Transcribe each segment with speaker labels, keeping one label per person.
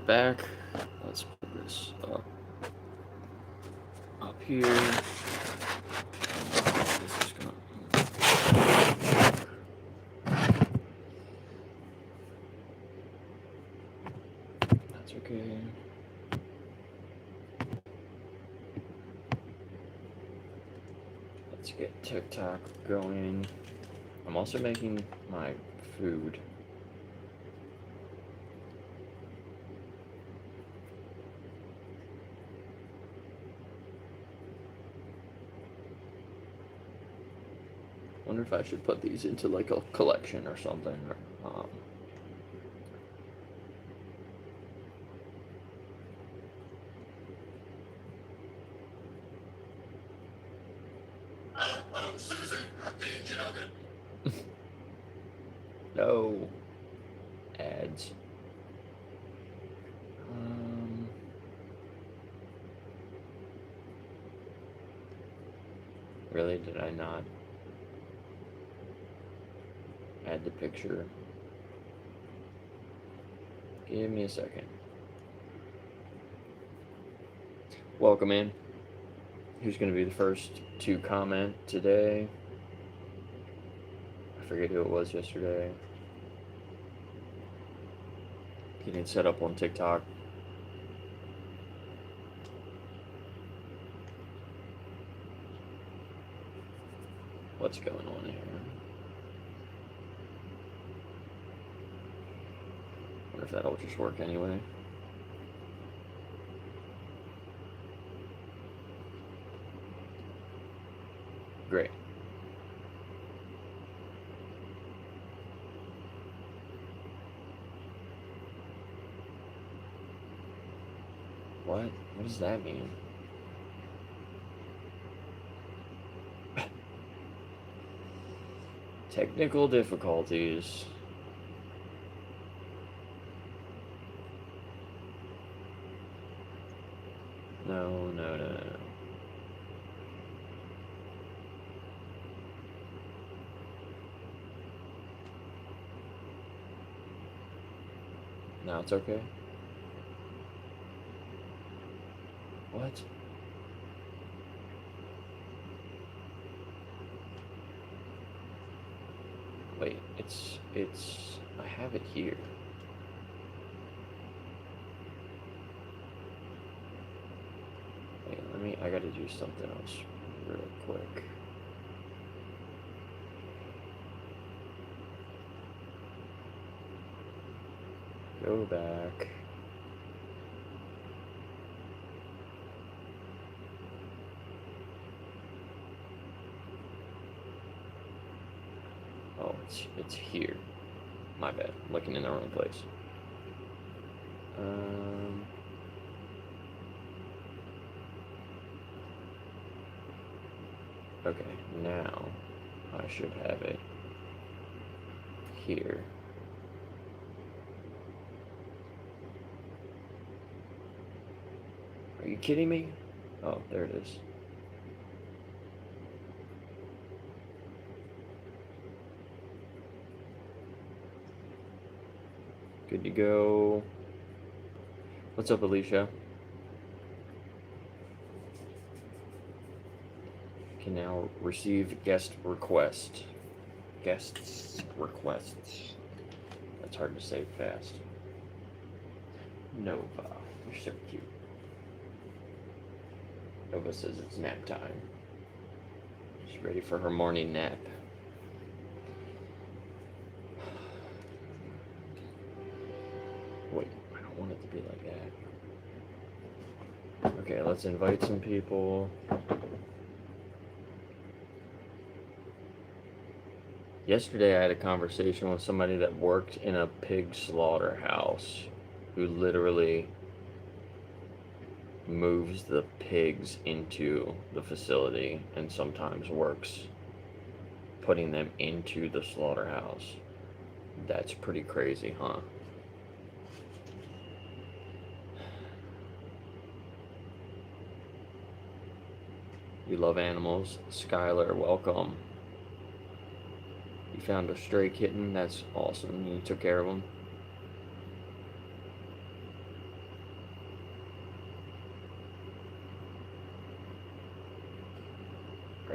Speaker 1: we're back. Let's put this up here. This is gonna... That's okay. Let's get TikTok going. I'm also making my food. Wonder if I should put these into like a collection or something. No ads. Really? Did I not add the picture? Give me a second. Welcome in. Who's going to be the first to comment today? I forget who it was yesterday. Getting set up on TikTok. What's going on here? Wonder if that'll just work anyway. Great. What? What does that mean? Technical difficulties. No. Now it's okay? What? Wait, I have it here. Wait, I gotta do something else real quick. Go back. Oh, it's here. My bad. I'm looking in the wrong place. Okay, now I should have it here. Are you kidding me? Oh, there it is. Good to go. What's up, Alicia? Can now receive guest request. Guests requests. That's hard to say fast. Nova, you're so cute. Nova says it's nap time. She's ready for her morning nap. Wait, I don't want it to be like that. Okay, let's invite some people. Yesterday I had a conversation with somebody that worked in a pig slaughterhouse who literally moves the pigs into the facility and sometimes works putting them into the slaughterhouse. That's pretty crazy, huh? You love animals. Skylar, welcome. You found a stray kitten. That's awesome. You took care of him.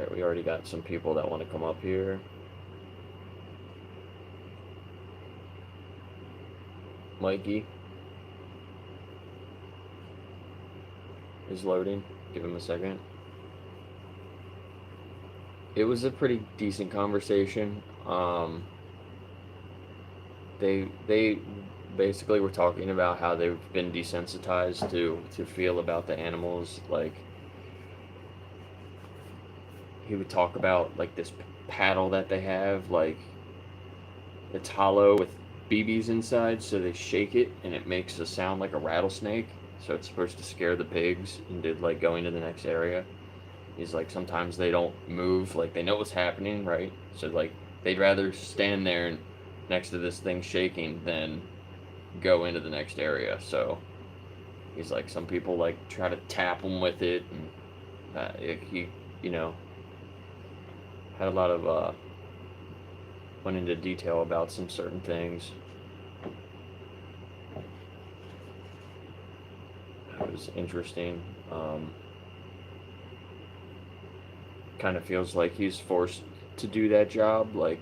Speaker 1: Alright, we already got some people that want to come up here. Mikey is loading. Give him a second. It was a pretty decent conversation. They basically were talking about how they've been desensitized to feel about the animals. Like, he would talk about like this paddle that they have, like it's hollow with BBs inside, so they shake it and it makes a sound like a rattlesnake. So it's supposed to scare the pigs into like going to the next area. He's like, sometimes they don't move, like they know what's happening, right? So like they'd rather stand there and next to this thing shaking than go into the next area. So he's like, some people like try to tap them with it, and he, you know, had a lot of went into detail about some certain things. It was interesting. Kind of feels like he's forced to do that job. Like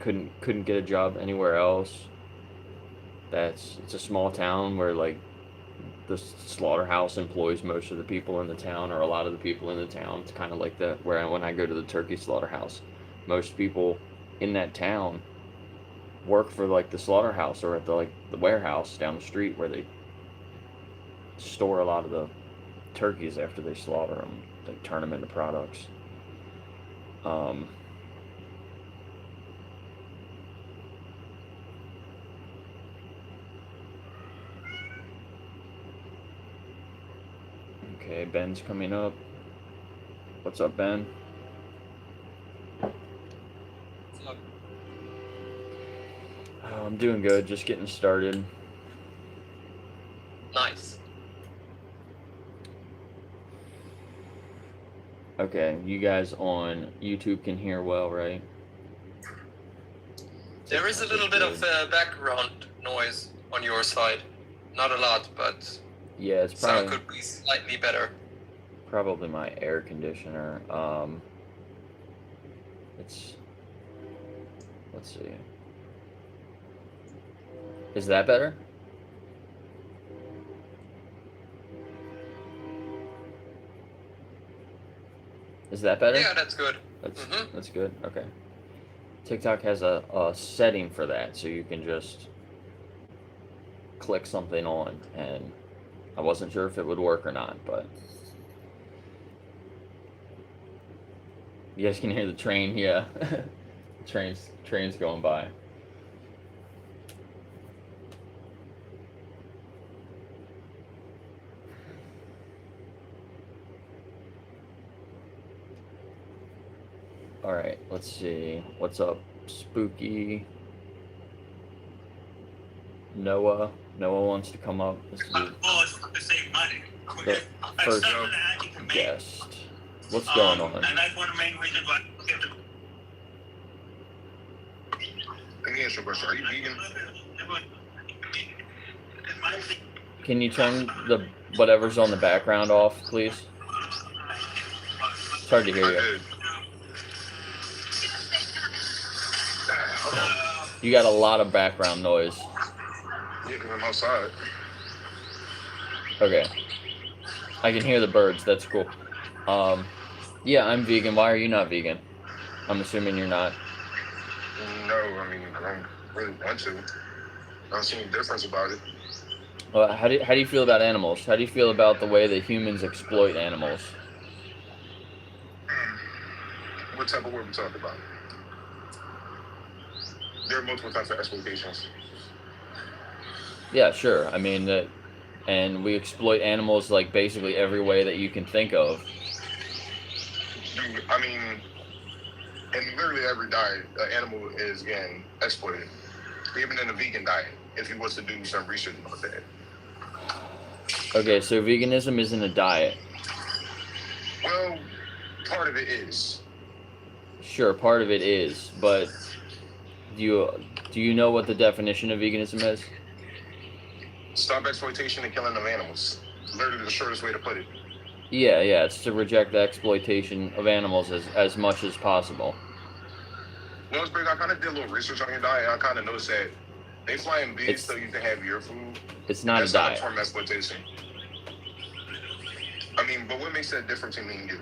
Speaker 1: couldn't get a job anywhere else. It's a small town where like the slaughterhouse employs most of the people in the town, or a lot of the people in the town. It's kind of like that when I go to the turkey slaughterhouse, most people in that town work for like the slaughterhouse or at the warehouse down the street where they store a lot of the turkeys after they slaughter them. They turn them into products. Okay, Ben's coming up. What's up, Ben?
Speaker 2: What's up?
Speaker 1: I'm doing good, just getting started.
Speaker 2: Nice.
Speaker 1: Okay, you guys on YouTube can hear well, right?
Speaker 2: There is a little bit of background noise on your side. Not a lot, but
Speaker 1: Yeah, it's
Speaker 2: sound could be slightly better.
Speaker 1: probably my air conditioner. Let's see. Is that better? Is that better?
Speaker 2: Yeah, that's good.
Speaker 1: That's good. Okay. TikTok has a setting for that, so you can just click something on, and I wasn't sure if it would work or not, but you guys can hear the train. Yeah, trains going by. All right, let's see. What's up, Spooky? Noah wants to come up. This is
Speaker 3: to save money.
Speaker 1: the first guest. What's going on?
Speaker 3: And that's one of the main reasons why I get the.
Speaker 4: Let me ask you a question. Are you vegan?
Speaker 1: Can you turn the whatever's on the background off, please? It's hard to hear you. You got a lot of background noise.
Speaker 4: Yeah, because I'm outside.
Speaker 1: Okay. I can hear the birds. That's cool. Yeah, I'm vegan. Why are you not vegan? I'm assuming you're not.
Speaker 4: No, I mean, I don't really want to. I don't see any difference about it.
Speaker 1: Well, how do you feel about animals? How do you feel about the way that humans exploit animals?
Speaker 4: What type of word we talking about? There are multiple types of exploitations.
Speaker 1: Yeah, sure. I mean, and we exploit animals like basically every way that you can think of.
Speaker 4: I mean, in literally every diet, an animal is getting exploited. Even in a vegan diet, if you was to do some research about that.
Speaker 1: Okay, so veganism isn't a diet.
Speaker 4: Well, part of it is.
Speaker 1: Sure, part of it is, but do you know what the definition of veganism is?
Speaker 4: Stop exploitation and killing of animals. Literally the shortest way to put it.
Speaker 1: Yeah, yeah, it's to reject the exploitation of animals as much as possible.
Speaker 4: Well, it's big. I kind of did a little research on your diet, and I kind of noticed that they fly in bees
Speaker 1: It's
Speaker 4: so you can have your food.
Speaker 1: it's
Speaker 4: And
Speaker 1: not a
Speaker 4: that's not a
Speaker 1: diet.
Speaker 4: form of exploitation. I mean, but what makes that different to me and you?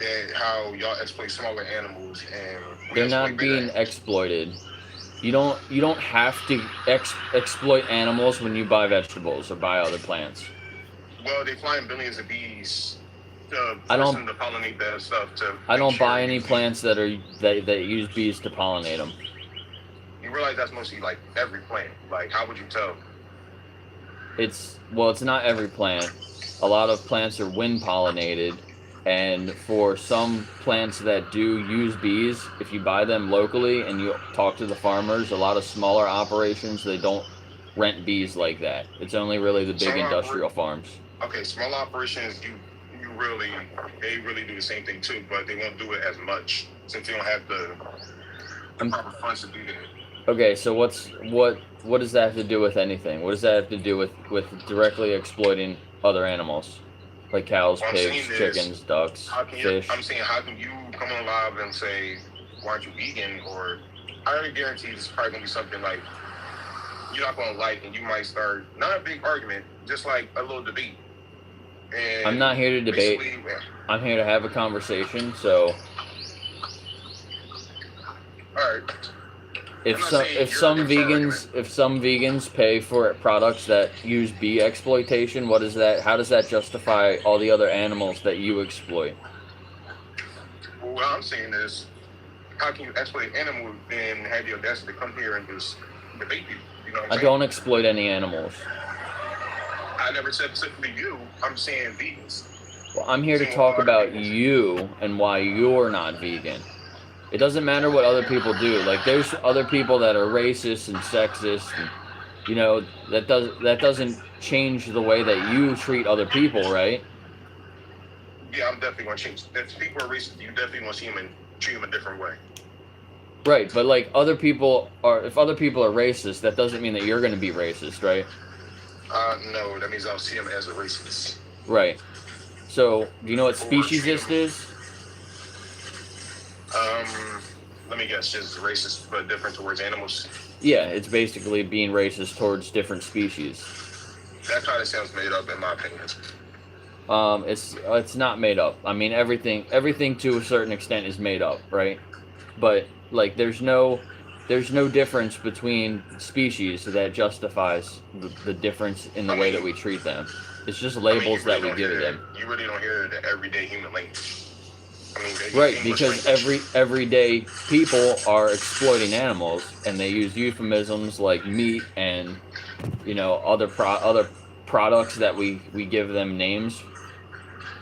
Speaker 4: That how y'all exploit smaller animals and we
Speaker 1: They're
Speaker 4: exploit
Speaker 1: not
Speaker 4: bigger
Speaker 1: being
Speaker 4: animals.
Speaker 1: exploited. You don't have to exploit animals when you buy vegetables or buy other plants.
Speaker 4: Well, they fly in billions of bees to
Speaker 1: I
Speaker 4: force
Speaker 1: don't
Speaker 4: them to pollinate that stuff to
Speaker 1: I
Speaker 4: make
Speaker 1: don't
Speaker 4: sure
Speaker 1: buy
Speaker 4: you
Speaker 1: any
Speaker 4: eat.
Speaker 1: plants that use bees to pollinate them.
Speaker 4: You realize that's mostly like every plant. Like, how would you tell?
Speaker 1: It's not every plant. A lot of plants are wind pollinated, and for some plants that do use bees, if you buy them locally and you talk to the farmers, a lot of smaller operations, they don't rent bees like that. It's only really the big
Speaker 4: Some
Speaker 1: industrial farms.
Speaker 4: okay, small operations, you really they really do the same thing too, but they won't do it as much since they don't have the
Speaker 1: I'm
Speaker 4: proper funds to do that.
Speaker 1: Okay, so what does that have to do with anything? What does that have to do with directly exploiting other animals, like cows,
Speaker 4: What I'm
Speaker 1: pigs,
Speaker 4: saying is,
Speaker 1: chickens, ducks,
Speaker 4: how can you?
Speaker 1: fish?
Speaker 4: I'm saying, how can you come on live and say, "Why aren't you vegan?" Or I already guarantee this is probably gonna be something like you're not gonna like, and you might start not a big argument, just like a little debate. And
Speaker 1: I'm not here to debate.
Speaker 4: basically,
Speaker 1: I'm here to have a conversation. So
Speaker 4: all right.
Speaker 1: if
Speaker 4: I'm not
Speaker 1: some
Speaker 4: saying
Speaker 1: if
Speaker 4: you're
Speaker 1: some
Speaker 4: gonna start arguing.
Speaker 1: vegans pay for products that use bee exploitation, what is that? How does that justify all the other animals that you exploit?
Speaker 4: Well, what I'm saying is, how can you exploit animals and have the audacity to come here and just debate you? You know what I'm
Speaker 1: I
Speaker 4: saying?
Speaker 1: don't exploit any animals.
Speaker 4: I never said specifically you. I'm saying vegans.
Speaker 1: Well, I'm here to
Speaker 4: Saying
Speaker 1: talk
Speaker 4: other
Speaker 1: about
Speaker 4: people.
Speaker 1: you and why you're not vegan. It doesn't matter what other people do. Like there's other people that are racist and sexist, and that doesn't change the way that you treat other people, right?
Speaker 4: Yeah, I'm definitely gonna change. If people are racist, you definitely want to see them and treat them a different way.
Speaker 1: Right, but like if other people are racist, that doesn't mean that you're going to be racist, right?
Speaker 4: No, that means I'll see them as a racist.
Speaker 1: Right. So, do you know what
Speaker 4: Or treat
Speaker 1: speciesist
Speaker 4: them.
Speaker 1: is?
Speaker 4: Let me guess, just racist but different towards animals.
Speaker 1: Yeah, it's basically being racist towards different species.
Speaker 4: That kind of sounds made up, in my opinion.
Speaker 1: It's not made up. I mean, everything to a certain extent is made up, right? But like, there's no difference between species that justifies the difference in the way that we treat them. It's just labels that we give them.
Speaker 4: You really don't hear the everyday human language. I mean, they use
Speaker 1: Right,
Speaker 4: English
Speaker 1: because
Speaker 4: language.
Speaker 1: everyday people are exploiting animals, and they use euphemisms like meat and other products that we give them names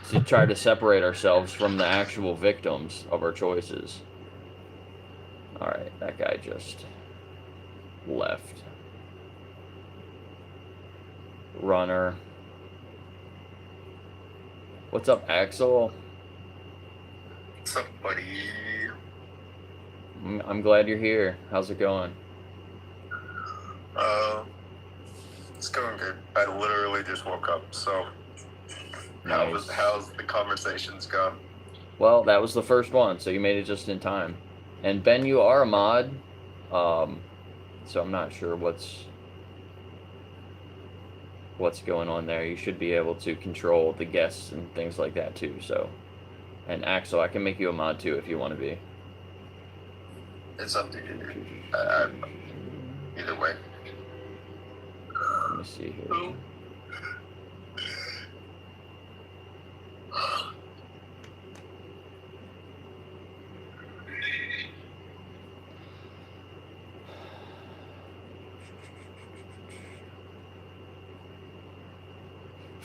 Speaker 1: to try to separate ourselves from the actual victims of our choices. All right, that guy just left. Runner. What's up, Axel?
Speaker 4: What's up, buddy?
Speaker 1: I'm glad you're here. How's it going?
Speaker 5: It's going good. I literally just woke up, so
Speaker 1: Nice.
Speaker 5: how's the conversations gone?
Speaker 1: Well, that was the first one, so you made it just in time. And Ben, you are a mod, so I'm not sure what's going on there. You should be able to control the guests and things like that too. So, and Axel, I can make you a mod too if you want to be.
Speaker 5: It's up to you. Either way.
Speaker 1: Let me see here.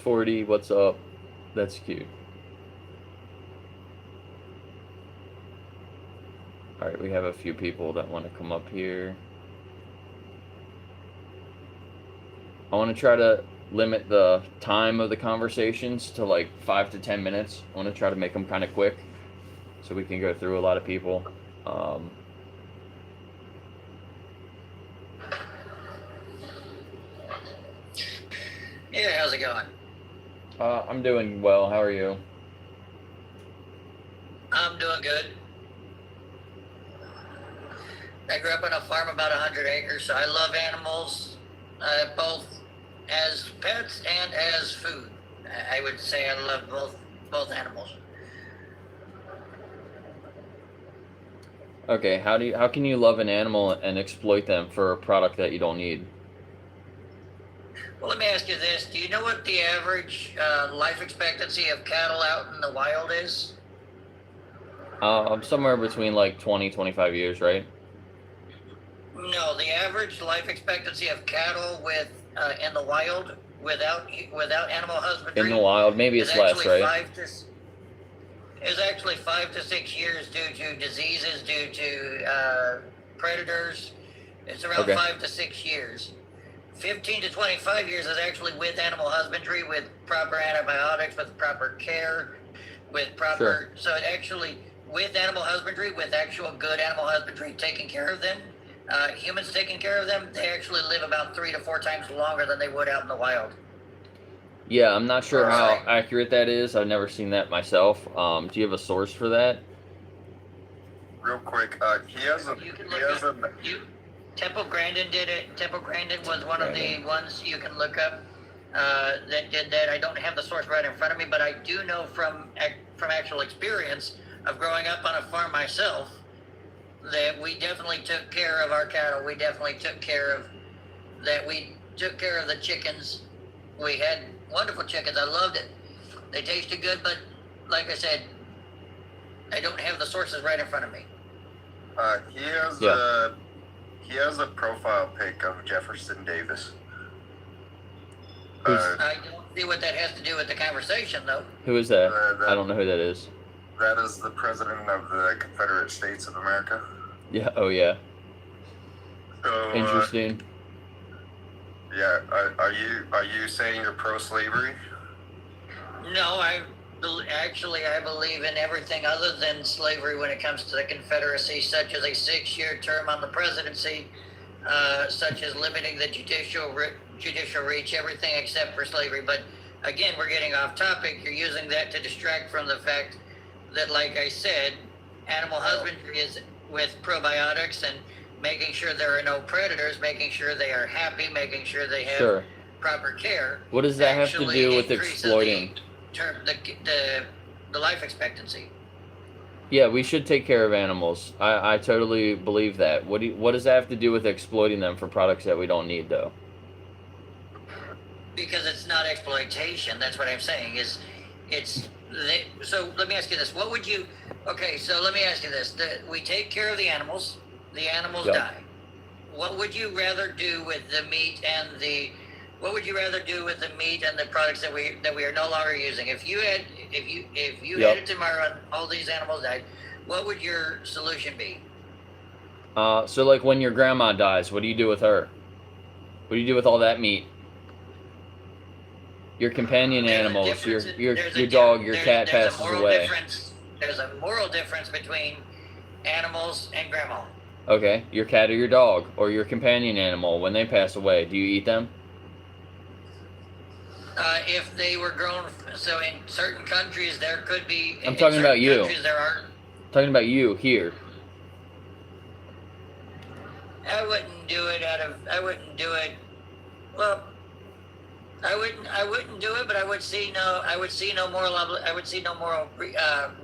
Speaker 1: $40, what's up? That's cute. Alright, we have a few people that want to come up here. I want to try to limit the time of the conversations to like 5 to 10 minutes. I want to try to make them kind of quick so we can go through a lot of people.
Speaker 6: Yeah, how's it going?
Speaker 1: I'm doing well. How are you?
Speaker 6: I'm doing good. I grew up on a farm about 100 acres, so I love animals, both as pets and as food. I would say I love both animals.
Speaker 1: Okay, how can you love an animal and exploit them for a product that you don't need?
Speaker 6: Well, let me ask you this: do you know what the average life expectancy of cattle out in the wild is?
Speaker 1: Somewhere between like 20, 25 years, right?
Speaker 6: No, the average life expectancy of cattle with in the wild without animal husbandry
Speaker 1: In the wild, maybe
Speaker 6: is
Speaker 1: it's less,
Speaker 6: actually
Speaker 1: right?
Speaker 6: 5 to 6 years due to diseases, due to predators. It's around
Speaker 1: Okay.
Speaker 6: 5 to 6 years. 15 to 25 years is actually with animal husbandry, with proper antibiotics, with proper care, with proper. So it actually, with animal husbandry, with actual good animal husbandry, taking care of them, humans taking care of them, they actually live about 3 to 4 times longer than they would out in the wild.
Speaker 1: Yeah, I'm not sure how
Speaker 6: Right.
Speaker 1: accurate that is. I've never seen that myself. Do you have a source for that?
Speaker 5: Real quick, he has a
Speaker 6: You can
Speaker 5: he
Speaker 6: look
Speaker 5: has
Speaker 6: up.
Speaker 5: a
Speaker 6: Temple Grandin did it. Temple Grandin was one of the ones you can look up that did that. I don't have the source right in front of me, but I do know from actual experience of growing up on a farm myself that we definitely took care of our cattle. We definitely took care of that. We took care of the chickens. We had wonderful chickens. I loved it. They tasted good, but like I said, I don't have the sources right in front of me.
Speaker 5: he has a profile pic of Jefferson Davis.
Speaker 1: Who's-
Speaker 6: I don't see what that has to do with the conversation, though.
Speaker 1: Who is that?
Speaker 5: that-
Speaker 1: I don't know who that is.
Speaker 5: That is the president of the Confederate States of America.
Speaker 1: Yeah. Oh, yeah.
Speaker 5: So
Speaker 1: Interesting.
Speaker 5: yeah, are you saying you're pro-slavery?
Speaker 6: No, I believe in everything other than slavery when it comes to the Confederacy, such as a 6-year term on the presidency, such as limiting the judicial reach, everything except for slavery. But again, we're getting off topic. You're using that to distract from the fact that, like I said, animal husbandry is with probiotics and making sure there are no predators, making sure they are happy, making sure they have
Speaker 1: Sure.
Speaker 6: proper care.
Speaker 1: What does that have to
Speaker 6: actually
Speaker 1: do with
Speaker 6: increases
Speaker 1: exploiting?
Speaker 6: the life expectancy.
Speaker 1: Yeah, we should take care of animals. I totally believe that. What does that have to do with exploiting them for products that we don't need, though?
Speaker 6: Because it's not exploitation. That's what I'm saying. So let me ask you this: what would you? Okay, so let me ask you this: we take care of the animals. The animals
Speaker 1: Yep.
Speaker 6: die. What would you rather do with the meat and the? What would you rather do with the meat and the products that we are no longer using? If you had
Speaker 1: Yep.
Speaker 6: had it tomorrow and all these animals died, what would your solution be?
Speaker 1: So like when your grandma dies, what do you do with her? What do you do with all that meat? Your companion
Speaker 6: There's a
Speaker 1: animals,
Speaker 6: difference
Speaker 1: your
Speaker 6: there's a
Speaker 1: dog,
Speaker 6: diff-
Speaker 1: your
Speaker 6: there-
Speaker 1: cat
Speaker 6: there's a
Speaker 1: passes
Speaker 6: moral
Speaker 1: away.
Speaker 6: difference. There's a moral difference between animals and grandma.
Speaker 1: Okay, your cat or your dog or your companion animal, when they pass away, do you eat them?
Speaker 6: If they were grown, so in certain countries there could be.
Speaker 1: I'm
Speaker 6: in
Speaker 1: talking about
Speaker 6: certain
Speaker 1: you.
Speaker 6: Countries there are.
Speaker 1: Talking about you here.
Speaker 6: I wouldn't do it I wouldn't do it. Well, I wouldn't do it, but I would see no moral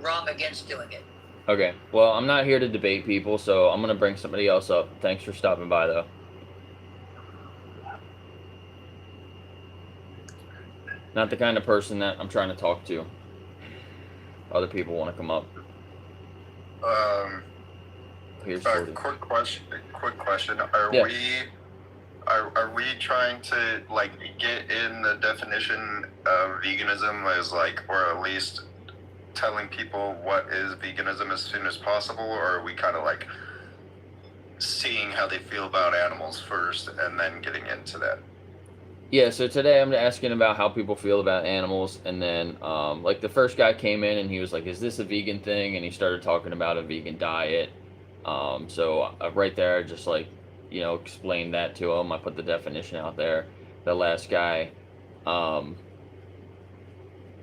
Speaker 6: wrong against doing it.
Speaker 1: Okay, well, I'm not here to debate people, so I'm gonna bring somebody else up. Thanks for stopping by, though. Not the kind of person that I'm trying to talk to. Other people want to come up. Here's 40.
Speaker 5: Quick question.
Speaker 1: Yeah.
Speaker 5: Are we trying to like get in the definition of veganism as like, or at least telling people what is veganism as soon as possible, or are we kind of like seeing how they feel about animals first and then getting into that?
Speaker 1: Yeah, so today I'm asking about how people feel about animals, and then like the first guy came in and he was like, "Is this a vegan thing?" And he started talking about a vegan diet. So right there, I just like explained that to him. I put the definition out there. The last guy,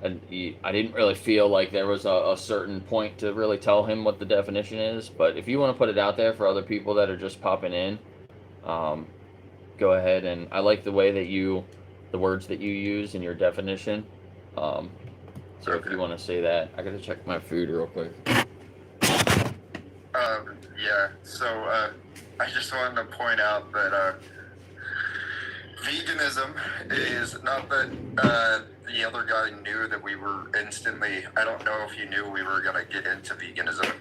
Speaker 1: I didn't really feel like there was a certain point to really tell him what the definition is. But if you want to put it out there for other people that are just popping in, um, go ahead. And I like the way that the words that you use in your definition. Um, so if
Speaker 5: Okay.
Speaker 1: you want to say that, I gotta check my food real quick.
Speaker 5: Yeah, so I just wanted to point out that veganism is not that the other guy knew that we were instantly. I don't know if he knew we were going to get into veganism.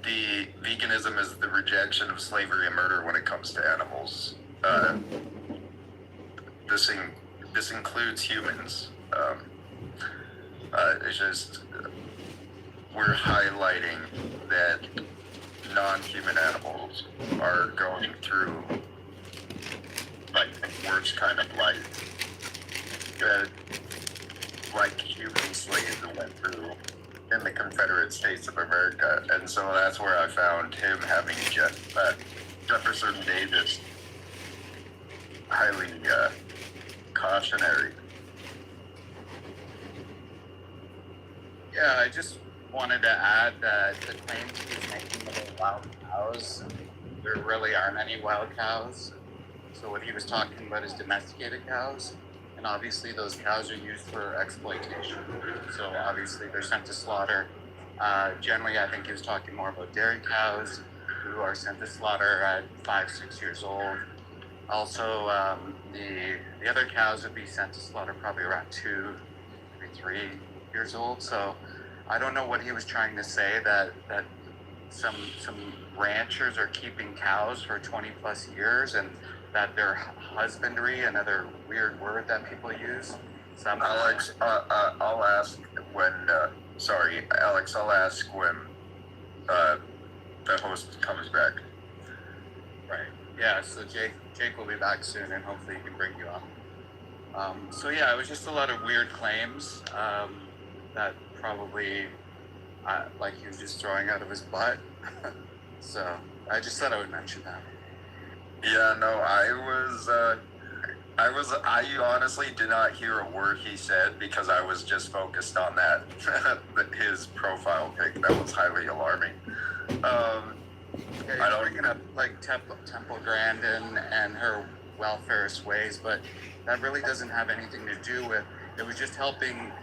Speaker 5: The veganism is the rejection of slavery and murder when it comes to animals. This includes humans. It's just we're highlighting that non-human animals are going through like the worst kind of life that like human slaves went through in the Confederate States of America. And so that's where I found him having Jefferson Davis highly cautionary.
Speaker 7: Yeah, I just wanted to add that the claims he was making about wild cows, there really aren't any wild cows. So what he was talking about is domesticated cows, and obviously those cows are used for exploitation. So obviously they're sent to slaughter. Generally, I think he was talking more about dairy cows who are sent to slaughter at 5-6 years old. Also, the other cows would be sent to slaughter probably around 2, maybe 3 years old. So I don't know what he was trying to say, that some ranchers are keeping cows for 20 plus years, and that their husbandry, another weird word that people use.
Speaker 5: Alex, I'll ask when. Alex, I'll ask when the host comes back.
Speaker 7: Right. Yeah. So Jake will be back soon, and hopefully he can bring you on. So yeah, it was just a lot of weird claims that probably like he was just throwing out of his butt. So I just thought I would mention that.
Speaker 5: Yeah, no, I honestly did not hear a word he said because I was just focused on that, his profile pic. That was highly alarming.
Speaker 7: I don't bringing up like Temple Grandin and her welfarist ways, but that really doesn't have anything to do with. It was just helping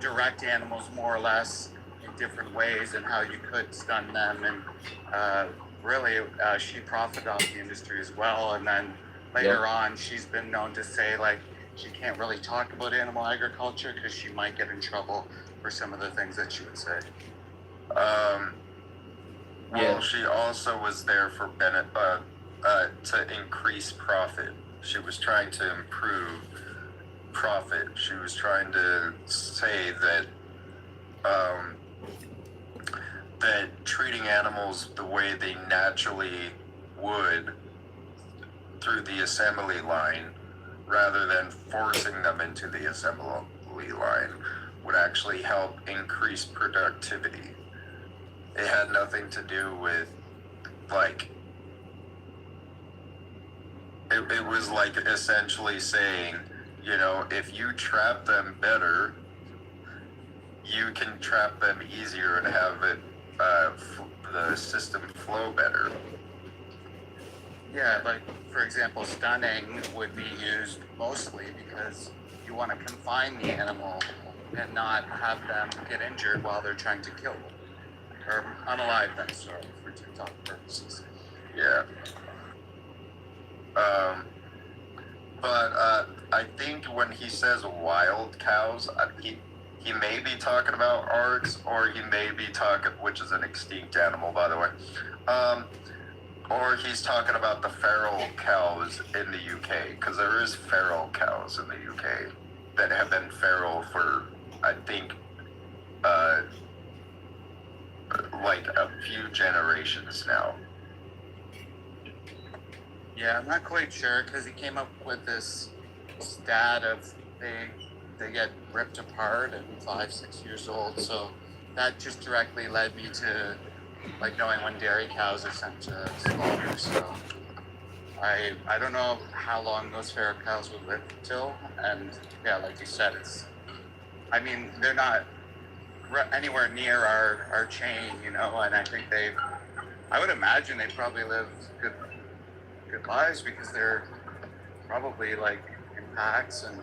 Speaker 7: direct animals more or less in different ways and how you could stun them, and really she profited off the industry as well. And then later on, she's been known to say like she can't really talk about animal agriculture because she might get in trouble for some of the things that she would say.
Speaker 5: Well, she also was there for to increase profit. She was trying to improve profit. She was trying to say that that treating animals the way they naturally would through the assembly line, rather than forcing them into the assembly line, would actually help increase productivity. It had nothing to do with like it was like essentially saying, you know, if you trap them better, you can trap them easier and have it the system flow better.
Speaker 7: Yeah, like for example, stunning would be used mostly because you want to confine the animal and not have them get injured while they're trying to kill them. Or unalive them, sorry, for TikTok purposes.
Speaker 5: Yeah. But I think when he says wild cows, he may be talking about ARCs, or he may be talking, which is an extinct animal, by the way. Or he's talking about the feral cows in the UK, because there is feral cows in the UK that have been feral for, I think, like a few generations now.
Speaker 7: Yeah, I'm not quite sure because he came up with this stat of they get ripped apart at 5-6 years old. So that just directly led me to like knowing when dairy cows are sent to slaughter. So I don't know how long those feral cows would live till, and yeah, like you said, I mean, they're not anywhere near our chain, you know, and I think I would imagine they probably live good lives because they're probably like in packs, and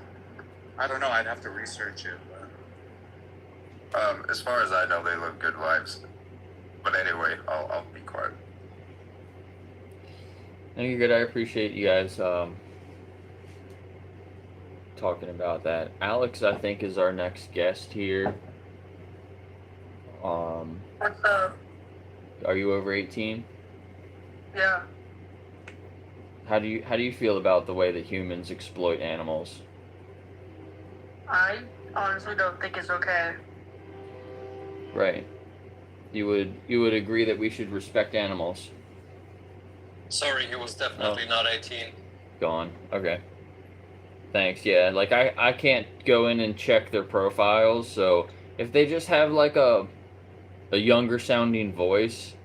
Speaker 7: I don't know, I'd have to research it. But...
Speaker 5: As far as I know, they live good lives. But anyway, I'll be quiet.
Speaker 1: No, you're good. I appreciate you guys talking about that. Alex, I think, is our next guest here.
Speaker 8: What's up?
Speaker 1: Are you over 18?
Speaker 8: Yeah.
Speaker 1: How do you feel about the way that humans exploit animals?
Speaker 8: I honestly don't think it's okay.
Speaker 1: Right. You would agree that we should respect animals.
Speaker 2: Sorry, he was definitely not 18.
Speaker 1: Gone. Okay. Thanks. Yeah, like I can't go in and check their profiles, so if they just have like a younger sounding voice,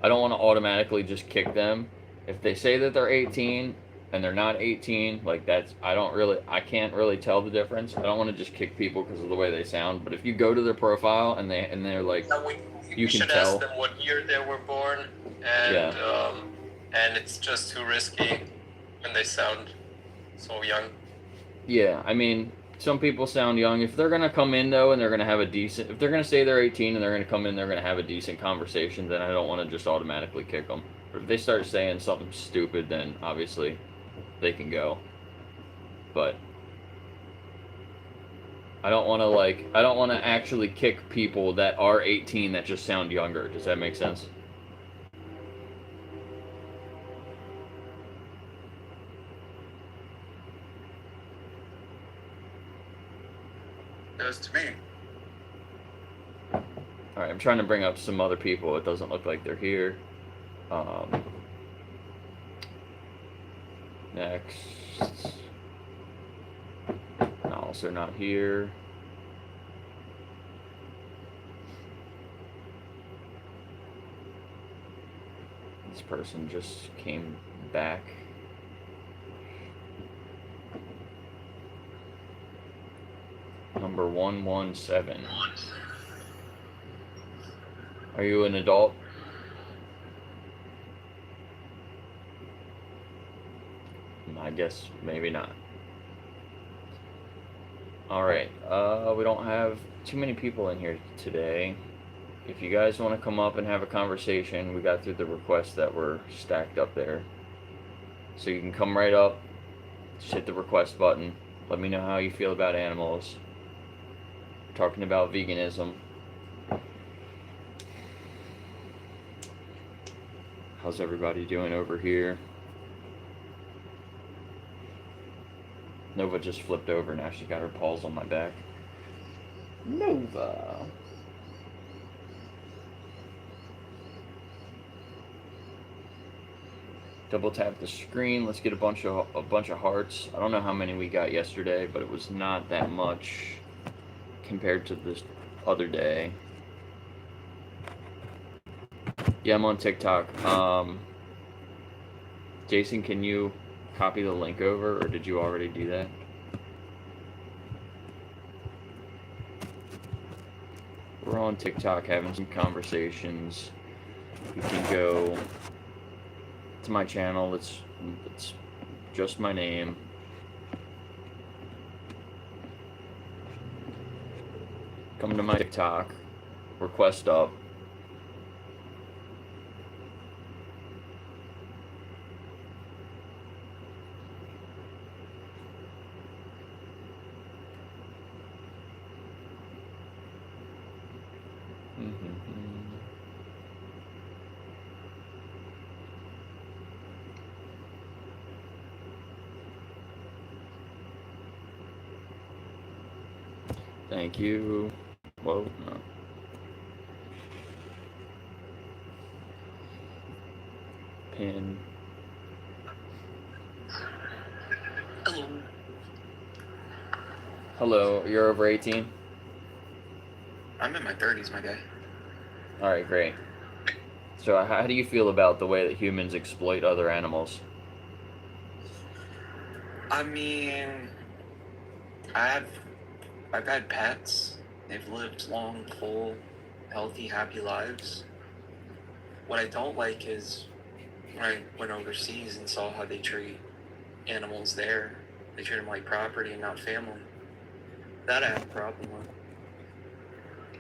Speaker 1: I don't want to automatically just kick them. If they say that they're 18 and they're not 18, like I can't really tell the difference. I don't want to just kick people because of the way they sound, but if you go to their profile and they're like,
Speaker 2: You
Speaker 1: can
Speaker 2: should
Speaker 1: tell.
Speaker 2: ask them what year they were born, and and it's just too risky when they sound so young.
Speaker 1: yeah, I mean, some people sound young. If they're gonna come in though and they're gonna have if they're gonna say they're 18 and they're gonna come in, they're gonna have a decent conversation, then I don't want to just automatically kick them. But if they start saying something stupid, then obviously they can go. But I don't want to actually kick people that are 18 that just sound younger. Does that make sense?
Speaker 7: Does to me.
Speaker 1: Alright, I'm trying to bring up some other people. It doesn't look like they're here. Next. Also not here. This person just came back. Number 117. Are you an adult? I guess maybe not. Alright, we don't have too many people in here today. If you guys want to come up and have a conversation, we got through the requests that were stacked up there. So you can come right up, just hit the request button, let me know how you feel about animals. We're talking about veganism. How's everybody doing over here? Nova just flipped over, now she got her paws on my back. Nova. Double tap the screen. Let's get a bunch of hearts. I don't know how many we got yesterday, but it was not that much compared to this other day. Yeah, I'm on TikTok. Jason, can you copy the link over, or did you already do that? We're on TikTok having some conversations. You can go to my channel. It's just my name. Come to my TikTok. Request up. Thank you. Whoa, no. Pin.
Speaker 8: Hello.
Speaker 1: Hello, you're over 18?
Speaker 7: I'm in my 30s, my guy.
Speaker 1: Alright, great. So how do you feel about the way that humans exploit other animals?
Speaker 9: I mean, I've had pets. They've lived long, full, healthy, happy lives. What I don't like is when I went overseas and saw how they treat animals there. They treat them like property and not family. That I have a problem with.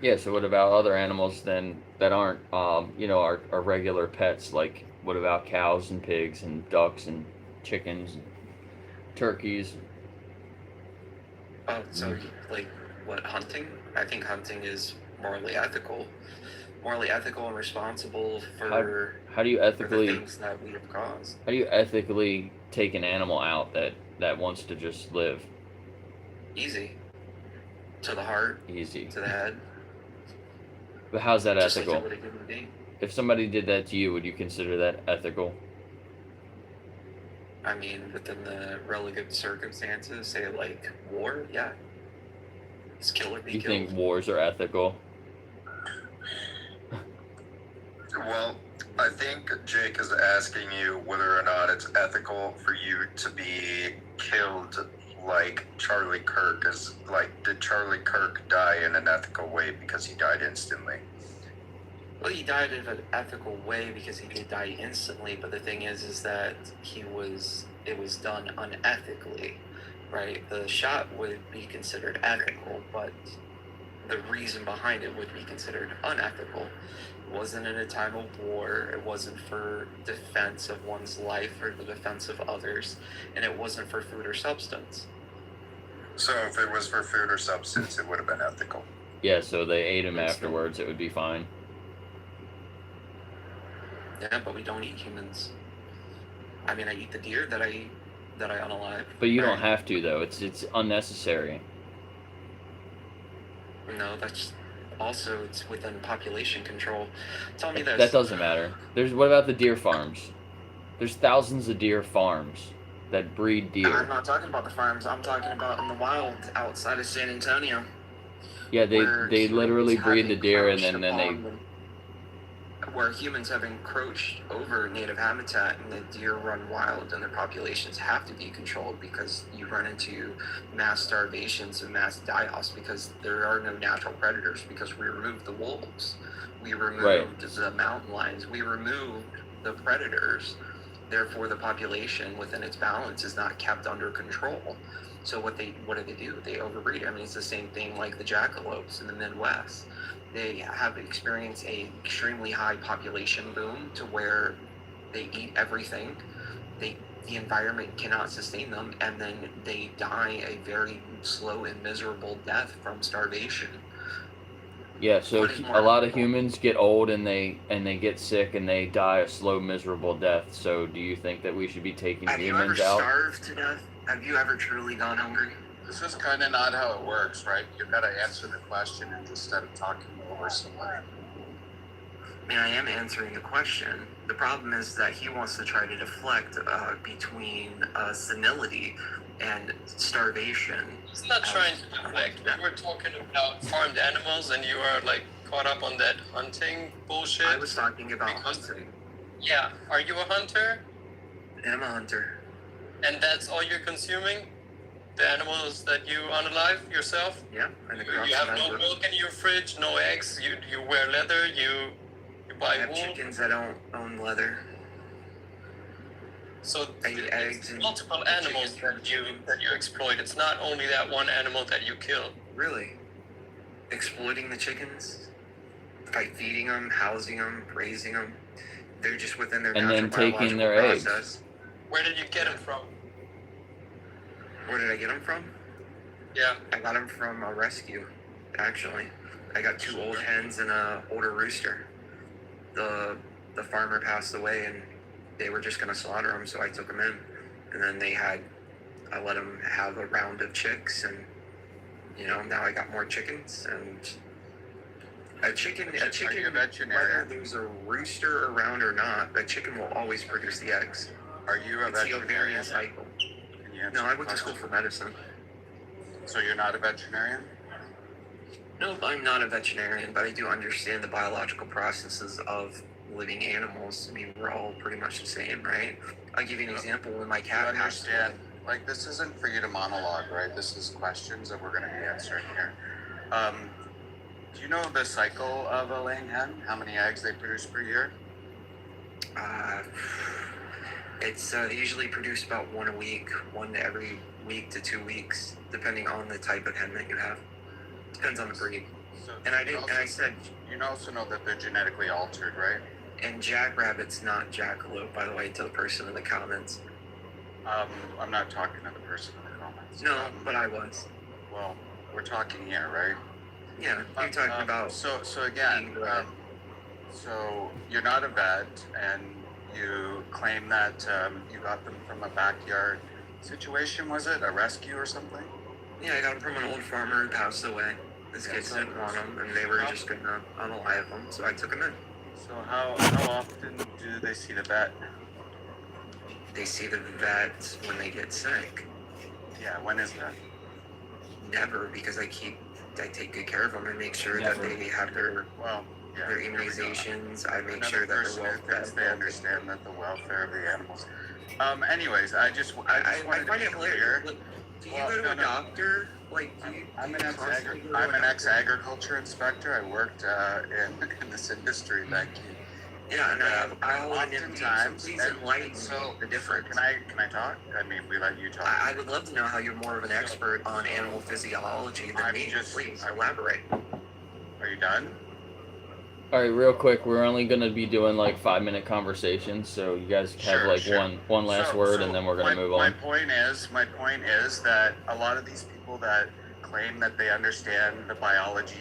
Speaker 1: Yeah. So what about other animals then that aren't, our regular pets? Like, what about cows and pigs and ducks and chickens and turkeys?
Speaker 9: Oh, so like what, hunting? I think hunting is morally ethical and responsible for
Speaker 1: How do you
Speaker 9: for the
Speaker 1: ethically
Speaker 9: things that we have caused.
Speaker 1: how do you ethically take an animal out that wants to just live?
Speaker 9: Easy. To the heart,
Speaker 1: Easy.
Speaker 9: to the head,
Speaker 1: But how's that
Speaker 9: just like
Speaker 1: ethical?
Speaker 9: you would a human being.
Speaker 1: If somebody did that to you, would you consider that ethical?
Speaker 9: I mean, within the relative circumstances, say like war, yeah. It's kill or be
Speaker 1: You
Speaker 9: killed.
Speaker 1: think wars are ethical?
Speaker 5: Well, I think Jake is asking you whether or not it's ethical for you to be killed like Charlie Kirk is. Like, did Charlie Kirk die in an ethical way because he died instantly?
Speaker 9: Well, he died in an ethical way because he did die instantly, but the thing is that it was done unethically, right? The shot would be considered ethical, but the reason behind it would be considered unethical. It wasn't in a time of war, it wasn't for defense of one's life or the defense of others, and it wasn't for food or substance.
Speaker 5: So if it was for food or substance, it would have been ethical.
Speaker 1: Yeah, so they ate him afterwards, it would be fine.
Speaker 9: Yeah, but we don't eat humans. I mean, I eat the deer that I unalive.
Speaker 1: But you don't
Speaker 9: Right.
Speaker 1: have to though. It's unnecessary.
Speaker 9: No, that's also it's within population control. Tell me this.
Speaker 1: That doesn't matter. What about the deer farms? There's thousands of deer farms that breed
Speaker 9: I'm
Speaker 1: deer.
Speaker 9: not talking about the farms. I'm talking about in the wild outside of San Antonio.
Speaker 1: Yeah,
Speaker 9: where
Speaker 1: they literally
Speaker 9: humans
Speaker 1: breed
Speaker 9: have
Speaker 1: the deer and
Speaker 9: encroached
Speaker 1: then they
Speaker 9: upon them. Where humans have encroached over native habitat and the deer run wild and their populations have to be controlled because you run into mass starvations and mass die-offs because there are no natural predators because we removed the wolves, we removed the mountain lions, we removed the predators. Therefore, the population within its balance is not kept under control. So what do they do? They overbreed. I mean, it's the same thing like the jackalopes in the Midwest. They have experienced a extremely high population boom to where they eat everything. The environment cannot sustain them, and then they die a very slow and miserable death from starvation.
Speaker 1: Yeah, so
Speaker 9: What is more
Speaker 1: a lot of
Speaker 9: ethical?
Speaker 1: humans get old and they get sick and they die a slow, miserable death. So do you think that we should be taking
Speaker 9: Have you ever
Speaker 1: humans out?
Speaker 9: starved to death? Have you ever truly gone hungry?
Speaker 7: This is kind of not how it works, right? You've got to answer the question instead of talking over somebody.
Speaker 9: I mean, I am answering the question. The problem is that he wants to try to deflect between senility and starvation.
Speaker 2: It's not trying to deflect. We were talking about farmed animals, and you are like caught up on that hunting bullshit.
Speaker 9: I was talking about
Speaker 2: Because-
Speaker 9: hunting.
Speaker 2: Yeah, are you a hunter?
Speaker 9: I'm a hunter.
Speaker 2: And that's all you're consuming? The animals that you unalive yourself?
Speaker 9: Yeah, and the
Speaker 2: You
Speaker 9: crops
Speaker 2: have
Speaker 9: that I
Speaker 2: no
Speaker 9: grow.
Speaker 2: milk in your fridge, no eggs. You wear leather. You buy
Speaker 9: I have
Speaker 2: wool.
Speaker 9: chickens that don't own leather.
Speaker 2: So
Speaker 9: I eat eggs and
Speaker 2: multiple
Speaker 9: the
Speaker 2: animals
Speaker 9: chickens-
Speaker 2: that you exploit. It's not only that one animal that you kill.
Speaker 9: Really? Exploiting the chickens? By feeding them, housing them, raising them. They're just within their
Speaker 1: And
Speaker 9: natural
Speaker 1: then taking their
Speaker 9: biological
Speaker 1: eggs.
Speaker 9: process.
Speaker 2: Where did you get them from?
Speaker 9: Where did I get them from?
Speaker 2: Yeah.
Speaker 9: I got them from a rescue, actually. I got 2 old hens and a older rooster. The farmer passed away and they were just gonna slaughter them, so I took them in. And then I let them have a round of chicks, and now I got more chickens. And a chicken,
Speaker 7: Are you a
Speaker 9: whether
Speaker 7: veterinarian?
Speaker 9: there's a rooster around or not, a chicken will always produce the eggs.
Speaker 7: Are you a
Speaker 9: It's the
Speaker 7: veterinarian?
Speaker 9: ovarian cycle.
Speaker 7: Can you answer
Speaker 9: No, I
Speaker 7: the
Speaker 9: went to school
Speaker 7: question?
Speaker 9: for medicine.
Speaker 7: So you're not a veterinarian?
Speaker 9: No, I'm not a veterinarian, but I do understand the biological processes of living animals. I mean, we're all pretty much the same, right? I'll give you an example. When my
Speaker 7: You
Speaker 9: cat passed away,
Speaker 7: understand? like this isn't for you to monologue, right? This is questions that we're going to be answering here. Do you know the cycle of a laying hen? How many eggs they produce per year?
Speaker 9: It's they usually produce about one a week, one every week to 2 weeks, depending on the type of hen that you have. Depends on the breed.
Speaker 7: So
Speaker 9: And I didn't. And I said,
Speaker 7: you also know that they're genetically altered, right?
Speaker 9: and jackrabbit's not jackalope, by the way, to the person in the comments.
Speaker 7: I'm not talking to the person in the comments.
Speaker 9: No, but I was.
Speaker 7: Well, we're talking here, right?
Speaker 9: Yeah, you're talking about.
Speaker 7: So again,
Speaker 9: being bred.
Speaker 7: so you're not a vet, and you claim that you got them from a backyard situation. Was it a rescue or something?
Speaker 9: Yeah, I got them from an old farmer who passed away. His kids didn't want them, and they were just gonna unalive them, so I took them in.
Speaker 7: So how often do they see the vet?
Speaker 9: They see the vet when they get sick.
Speaker 7: Yeah, when is that?
Speaker 9: Never, because I take good care of them. I make sure that they have their
Speaker 7: Well, yeah.
Speaker 9: their
Speaker 7: there we go.
Speaker 9: immunizations. I make
Speaker 7: Another
Speaker 9: sure that
Speaker 7: person
Speaker 9: they're
Speaker 7: who
Speaker 9: well
Speaker 7: thinks
Speaker 9: fed.
Speaker 7: they understand that the welfare of the animals. Anyways, I just wanted
Speaker 9: I find
Speaker 7: to
Speaker 9: it
Speaker 7: be
Speaker 9: hilarious.
Speaker 7: clear.
Speaker 9: Look, do you
Speaker 7: Well,
Speaker 9: go to
Speaker 7: no,
Speaker 9: a
Speaker 7: no.
Speaker 9: doctor? Like, do you?
Speaker 7: I'm
Speaker 9: do
Speaker 7: an
Speaker 9: you constantly go to
Speaker 7: I'm
Speaker 9: a
Speaker 7: an
Speaker 9: doctor?
Speaker 7: ex-agriculture inspector. I worked in this industry. Thank you.
Speaker 9: Yeah, and I hold an MD, so
Speaker 7: Oftentimes,
Speaker 9: please
Speaker 7: and
Speaker 9: enlighten
Speaker 7: so
Speaker 9: me the difference.
Speaker 7: Can I talk? I mean, we let you talk.
Speaker 9: I would love to know how you're more of an expert on animal physiology than me. Please elaborate.
Speaker 7: Are you done?
Speaker 1: All right, real quick, we're only gonna be doing like 5-minute conversations, so you guys have
Speaker 7: Sure,
Speaker 1: like
Speaker 7: sure.
Speaker 1: one last word, and then we're gonna move
Speaker 7: My
Speaker 1: on.
Speaker 7: point is that a lot of these people that claim that they understand the biology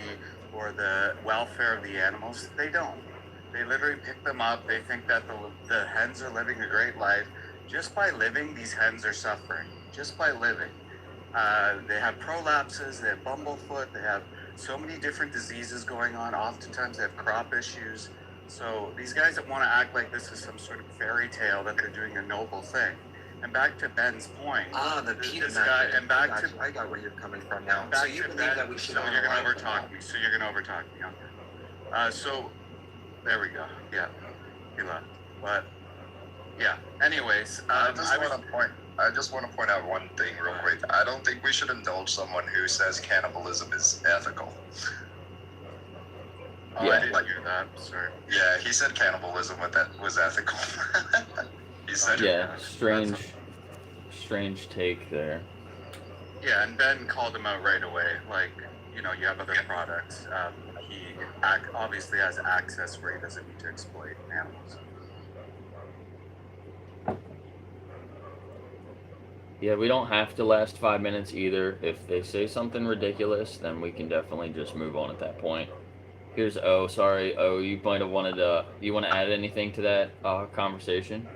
Speaker 7: or the welfare of the animals, they don't. They literally pick them up. They think that the hens are living a great life. Just by living, these hens are suffering. Just by living. They have prolapses, they have bumblefoot, they have so many different diseases going on. Oftentimes they have crop issues. So these guys that want to act like this is some sort of fairy tale, that they're doing a noble thing. And back to Ben's point.
Speaker 9: The
Speaker 7: this
Speaker 9: peanut
Speaker 7: guy,
Speaker 9: method.
Speaker 7: and back
Speaker 9: I
Speaker 7: to
Speaker 9: got, I got where you're coming from now.
Speaker 7: back
Speaker 9: So you
Speaker 7: to
Speaker 9: believe
Speaker 7: Ben,
Speaker 9: that we should
Speaker 7: so you're gonna
Speaker 9: unalive
Speaker 7: overtalk me. So you're gonna overtalk me. Okay. So there we go. Yeah, he left. But yeah. Anyways,
Speaker 5: I just want to point out one thing real quick. I don't think we should indulge someone who says cannibalism is ethical.
Speaker 7: Oh,
Speaker 1: Yeah.
Speaker 7: I didn't hear that. Sorry.
Speaker 5: Yeah, he said cannibalism was ethical. He said it.
Speaker 1: Yeah, strange take there.
Speaker 7: Yeah, and Ben called him out right away. Like, you have other products. He obviously has access where he doesn't need to exploit animals.
Speaker 1: Yeah, we don't have to last 5 minutes either. If they say something ridiculous, then we can definitely just move on at that point. Here's O. Sorry, O. You might have wanted to. You want to add anything to that conversation?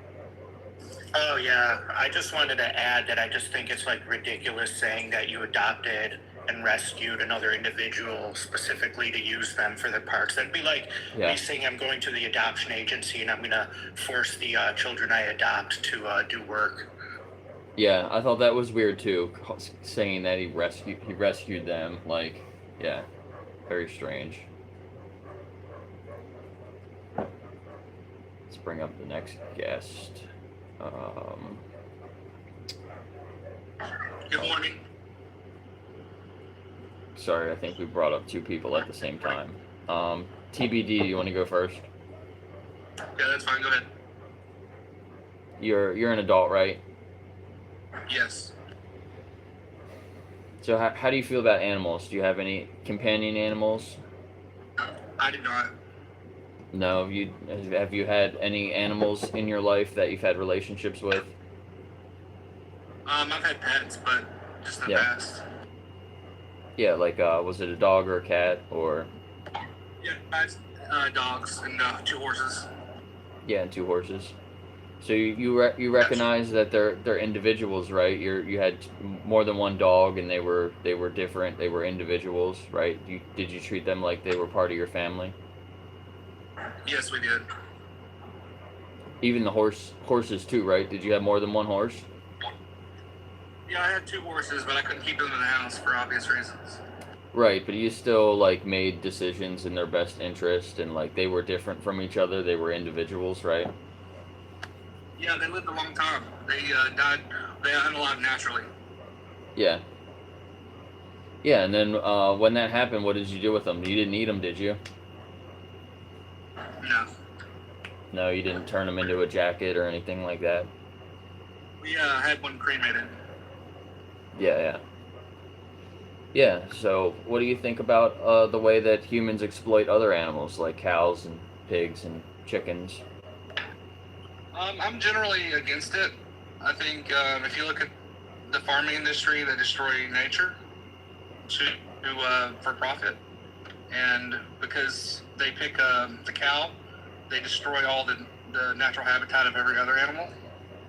Speaker 10: Oh yeah, I just wanted to add that I just think it's like ridiculous saying that you adopted and rescued another individual specifically to use them for the parks. That'd be like
Speaker 1: Yeah.
Speaker 10: me saying I'm going to the adoption agency and I'm gonna force the children I adopt to do work.
Speaker 1: Yeah, I thought that was weird too, saying that he rescued them. Like, yeah, very strange. Let's bring up the next guest.
Speaker 3: Good morning.
Speaker 1: Sorry, I think we brought up two people at the same time. TBD, you want to go first?
Speaker 3: Yeah, that's fine. Go ahead.
Speaker 1: You're an adult, right?
Speaker 3: Yes.
Speaker 1: So how do you feel about animals? Do you have any companion animals?
Speaker 3: I did not.
Speaker 1: No. Have you had any animals in your life that you've had relationships with?
Speaker 3: I've had pets, but just the
Speaker 1: Yeah.
Speaker 3: past.
Speaker 1: Yeah, like was it a dog or a cat or?
Speaker 3: Yeah, I had dogs and 2 horses.
Speaker 1: Yeah, and 2 horses. So you recognize that they're individuals, right? You had more than one dog, and they were different. They were individuals, right? Did you treat them like they were part of your family?
Speaker 3: Yes, we did.
Speaker 1: Even the horses too, right? Did you have more than one horse?
Speaker 3: Yeah, I had 2 horses, but I couldn't keep them in the house for obvious reasons.
Speaker 1: Right, but you still like made decisions in their best interest, and like they were different from each other. They were individuals, right?
Speaker 3: Yeah, they lived a long time. They died. They unalived naturally.
Speaker 1: Yeah. Yeah, and then when that happened, what did you do with them? You didn't eat them, did you?
Speaker 3: No,
Speaker 1: No, you didn't turn them into a jacket or anything like that.
Speaker 3: we had one cremated.
Speaker 1: Yeah, yeah. Yeah, so what do you think about the way that humans exploit other animals like cows and pigs and chickens?
Speaker 3: I'm generally against it. I think if you look at the farming industry, they destroy nature for profit, and because they pick the cow, they destroy all the natural habitat of every other animal.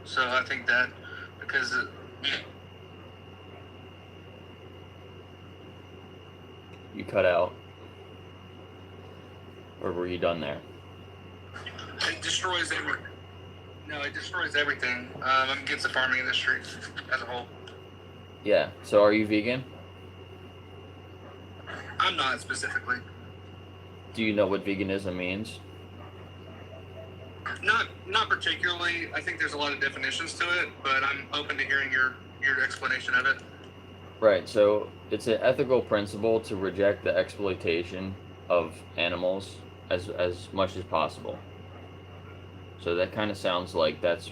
Speaker 3: So I think that because
Speaker 1: You cut out. Or were you done there?
Speaker 3: it destroys it destroys everything. I'm against the farming industry as a whole.
Speaker 1: Yeah, so are you vegan?
Speaker 3: I'm not specifically.
Speaker 1: Do you know what veganism means?
Speaker 3: Not particularly. I think there's a lot of definitions to it, but I'm open to hearing your explanation of it.
Speaker 1: Right, so it's an ethical principle to reject the exploitation of animals as much as possible. So that kind of sounds like that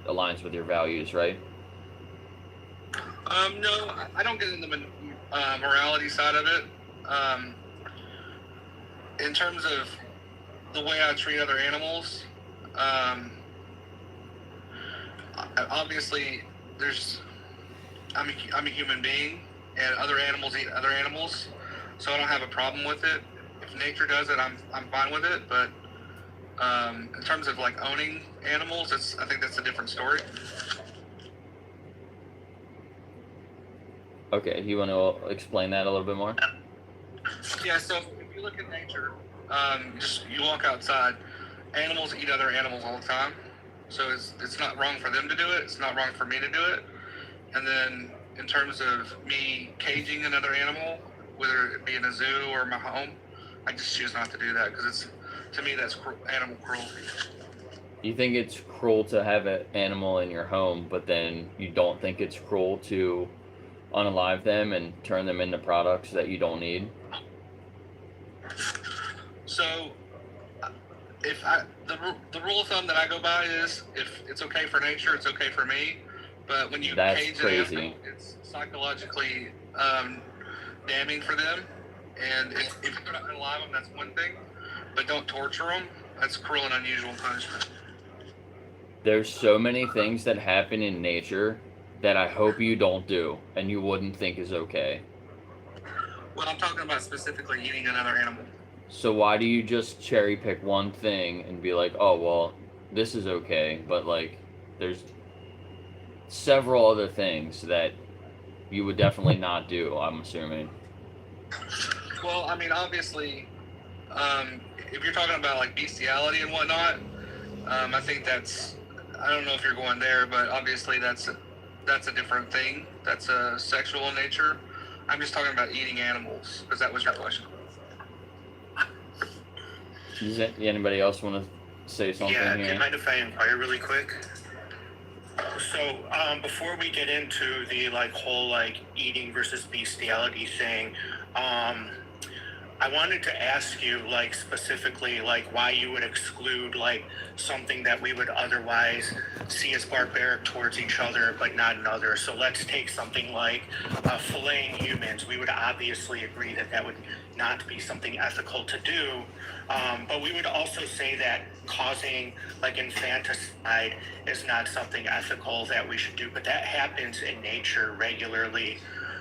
Speaker 1: aligns with your values, right?
Speaker 3: No, I don't get into the morality side of it. In terms of the way I treat other animals, obviously I'm a human being, and other animals eat other animals, so I don't have a problem with it. If nature does it, I'm fine with it. But in terms of like owning animals, I think that's a different story.
Speaker 1: Okay, you want to explain that a little bit more?
Speaker 3: Yeah. So if you look at nature, just you walk outside, animals eat other animals all the time. So it's not wrong for them to do it. It's not wrong for me to do it. And then in terms of me caging another animal, whether it be in a zoo or my home, I just choose not to do that because to me that's animal cruelty.
Speaker 1: You think it's cruel to have an animal in your home, but then you don't think it's cruel to unalive them and turn them into products that you don't need?
Speaker 3: So the rule of thumb that I go by is if it's okay for nature, it's okay for me. But when you cage an animal, it's psychologically damning for them. And if you're going to unalive them, that's one thing. But don't torture them. That's cruel and unusual punishment.
Speaker 1: There's so many things that happen in nature that I hope you don't do and you wouldn't think is okay.
Speaker 3: Well, I'm talking about specifically eating another animal.
Speaker 1: So why do you just cherry pick one thing and be like, oh, well, this is okay, but like there's several other things that you would definitely not do, I'm assuming.
Speaker 3: Well, I mean, obviously, if you're talking about like bestiality and whatnot, I think I don't know if you're going there, but obviously that's a different thing. That's sexual in nature. I'm just talking about eating animals, because that was your question.
Speaker 1: Does anybody else want to say something
Speaker 10: Yeah, do
Speaker 1: here?
Speaker 10: you mind if I inquire really quick? So before we get into the whole eating versus bestiality thing, I wanted to ask you specifically why you would exclude something that we would otherwise see as barbaric towards each other but not in others. So let's take something like filleting humans. We would obviously agree that that would not be something ethical to do, but we would also say that causing infanticide is not something ethical that we should do, but that happens in nature regularly.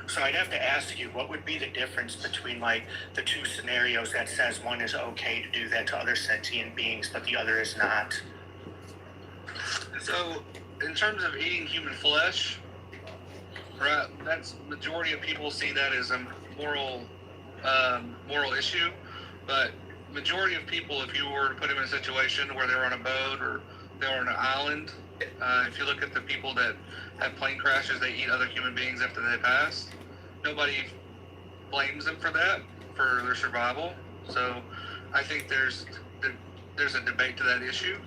Speaker 10: So I'd have to ask you, what would be the difference between the two scenarios that says one is okay to do that to other sentient beings, but the other is not?
Speaker 3: So, in terms of eating human flesh, right, that's majority of people see that as a moral issue, but majority of people, if you were to put them in a situation where they're on a boat or they're on an island, if you look at the people that have plane crashes, they eat other human beings after they pass. Nobody blames them for that, for their survival. So I think there's a debate to that issue.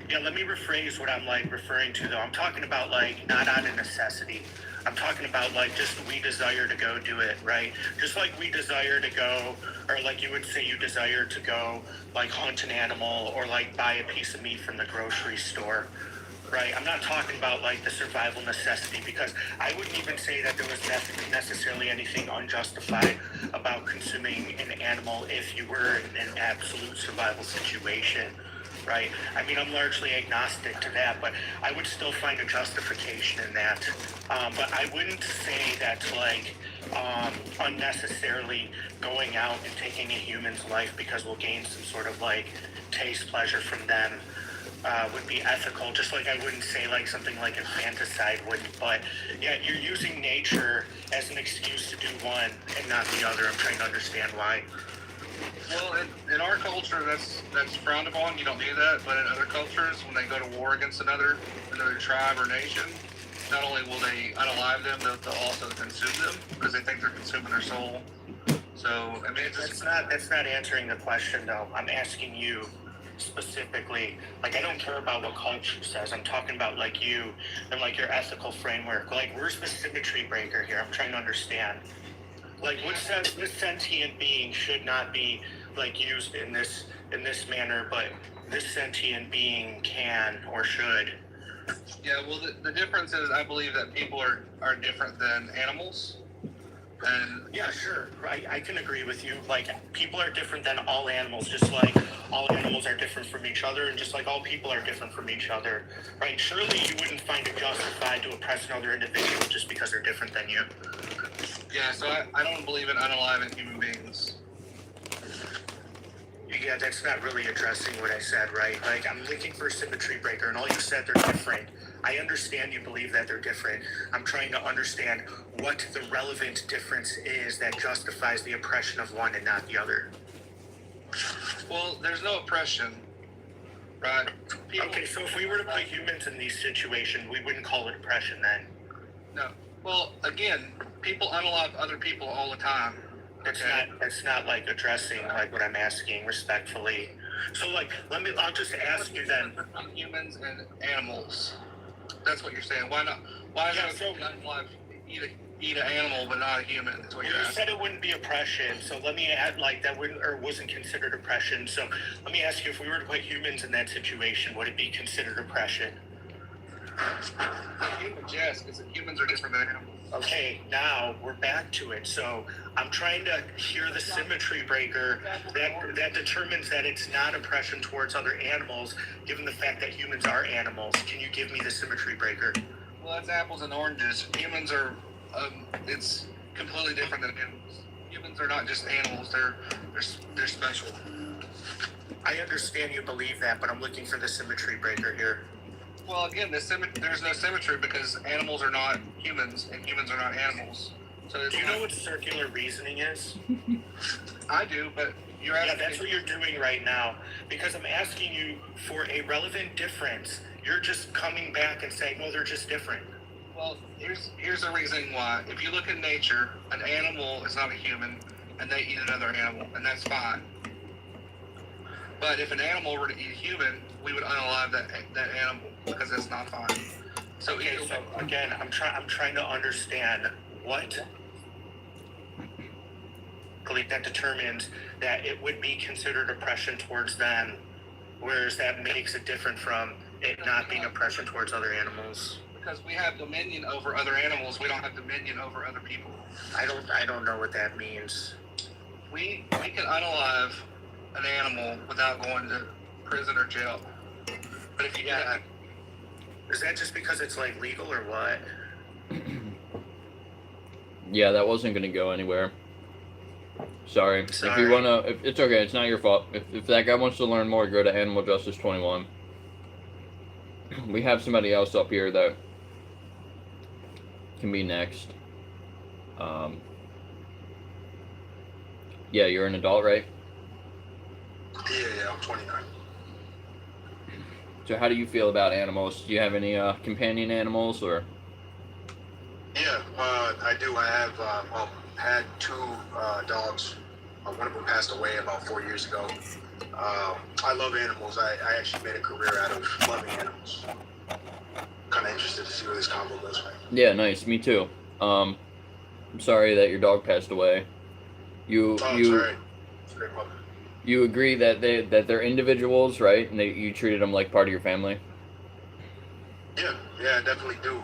Speaker 10: Yeah, let me rephrase what I'm like referring to though. I'm talking about like not out of necessity. I'm talking about like just we desire to go do it, right? Just like we desire to go, or like you would say you desire to go like hunt an animal or like buy a piece of meat from the grocery store, right? I'm not talking about like the survival necessity, because I wouldn't even say that there was necessarily anything unjustified about consuming an animal if you were in an absolute survival situation, right? I mean, I'm largely agnostic to that, but I would still find a justification in that. But I wouldn't say that's like unnecessarily going out and taking a human's life because we'll gain some sort of like taste pleasure from them. Would be ethical, just like I wouldn't say like something like infanticide wouldn't. But yeah, you're using nature as an excuse to do one and not the other. I'm trying to understand why.
Speaker 3: Well, in our culture, that's frowned upon. You don't do that. But in other cultures, when they go to war against another tribe or nation, not only will they unalive them, they'll also consume them because they think they're consuming their soul. So I mean,
Speaker 10: that's not answering the question though. I'm asking you specifically, like I don't care about what culture says. I'm talking about like you and like your ethical framework. Like where's the symmetry breaker here? I'm trying to understand. Like what says this sentient being should not be like used in this manner, but this sentient being can or should.
Speaker 3: Yeah, well, the difference is I believe that people are different than animals. And
Speaker 10: yeah, sure. I can agree with you. Like people are different than all animals, just like all animals are different from each other, and just like all people are different from each other, right? Surely you wouldn't find it justified to oppress another individual just because they're different than you.
Speaker 3: Yeah, so I don't believe in unaliving human beings.
Speaker 10: Yeah, that's not really addressing what I said, right? Like, I'm looking for a symmetry breaker, and all you said they're different. I understand you believe that they're different. I'm trying to understand what the relevant difference is that justifies the oppression of one and not the other.
Speaker 3: Well, there's no oppression, right?
Speaker 10: Okay, so if we were to put humans in these situations, we wouldn't call it oppression then?
Speaker 3: No. Well, again, people unalive other people all the time.
Speaker 10: It's not like addressing like what I'm asking respectfully. So like, I'll just ask you then.
Speaker 3: Humans and animals. That's what you're saying. Why not? Why is it unalive eat an animal but not a human? That's what you're asking.
Speaker 10: You said it wouldn't be oppression, so let me add like that wouldn't or wasn't considered oppression. So let me ask you, if we were to put humans in that situation, would it be considered oppression?
Speaker 3: Humans, yes, because humans are different than animals.
Speaker 10: Okay, now we're back to it. So I'm trying to hear the symmetry breaker that determines that it's not oppression towards other animals, given the fact that humans are animals. Can you give me the symmetry breaker?
Speaker 3: Well, that's apples and oranges. Humans are, it's completely different than animals. Humans are not just animals; they're special.
Speaker 10: I understand you believe that, but I'm looking for the symmetry breaker here.
Speaker 3: Well, again, there's no symmetry because animals are not humans and humans are not animals. So
Speaker 10: do you know what circular reasoning is?
Speaker 3: I do, but you're asking.
Speaker 10: Yeah, that's what you're doing right now. Because I'm asking you for a relevant difference. You're just coming back and saying, "No, they're just different."
Speaker 3: Well, here's the reason why. If you look in nature, an animal is not a human, and they eat another animal, and that's fine. But if an animal were to eat a human, we would unalive that animal because that's not fine. So
Speaker 10: okay, so again, I'm trying to understand what that determines that it would be considered oppression towards them, whereas that makes it different from it not being oppression towards other animals.
Speaker 3: Because we have dominion over other animals, we don't have dominion over other people.
Speaker 10: I don't know what that means.
Speaker 3: We can unalive an animal without going to prison or jail. But if you
Speaker 10: is that just because it's like legal or what?
Speaker 1: Yeah, that wasn't going to go anywhere. Sorry. If you want to, it's okay. It's not your fault. If that guy wants to learn more, go to Animal Justice 21. We have somebody else up here that can be next. Yeah, you're an adult, right?
Speaker 4: Yeah, I'm 29.
Speaker 1: So how do you feel about animals? Do you have any companion animals or?
Speaker 4: Yeah, I do. I have had two dogs
Speaker 11: One of them passed away about 4 years ago. I love animals. I actually made a career out of loving animals. Kind of interested to see where this combo goes.
Speaker 1: Yeah, nice. Me too. I'm sorry that your dog passed away. You agree that they're individuals, right? And you treated them like part of your family.
Speaker 11: Yeah, I definitely do.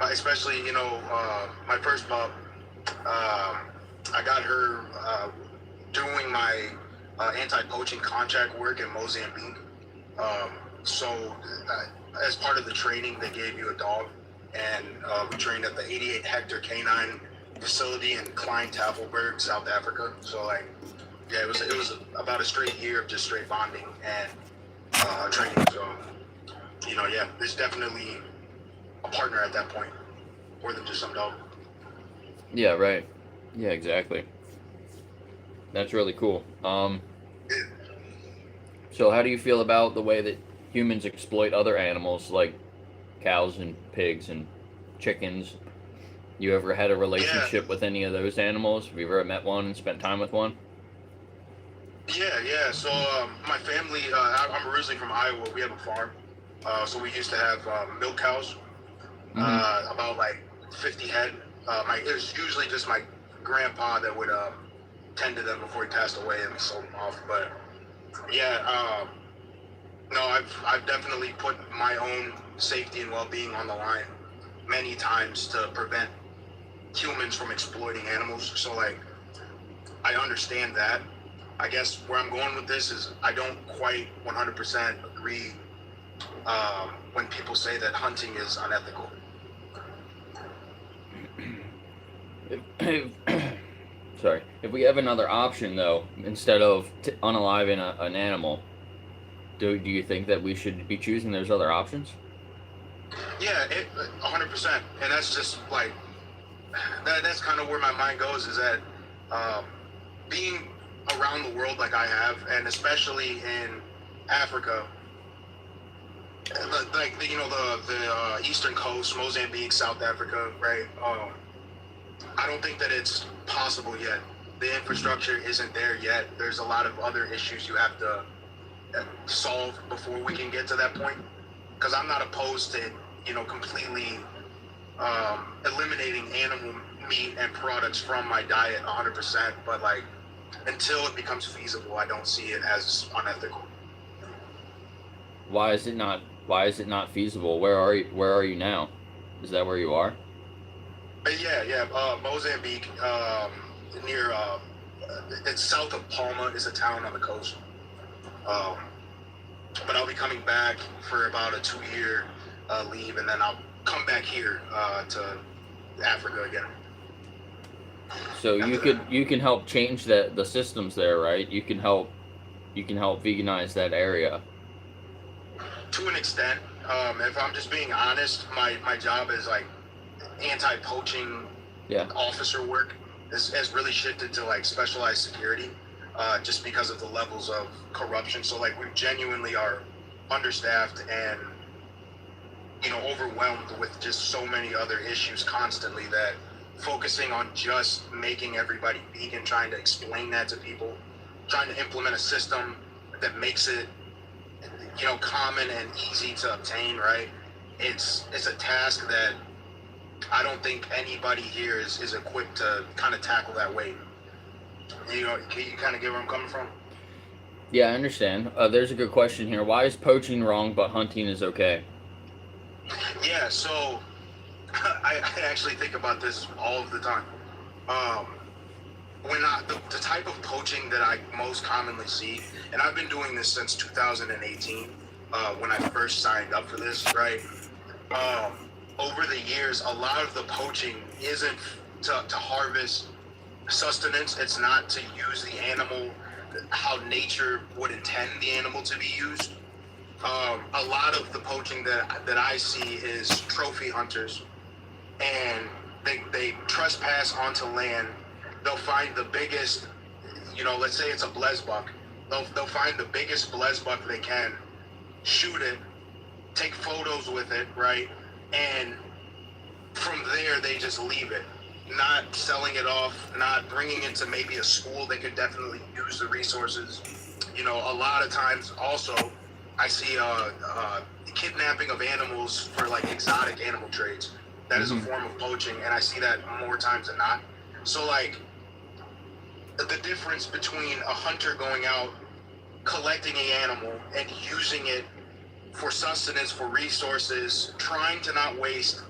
Speaker 11: Especially, my first pup. I got her doing my anti-poaching contract work in Mozambique. So as part of the training, they gave you a dog, and we trained at the 88-hectare canine facility in Klein-Tafelberg, South Africa. So it was about a straight year of just straight bonding and training. So there's definitely a partner at that point, more than just some dog.
Speaker 1: Yeah, right. Yeah, exactly. That's really cool. So how do you feel about the way that humans exploit other animals like cows and pigs and chickens? You ever had a relationship with any of those animals? Have you ever met one and spent time with one?
Speaker 11: Yeah. So my family, I'm originally from Iowa. We have a farm. So we used to have milk cows, about 50 head. It was usually just my grandpa that would tend to them before he passed away and sold them off. But no, I've definitely put my own safety and well-being on the line many times to prevent humans from exploiting animals. So I understand that. I guess where I'm going with this is I don't quite 100% agree when people say that hunting is unethical.
Speaker 1: Sorry. If we have another option, though, instead of unaliving an animal, do you think that we should be choosing those other options?
Speaker 11: Yeah, 100%. And that's just that's kind of where my mind goes, is that being around the world like I have, and especially in Africa, the eastern coast, Mozambique, South Africa, right? I don't think that it's possible yet. The infrastructure isn't there yet. There's a lot of other issues you have to solve before we can get to that point. Because I'm not opposed to, completely eliminating animal meat and products from my diet 100%. But until it becomes feasible, I don't see it as unethical.
Speaker 1: Why is it not feasible? Where are you now? Is that where you are?
Speaker 11: Yeah. Mozambique, near it's south of Palma, is a town on the coast. But I'll be coming back for about a 2-year leave, and then I'll come back here to Africa again.
Speaker 1: So you can help change the systems there, right? You can help veganize that area.
Speaker 11: To an extent. If I'm just being honest, my job is anti-poaching officer work has really shifted to specialized security, just because of the levels of corruption. So we genuinely are understaffed and overwhelmed with just so many other issues constantly, that focusing on just making everybody vegan, trying to explain that to people, trying to implement a system that makes it common and easy to obtain, right? It's a task that I don't think anybody here is equipped to kind of tackle that way. Can you kind of get where I'm coming from?
Speaker 1: Yeah, I understand. There's a good question here. Why is poaching wrong but hunting is okay?
Speaker 11: Yeah, so I actually think about this all of the time. The type of poaching that I most commonly see, and I've been doing this since 2018, when I first signed up for this, right? Over the years, a lot of the poaching isn't to harvest sustenance. It's not to use the animal how nature would intend the animal to be used. A lot of the poaching that I see is trophy hunters, and they trespass onto land. They'll find the biggest, let's say it's a blesbuck. They'll find the biggest blesbuck they can, shoot it, take photos with it, right? And from there, they just leave it. not selling it off, not bringing it to maybe a school that could definitely use the resources. You know, a lot of times also I see kidnapping of animals for like exotic animal trades. That is a form of poaching, and I see that more times than not. So like the difference between a hunter going out, collecting an animal and using it for sustenance, for resources, trying to not waste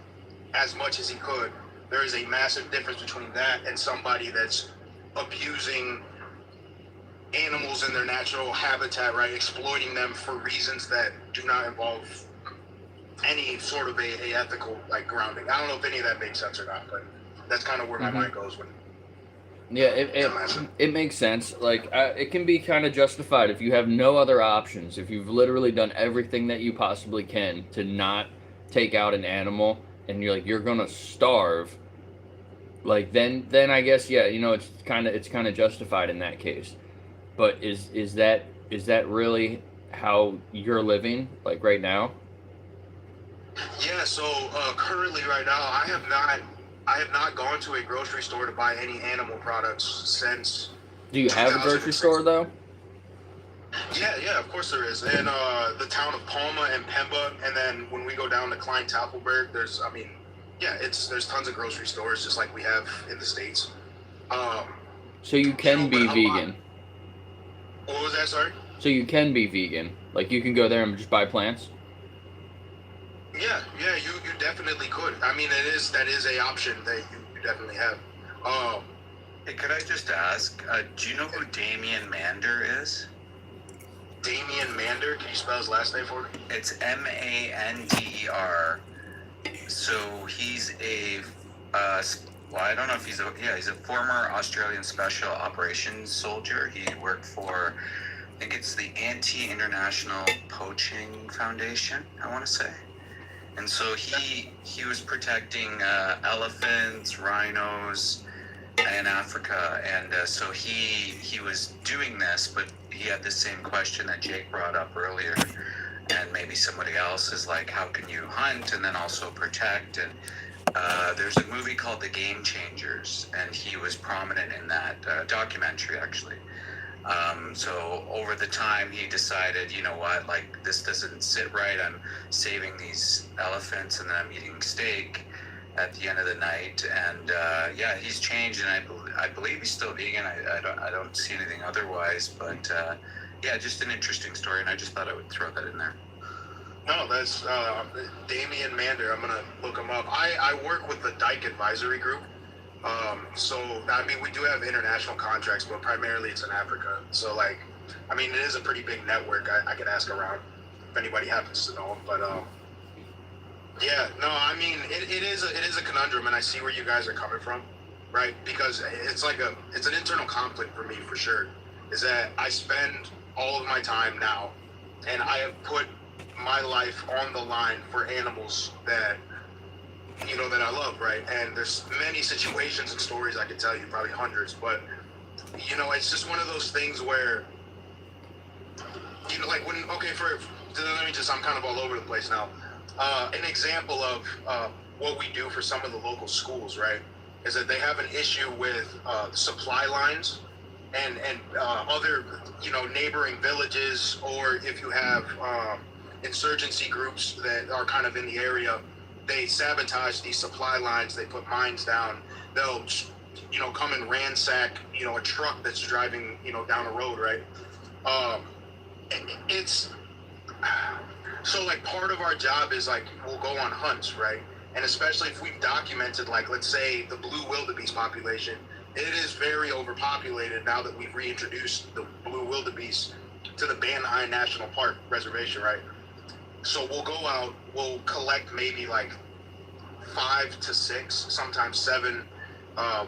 Speaker 11: as much as he could, there is a massive difference between that and somebody that's abusing animals in their natural habitat, right? Exploiting them for reasons that do not involve any sort of a ethical like grounding. I don't know if any of that makes sense or not, but that's kind of where my mind goes when.
Speaker 1: Yeah, it makes sense. Like, it can be kind of justified if you have no other options. If you've literally done everything that you possibly can to not take out an animal, and you're gonna starve. Like, then I guess, yeah, it's kind of justified in that case. But is that really how you're living, like, right now?
Speaker 11: Yeah. So currently, right now, I have not gone to a grocery store to buy any animal products since.
Speaker 1: Do you have a grocery store though?
Speaker 11: Yeah, of course there is. In the town of Palma and Pemba, and then when we go down to Klein-Tafelberg, there's tons of grocery stores just like we have in the States.
Speaker 1: So you can be vegan.
Speaker 11: What was that, sorry?
Speaker 1: So you can be vegan. Like, you can go there and just buy plants?
Speaker 11: Yeah, you definitely could. I mean, that is a option that you definitely have.
Speaker 7: Hey, could I just ask, do you know who Damian Mander is?
Speaker 11: Damian Mander? Can you spell his last name for me?
Speaker 7: It's Mander. So he's I don't know if he's a former Australian Special Operations soldier. He worked for, I think it's the Anti-International Poaching Foundation, I want to say. And so he was protecting elephants, rhinos in Africa, and so he was doing this, but he had the same question that Jake brought up earlier, and maybe somebody else is like, how can you hunt and then also protect? And there's a movie called The Game Changers, and he was prominent in that documentary, actually. So over the time, he decided, you know what, like, this doesn't sit right. I'm saving these elephants and then I'm eating steak at the end of the night. And he's changed, and I believe he's still vegan. I don't see anything otherwise. But just an interesting story, and I just thought I would throw that in there.
Speaker 11: No, that's Damian Mander. I'm gonna look him up. I work with the Dyke Advisory Group. So I mean, we do have international contracts, but primarily it's in Africa. So like, I mean, it is a pretty big network. I could ask around if anybody happens to know him. But I mean, it is a conundrum, and I see where you guys are coming from, right? Because it's an internal conflict for me for sure. Is that I spend all of my time now, and I have put my life on the line for animals that I love, right? And there's many situations and stories I could tell you, probably hundreds, but it's just one of those things where like I'm kind of all over the place now. An example of what we do for some of the local schools, right, is that they have an issue with supply lines and other neighboring villages, or if you have insurgency groups that are kind of in the area, they sabotage these supply lines. They put mines down. They'll come and ransack a truck that's driving down a road, right? It's so like part of our job is like we'll go on hunts, right? And especially if we've documented, like, let's say the blue wildebeest population, it is very overpopulated now that we've reintroduced the blue wildebeest to the Van Nuys National Park reservation, right? So we'll go out, we'll collect maybe like 5 to 6, sometimes 7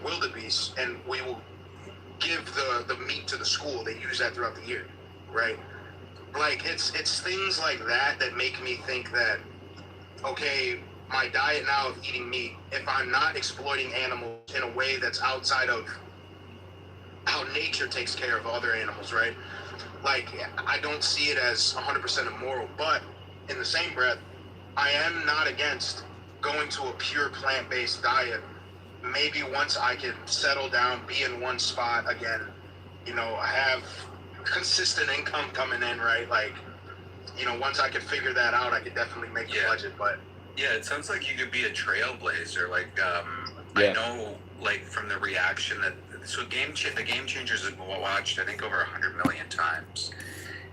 Speaker 11: wildebeest, and we will give the meat to the school. They use that throughout the year, right? Like, it's things like that that make me think that, okay, my diet now of eating meat, if I'm not exploiting animals in a way that's outside of how nature takes care of other animals, right? Like, I don't see it as 100% immoral, but in the same breath, I am not against going to a pure plant-based diet maybe once I can settle down, be in one spot again, I have consistent income coming in, right? Like, once I can figure that out, I could definitely make the budget. But
Speaker 12: yeah, it sounds like you could be a trailblazer. Like, I know, like, from the reaction that the Game Changers have been watched, I think, over 100 million times,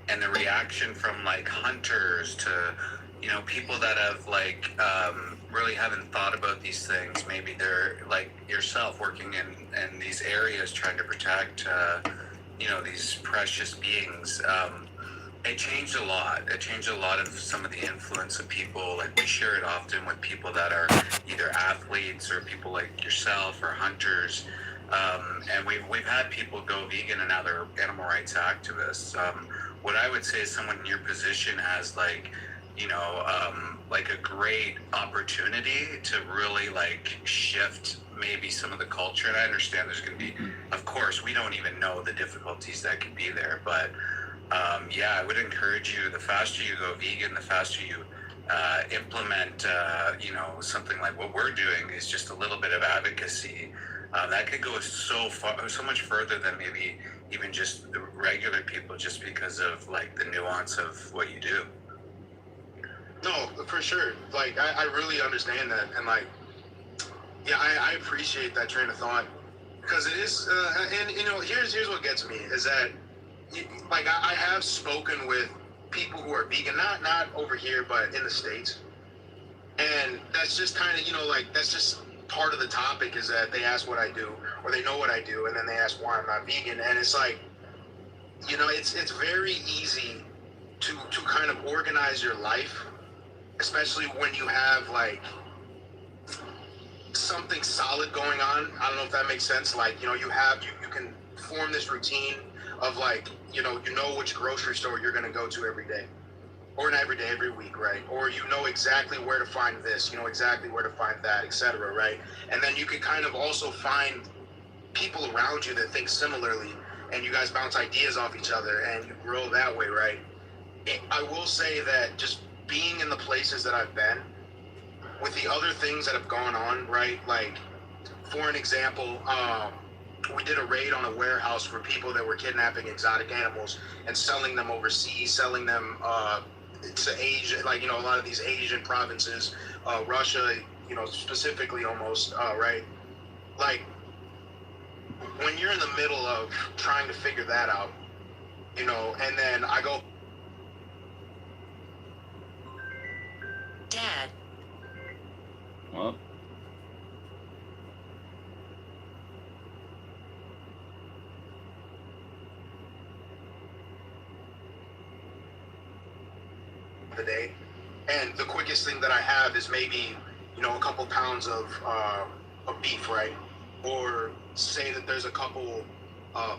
Speaker 12: and the reaction from like hunters to people that have like really haven't thought about these things. Maybe they're like yourself working in these areas trying to protect these precious beings. It changed a lot. It changed a lot of some of the influence of people. Like, we share it often with people that are either athletes or people like yourself or hunters. And we've had people go vegan and now they're animal rights activists. What I would say is someone in your position has like a great opportunity to really like shift maybe some of the culture. And I understand there's going to be, of course, we don't even know the difficulties that could be there, but I would encourage you, the faster you go vegan, the faster you implement, something like what we're doing is just a little bit of advocacy. That could go so much further than maybe even just the regular people, just because of like the nuance of what you do.
Speaker 11: No, for sure. Like, I really understand that. And like, I appreciate that train of thought, because it is, and here's what gets me is that, like, I have spoken with people who are vegan, not over here, but in the States. And that's just kind of, that's just part of the topic, is that they ask what I do, or they know what I do, and then they ask why I'm not vegan. And it's like, it's very easy to kind of organize your life, especially when you have like something solid going on. I don't know if that makes sense. Like, you can form this routine of like, you know which grocery store you're going to go to every day, or not every day, every week, right? Or exactly where to find this, exactly where to find that, etc., right? And then you can kind of also find people around you that think similarly, and you guys bounce ideas off each other and you grow that way, right? I will say that just being in the places that I've been, with the other things that have gone on, right? Like, for an example, we did a raid on a warehouse for people that were kidnapping exotic animals and selling them overseas, selling them to Asia, like, a lot of these Asian provinces, Russia, specifically almost, right? Like, when you're in the middle of trying to figure that out, and then I go,
Speaker 8: Dad.
Speaker 1: Well,
Speaker 11: the day, and the quickest thing that I have is maybe a couple pounds of beef, right? Or say that there's a couple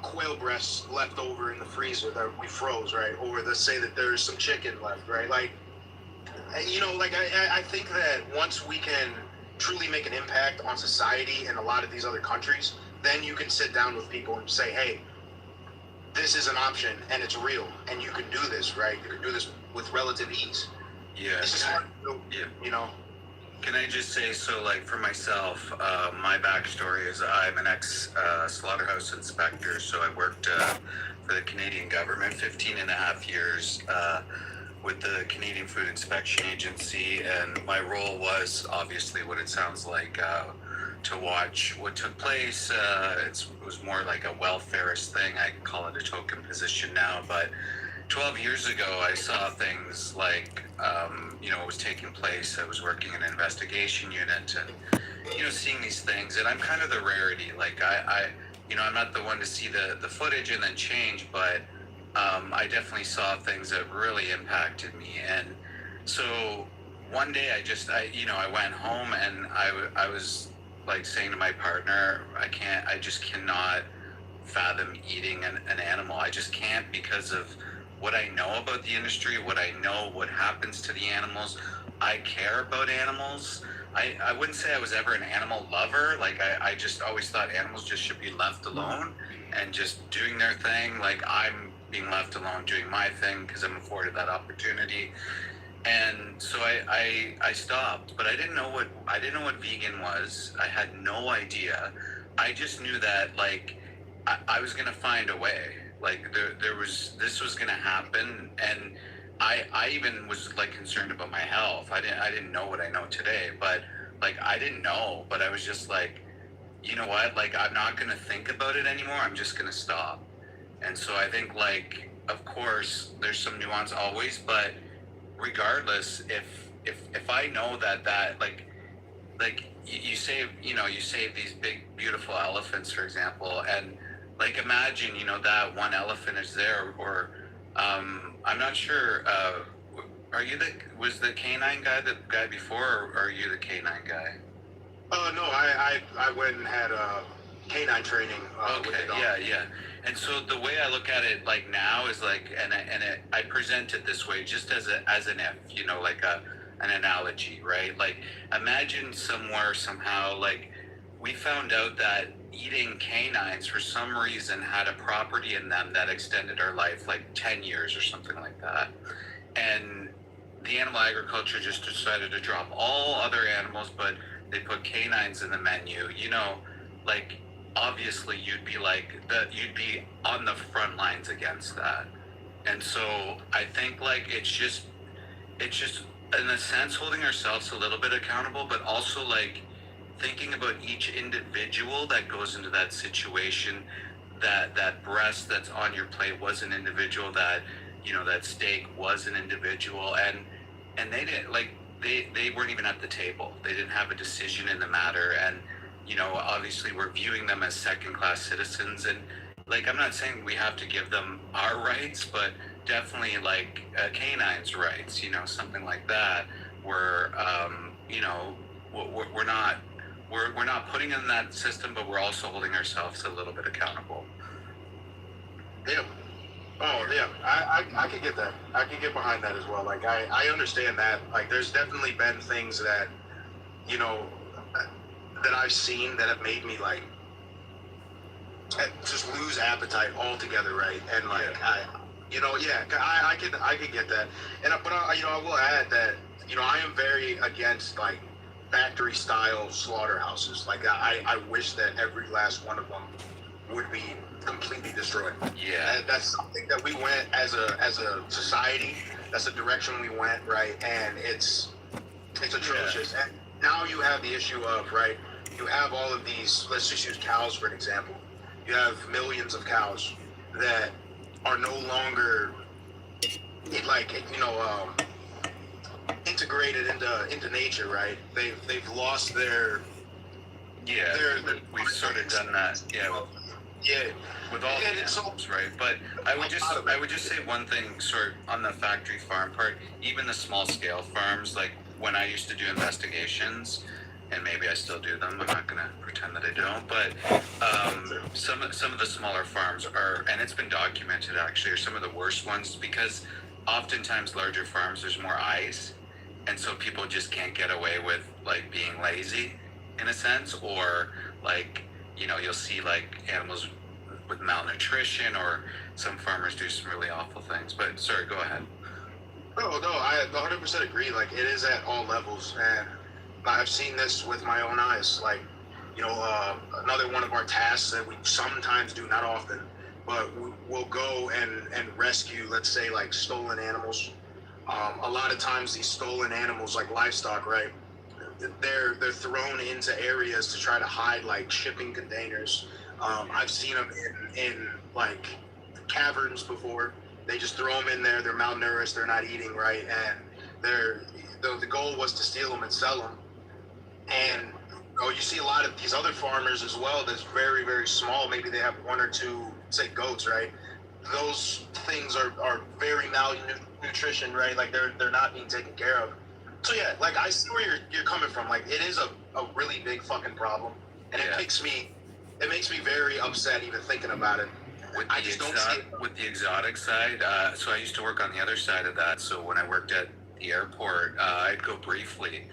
Speaker 11: quail breasts left over in the freezer that we froze, right? Or let's say that there's some chicken left, right? Like, I think that once we can truly make an impact on society in a lot of these other countries, then you can sit down with people and say, hey, this is an option and it's real and you can do this, right? You can do this with relative ease.
Speaker 12: Yeah.
Speaker 11: This is hard to do,
Speaker 12: Can I just say, so like for myself, my backstory is I'm an ex-slaughterhouse inspector. So I worked for the Canadian government 15 and a half years with the Canadian Food Inspection Agency. And my role was obviously what it sounds like, to watch what took place. It was more like a welfareist thing. I call it a token position now, but 12 years ago, I saw things like, what was taking place. I was working in an investigation unit and, seeing these things. And I'm kind of the rarity. Like, I'm not the one to see the footage and then change, but I definitely saw things that really impacted me. And so one day I went home and I was like saying to my partner, I just cannot fathom eating an animal. I just can't, because of what I know about the industry, what happens to the animals. I care about animals. I wouldn't say I was ever an animal lover. Like, I just always thought animals just should be left alone and just doing their thing. Like, I'm being left alone doing my thing because I'm afforded that opportunity. And so I stopped, but I didn't know what vegan was. I had no idea. I just knew that like I was gonna find a way. Like this was gonna happen, and I even was like concerned about my health. I didn't know what I know today, but like I didn't know, but I was just like, you know what? Like I'm not gonna think about it anymore. I'm just gonna stop. And so I think like of course there's some nuance always, but regardless, if I know that you save these big beautiful elephants, for example, and like imagine that one elephant is there, or I'm not sure. Was the canine guy the guy before, or are you the canine guy?
Speaker 11: No, I went and had canine training.
Speaker 12: Okay, yeah. And so the way I look at it, like now, is like, I present it this way, just as an if, like an analogy, right? Like, imagine somewhere somehow, like, we found out that eating canines for some reason had a property in them that extended our life like 10 years or something like that, and the animal agriculture just decided to drop all other animals, but they put canines in the menu. Like, obviously you'd be on the front lines against that. And so I think like it's just in a sense holding ourselves a little bit accountable, but also like thinking about each individual that goes into that situation. That breast that's on your plate was an individual, that that steak was an individual, and they didn't like they weren't even at the table. They didn't have a decision in the matter. And obviously we're viewing them as second-class citizens, and like I'm not saying we have to give them our rights, but definitely like canines' rights, something like that, where we're not putting in that system, but we're also holding ourselves a little bit accountable.
Speaker 11: Yeah. Oh yeah, I can get that. I can get behind that as well. Like I understand that. Like there's definitely been things that that I've seen that have made me like just lose appetite altogether, right? And like I can get that. And but I will add that I am very against like factory style slaughterhouses. Like I wish that every last one of them would be completely destroyed.
Speaker 12: Yeah,
Speaker 11: that's something that we went as a society. That's the direction we went, right? And it's atrocious. And now you have the issue of, right, you have all of these, let's just use cows for an example. You have millions of cows that are no longer integrated into nature, right? They've lost their
Speaker 12: we've sort of done that. With all the animals, right? But I would just say one thing, sort of on the factory farm part, even the small scale farms, like when I used to do investigations, and maybe I still do them, I'm not gonna pretend that I don't, but some of the smaller farms are, and it's been documented actually, are some of the worst ones, because oftentimes larger farms, there's more eyes, and so people just can't get away with like being lazy in a sense, or like you'll see like animals with malnutrition, or some farmers do some really awful things. But sorry, go ahead.
Speaker 11: No, I 100% agree. Like it is at all levels, and I've seen this with my own eyes. Like another one of our tasks that we sometimes do, not often, but we'll go and rescue, let's say, like stolen animals. A lot of times these stolen animals, like livestock, right? They're thrown into areas to try to hide, like shipping containers. I've seen them in like caverns before. They just throw them in there. They're malnourished. They're not eating right, and the goal was to steal them and sell them. And you see a lot of these other farmers as well. That's very, very small. Maybe they have one or two, say, goats, right? Those things are very malnutrition, right? Like they're not being taken care of. So yeah, like I see where you're coming from. Like it is a really big fucking problem, and it makes me very upset even thinking about it. I just don't see it.
Speaker 12: With the exotic side, so I used to work on the other side of that. So when I worked at the airport, I'd go briefly,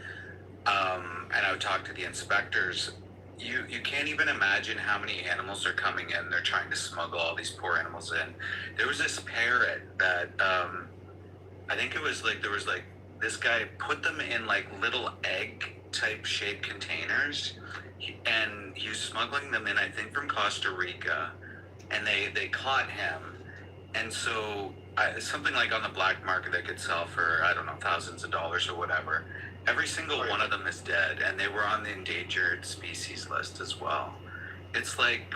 Speaker 12: and I would talk to the inspectors. You can't even imagine how many animals are coming in. They're trying to smuggle all these poor animals in. There was this parrot that I think it was like there was like this guy put them in like little egg type shaped containers, and he was smuggling them in, I think, from Costa Rica, and they caught him, and so something like on the black market they could sell for, I don't know, thousands of dollars or whatever. Every single one of them is dead, and they were on the endangered species list as well. It's like,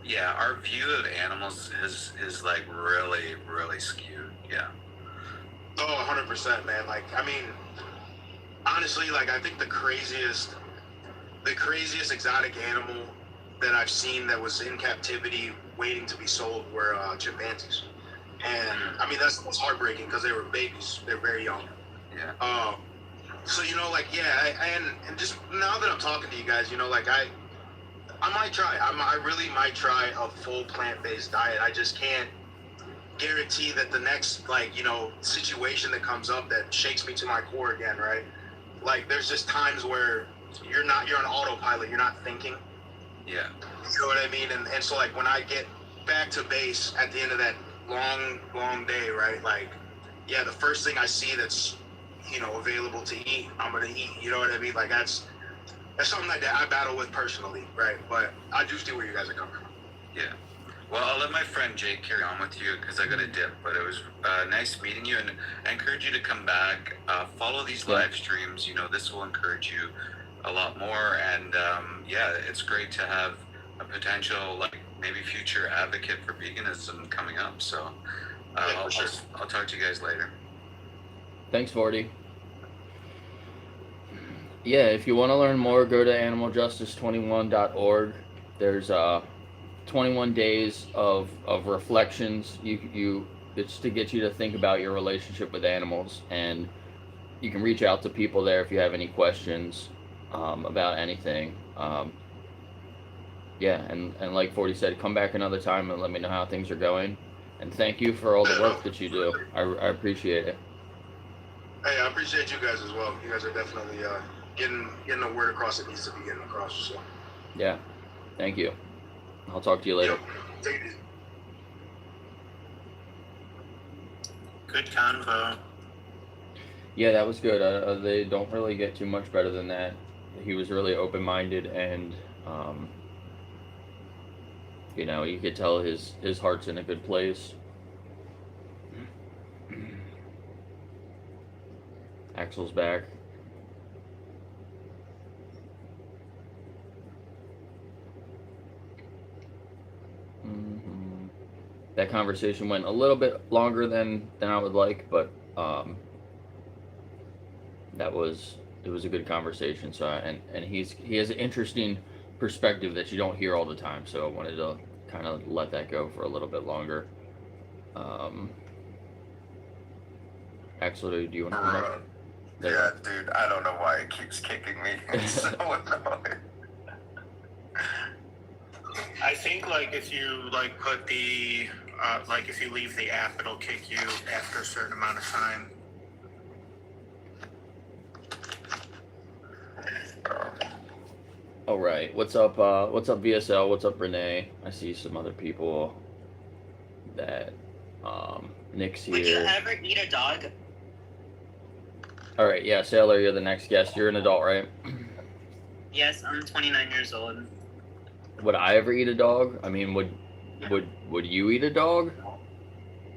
Speaker 12: yeah, our view of animals is like really, really skewed. Yeah.
Speaker 11: Oh, 100%, man. Like, I mean, honestly, like, I think the craziest exotic animal that I've seen that was in captivity waiting to be sold were chimpanzees. And I mean, that's heartbreaking because they were babies. They're very young.
Speaker 12: Yeah.
Speaker 11: So, you know, like, yeah, and just now that I'm talking to you guys, you know, like, I might try. I really might try a full plant-based diet. I just can't guarantee that the next, like, you know, situation that comes up that shakes me to my core again, right? Like, there's just times where you're on autopilot, you're not thinking.
Speaker 12: Yeah.
Speaker 11: You know what I mean? And so, like, when I get back to base at the end of that long day, right? Like, yeah, the first thing I see that's, you know, available to eat, I'm gonna eat. You know what I mean? Like, that's something like that I battle with personally, right? But I do see where you guys are coming from.
Speaker 12: Yeah. Well, I'll let my friend Jake carry on with you because I got a dip, but it was nice meeting you, and I encourage you to come back, follow these live streams. You know, this will encourage you a lot more, and yeah, it's great to have a potential, like, maybe future advocate for veganism coming up. So I'll talk to you guys later.
Speaker 1: Thanks, Vorty. Yeah, if you want to learn more, go to animaljustice21.org. There's 21 days of reflections. It's to get you to think about your relationship with animals, and you can reach out to people there if you have any questions about anything. Yeah, and like 40 said, come back another time and let me know how things are going. And thank you for all the work that you do. I appreciate it.
Speaker 11: Hey, I appreciate you guys as well. You guys are definitely getting the word across that needs to be getting across. So.
Speaker 1: Yeah, thank you. I'll talk to you later.
Speaker 11: Take it easy.
Speaker 10: Good convo.
Speaker 1: Yeah, that was good. They don't really get too much better than that. He was really open-minded, and you know, you could tell his heart's in a good place. Axel's back. That conversation went a little bit longer than I would like, but it was a good conversation. So and he has an interesting perspective that you don't hear all the time. So I wanted to kind of let that go for a little bit longer. Axel, do you want to come up?
Speaker 5: Yeah, dude, I don't know why it keeps kicking me. It's so annoying.
Speaker 10: I think, like, if you, like, put the, like, if you leave the app, it'll kick you after a certain amount of time.
Speaker 1: All right. What's up, VSL? What's up, Renee? I see some other people that, Nick's here.
Speaker 13: Would you ever eat a dog?
Speaker 1: All right, yeah, Sailor, you're the next guest. You're an adult, right?
Speaker 13: Yes, I'm 29 years old.
Speaker 1: Would I ever eat a dog? I mean, would you eat a dog?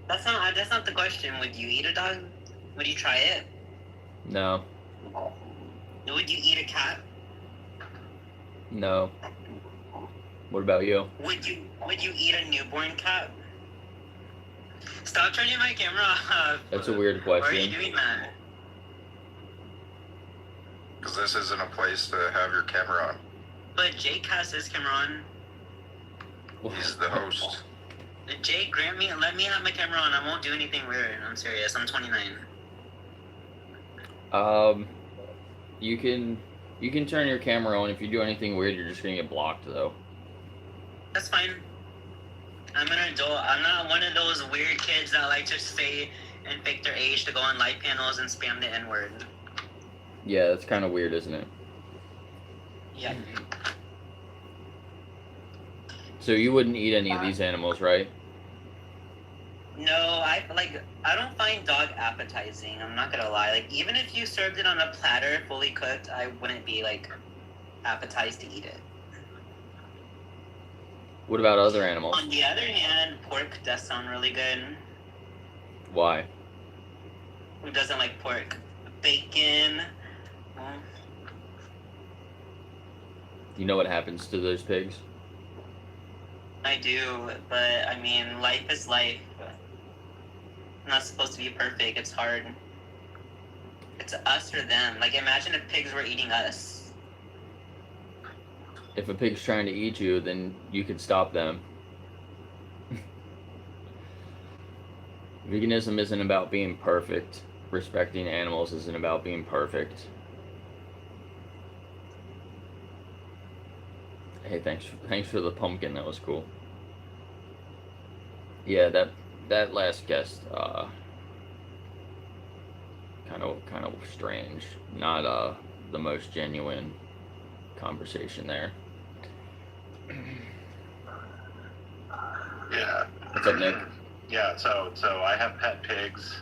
Speaker 13: That's not the question. Would you eat a dog? Would you try it?
Speaker 1: No.
Speaker 13: Would you eat a cat?
Speaker 1: No. What about you?
Speaker 13: Would you eat a newborn cat? Stop turning my camera off.
Speaker 1: That's a weird question.
Speaker 13: Why are you doing that?
Speaker 5: Because this isn't a place to have your camera on.
Speaker 13: But Jake has his camera on.
Speaker 5: He's the host.
Speaker 13: Jake, let me have my camera on. I won't do anything weird. I'm serious. I'm 29.
Speaker 1: You can turn your camera on. If you do anything weird, you're just gonna get blocked, though.
Speaker 13: That's fine. I'm an adult. I'm not one of those weird kids that like to say and fake their age to go on live panels and spam the N-word.
Speaker 1: Yeah, that's kind of weird, isn't it?
Speaker 13: Yeah.
Speaker 1: So you wouldn't eat any of these animals, right?
Speaker 13: No, I don't find dog appetizing. I'm not gonna lie. Like even if you served it on a platter, fully cooked, I wouldn't be like appetized to eat it.
Speaker 1: What about other animals?
Speaker 13: On the other hand, pork does sound really good.
Speaker 1: Why?
Speaker 13: Who doesn't like pork? Bacon. Well,
Speaker 1: You know what happens to those pigs?
Speaker 13: I do, but I mean, life is life. I'm not supposed to be perfect. It's hard. It's us or them. Like imagine if pigs were eating us.
Speaker 1: If a pig's trying to eat you, then you can stop them. Veganism isn't about being perfect. Respecting animals isn't about being perfect. Hey, thanks for the pumpkin. That was cool. Yeah, that last guest, kind of strange. Not the most genuine conversation there.
Speaker 14: Yeah.
Speaker 1: What's up, Nick?
Speaker 14: Yeah, so I have pet pigs.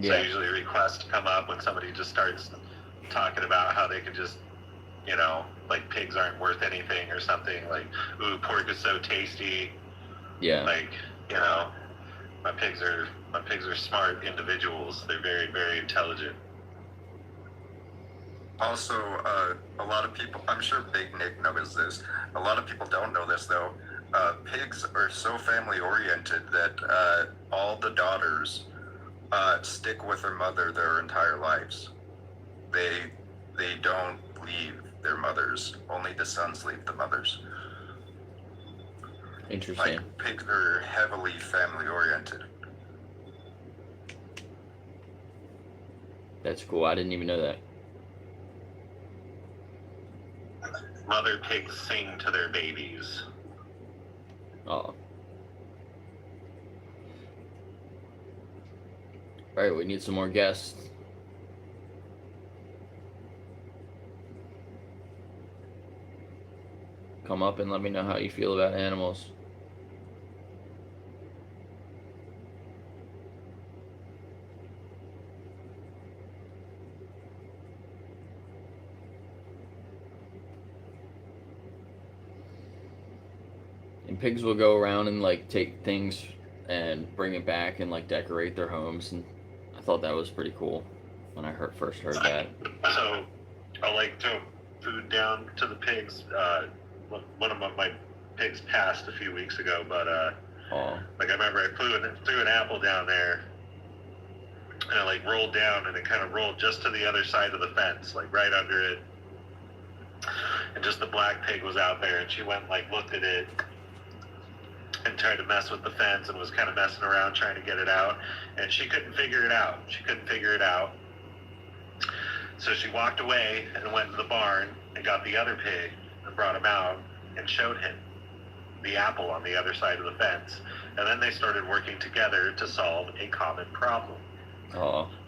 Speaker 14: So I usually request to come up when somebody just starts talking about how they can just, like pigs aren't worth anything or something. Like, ooh, pork is so tasty.
Speaker 1: Yeah.
Speaker 14: Like, my pigs are smart individuals. They're very, very intelligent.
Speaker 5: Also, a lot of people, I'm sure Big Nick knows this, a lot of people don't know this though, pigs are so family oriented that all the daughters stick with their mother their entire lives. They don't leave their mothers, only the sons leave the mothers.
Speaker 1: Interesting.
Speaker 5: Like, pigs are heavily family oriented.
Speaker 1: That's cool. I didn't even know that.
Speaker 14: Mother pigs sing to their babies.
Speaker 1: Oh. Alright, we need some more guests. Come up and let me know how you feel about animals. And pigs will go around and like take things and bring it back and like decorate their homes, and I thought that was pretty cool when I first heard that.
Speaker 14: So I like throw food down to the pigs. One of my pigs passed a few weeks ago, but like I remember I threw an apple down there, and I like rolled down, and it kind of rolled just to the other side of the fence, like right under it, and just the black pig was out there, and she went and like looked at it and tried to mess with the fence and was kind of messing around trying to get it out, and she couldn't figure it out. So she walked away and went to the barn and got the other pig and brought him out and showed him the apple on the other side of the fence. And then they started working together to solve a common problem,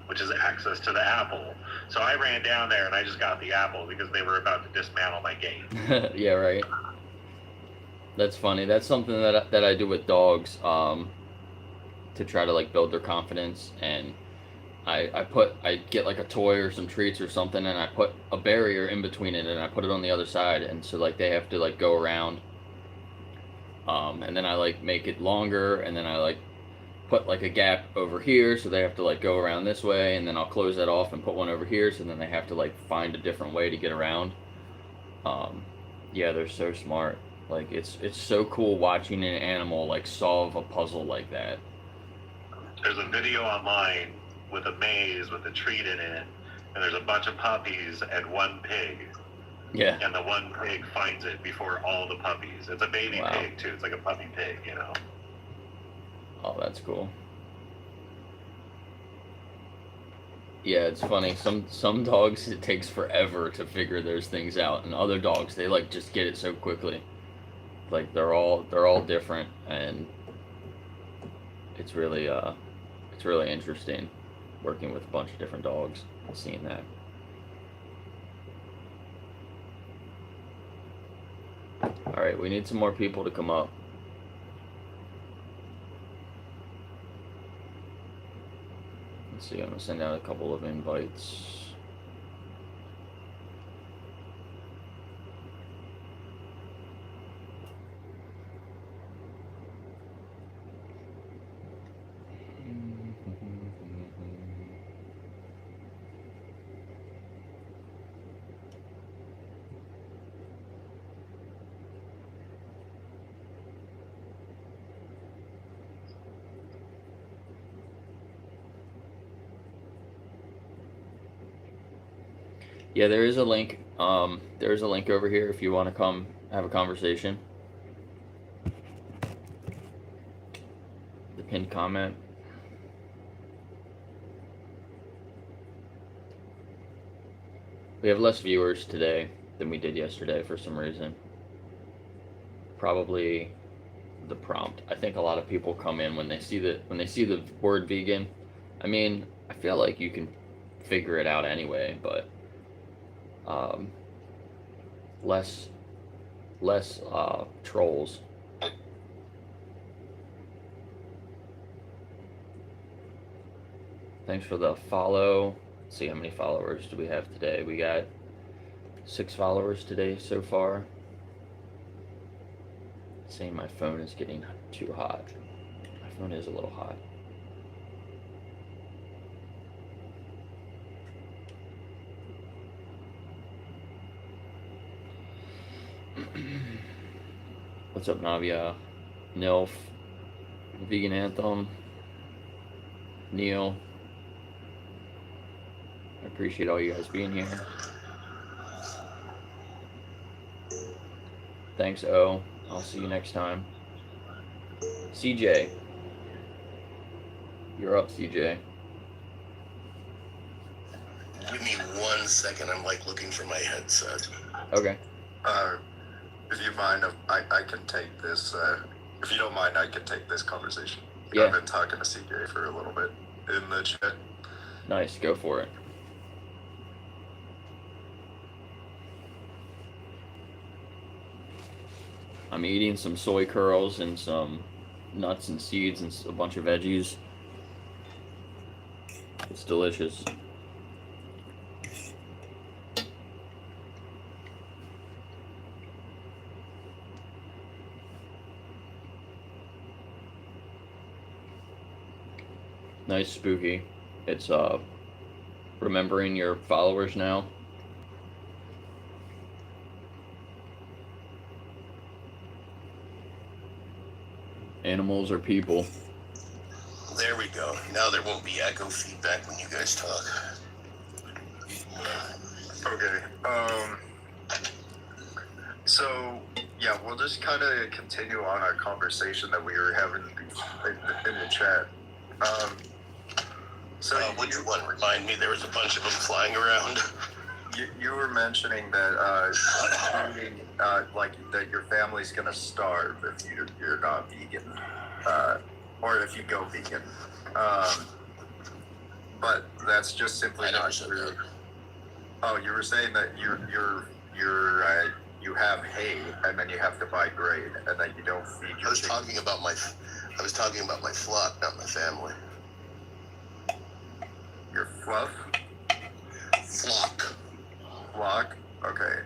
Speaker 14: which is access to the apple. So I ran down there and I just got the apple because they were about to dismantle my gate.
Speaker 1: Yeah, right. That's funny. That's something that I do with dogs, to try to like build their confidence. And I get like a toy or some treats or something, and I put a barrier in between it, and I put it on the other side, and so like they have to like go around. And then I like make it longer, and then I like put like a gap over here, so they have to like go around this way, and then I'll close that off and put one over here, so then they have to like find a different way to get around. Yeah, they're so smart. Like it's so cool watching an animal like solve a puzzle like that.
Speaker 14: There's a video online with a maze with a treat in it, and there's a bunch of puppies and one pig.
Speaker 1: Yeah.
Speaker 14: And the one pig finds it before all the puppies. It's a baby pig too. It's like a puppy pig,
Speaker 1: Oh, that's cool. Yeah, it's funny. Some dogs it takes forever to figure those things out, and other dogs they like just get it so quickly. Like they're all different, and it's really interesting working with a bunch of different dogs and seeing that. All right, we need some more people to come up. Let's see, I'm gonna send out a couple of invites. Yeah, there is a link. There is a link over here if you want to come have a conversation. The pinned comment. We have less viewers today than we did yesterday for some reason. Probably the prompt. I think a lot of people come in when they see the word vegan. I mean, I feel like you can figure it out anyway, but less trolls. Thanks for the follow. Let's see how many followers do we have today. We got 6 followers today so far. Saying my phone is getting too hot. My phone is a little hot. What's up, Navia? Nilf, Vegan Anthem, Neil. I appreciate all you guys being here. Thanks, O. I'll see you next time. CJ. You're up, CJ.
Speaker 15: Give me 1 second. I'm like looking for my headset.
Speaker 1: Okay.
Speaker 5: If you mind, I can take this. If you don't mind, I can take this conversation.
Speaker 1: Yeah.
Speaker 5: I've been talking to CJ for a little bit in the chat.
Speaker 1: Nice. Go for it. I'm eating some soy curls and some nuts and seeds and a bunch of veggies. It's delicious. Nice, Spooky. It's remembering your followers now. Animals or people.
Speaker 15: There we go. Now there won't be echo feedback when you guys talk.
Speaker 5: Okay. So yeah, we'll just kind of continue on our conversation that we were having in the chat. So
Speaker 15: which one? Remind me. There was a bunch of them flying around.
Speaker 5: You were mentioning that like that your family's gonna starve if you're not vegan, or if you go vegan. But that's just simply not true. Oh, you were saying that you have hay and then you have to buy grain and then you don't feed your.
Speaker 15: I was talking about my flock, not my family.
Speaker 5: Your fluff?
Speaker 15: Flock.
Speaker 5: Flock? Okay.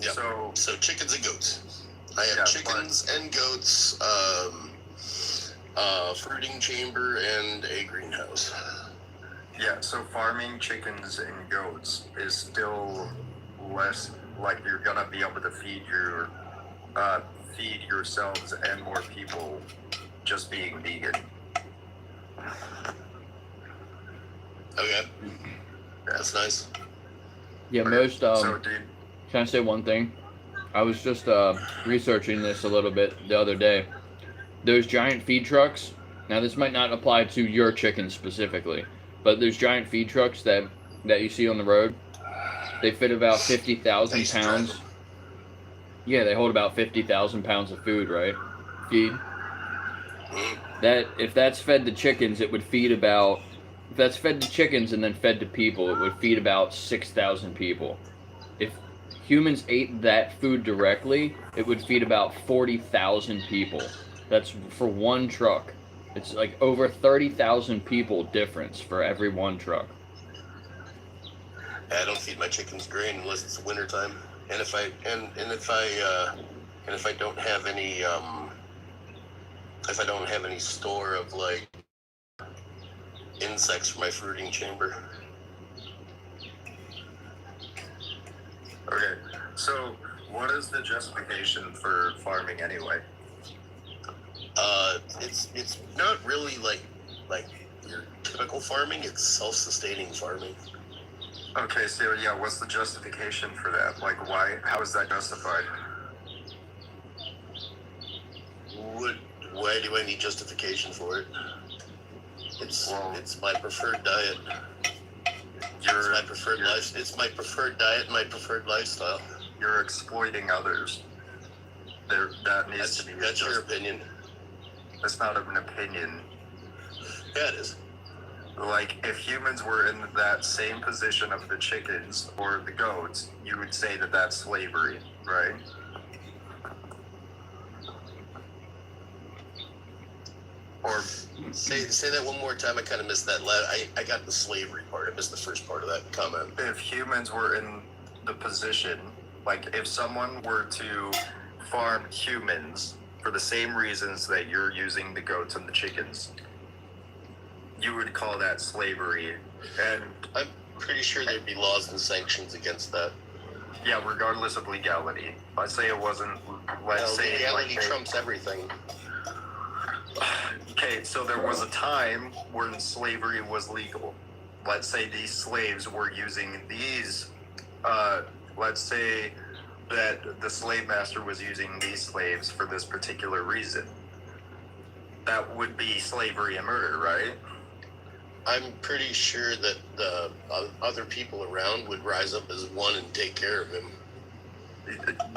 Speaker 15: Yep. So chickens and goats. I have chickens and goats, fruiting chamber, and a greenhouse.
Speaker 5: Yeah, so farming chickens and goats is still less, like you're gonna be able to feed yourselves and more people just being vegan.
Speaker 15: Okay. That's nice.
Speaker 1: Yeah, most can I say one thing? I was just researching this a little bit the other day. Those giant feed trucks, now this might not apply to your chickens specifically, but there's giant feed trucks that you see on the road. They fit about 50,000 pounds. Yeah, they hold about 50,000 pounds of food, right? Feed. That if that's fed to chickens, it would feed about. If that's fed to chickens and then fed to people, it would feed about 6,000 people. If humans ate that food directly, it would feed about 40,000 people. That's for one truck. It's like over 30,000 people difference for every one truck.
Speaker 15: I don't feed my chickens grain unless it's wintertime. And if I don't have any store of like insects for my fruiting chamber.
Speaker 5: Okay, so what is the justification for farming anyway?
Speaker 15: It's not really like your typical farming. It's self-sustaining farming.
Speaker 5: Okay, so yeah, what's the justification for that? Like, why? How is that justified?
Speaker 15: Why do I need justification for it? It's my preferred diet. It's my preferred diet and my preferred lifestyle.
Speaker 5: You're exploiting others. That needs to be.
Speaker 15: That's your opinion.
Speaker 5: That's not an opinion.
Speaker 15: Yeah, it is.
Speaker 5: Like, if humans were in that same position of the chickens or the goats, you would say that that's slavery, right? Or
Speaker 15: say that one more time. I kind of missed that. I got the slavery part. I missed the first part of that comment.
Speaker 5: If humans were in the position, like if someone were to farm humans for the same reasons that you're using the goats and the chickens, you would call that slavery. And
Speaker 15: I'm pretty sure there'd be laws and sanctions against that.
Speaker 5: Yeah, regardless of legality. Let's say it wasn't.
Speaker 15: Legality trumps everything.
Speaker 5: Okay, so there was a time when slavery was legal. Let's say these slaves were using these. Let's say that the slave master was using these slaves for this particular reason. That would be slavery and murder, right?
Speaker 15: I'm pretty sure that the other people around would rise up as one and take care of him.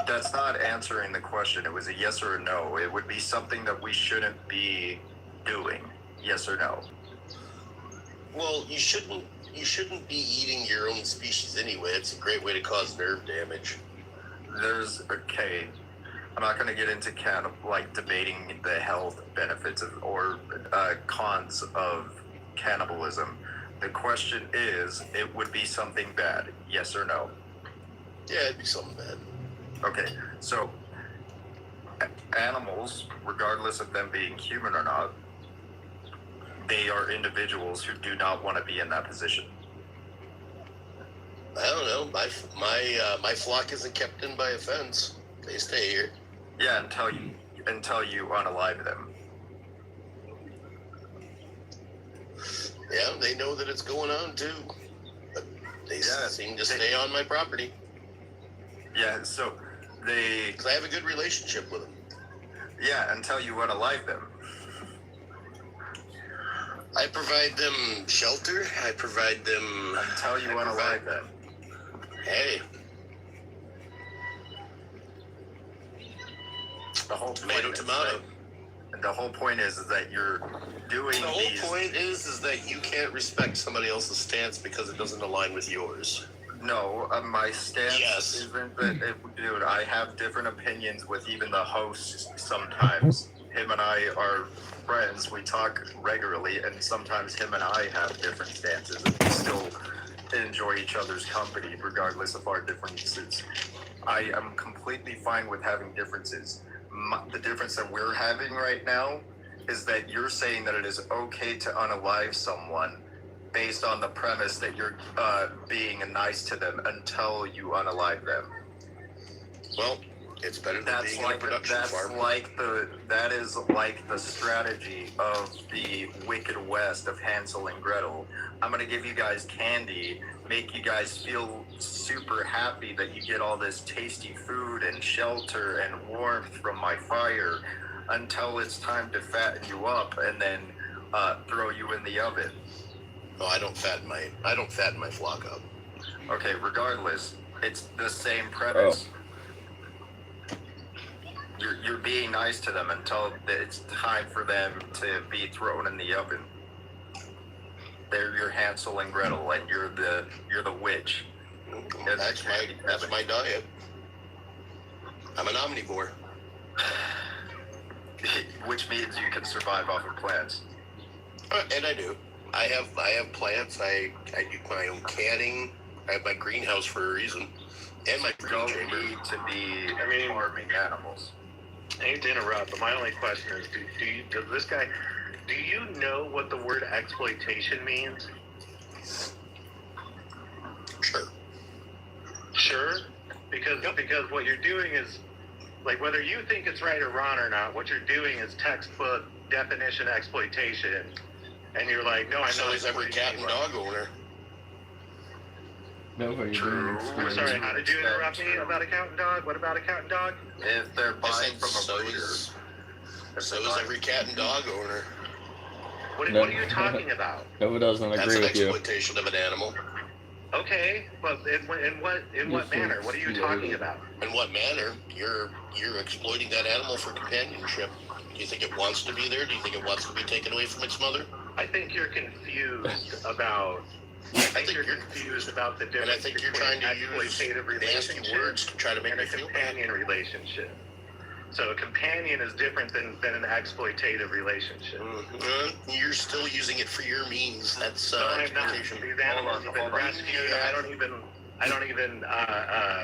Speaker 5: That's not answering the question. It was a yes or a no. It would be something that we shouldn't be doing. Yes or no?
Speaker 15: Well, you shouldn't be eating your own species anyway. It's a great way to cause nerve damage.
Speaker 5: Okay, I'm not going to get into debating the health benefits or cons of cannibalism. The question is, it would be something bad. Yes or no?
Speaker 15: Yeah, it'd be something bad.
Speaker 5: Okay, so animals, regardless of them being human or not, they are individuals who do not want to be in that position.
Speaker 15: I don't know. My flock isn't kept in by a fence. They stay here.
Speaker 5: Yeah, until you unalive them.
Speaker 15: Yeah, they know that it's going on too. But they seem to stay on my property.
Speaker 5: Yeah, so
Speaker 15: because I have a good relationship with them.
Speaker 5: Yeah, until you unalive them.
Speaker 15: I provide them shelter. I provide them.
Speaker 5: Until you unalive them.
Speaker 15: Hey.
Speaker 5: The whole
Speaker 15: tomato.
Speaker 5: The whole point is that you're doing.
Speaker 15: The whole point is that you can't respect somebody else's stance because it doesn't align with yours.
Speaker 5: No, my stance isn't that, dude, I have different opinions with even the host sometimes. Him and I are friends, we talk regularly, and sometimes him and I have different stances, and we still enjoy each other's company regardless of our differences. I am completely fine with having differences. The difference that we're having right now is that you're saying that it is okay to unalive someone based on the premise that you're being nice to them until you unalive them.
Speaker 15: Well, it's better than being in a production farm.
Speaker 5: That is like the strategy of the Wicked West of Hansel and Gretel. I'm gonna give you guys candy, make you guys feel super happy that you get all this tasty food and shelter and warmth from my fire until it's time to fatten you up and then throw you in the oven.
Speaker 15: No, I don't fatten my flock up.
Speaker 5: Okay, regardless, it's the same premise. You're being nice to them until it's time for them to be thrown in the oven. They're your Hansel and Gretel, and you're the witch.
Speaker 15: That's my diet. I'm an omnivore.
Speaker 5: which means you can survive off of plants.
Speaker 15: And I do. I have plants. I do my own canning. I have my greenhouse for a reason. And my green chamber.
Speaker 5: Need to be farming animals.
Speaker 14: I hate to interrupt, but my only question is, do you know what the word exploitation means?
Speaker 15: Sure.
Speaker 14: Sure? Because what you're doing is, like, whether you think it's right or wrong or not, what you're doing is textbook definition exploitation. And you're like, no, I know.
Speaker 15: So is every cat and dog owner.
Speaker 1: No, what you're doing is
Speaker 14: I'm sorry, how did you interrupt me about a cat and dog? What about a cat and dog?
Speaker 5: If they're buying from a breeder.
Speaker 15: So is every cat and dog owner.
Speaker 14: What are you talking about?
Speaker 1: Nova doesn't agree
Speaker 15: That's an
Speaker 1: with you.
Speaker 15: exploitation of an animal.
Speaker 14: Okay, but in what manner? What are you talking about?
Speaker 15: In what manner? You're exploiting that animal for companionship. Do you think it wants to be there? Do you think it wants to be taken away from its mother?
Speaker 14: I think you're confused about. I think you're confused about the difference.
Speaker 15: And I think you're trying to use
Speaker 14: exploitative
Speaker 15: nasty
Speaker 14: relationship
Speaker 15: words to try to make
Speaker 14: and
Speaker 15: me
Speaker 14: a
Speaker 15: feel
Speaker 14: companion relationship. So a companion is different than an exploitative relationship.
Speaker 15: You're still using it for your means. That's
Speaker 14: No, I'm not.
Speaker 15: exploitation.
Speaker 14: These animals have been rescued. I don't even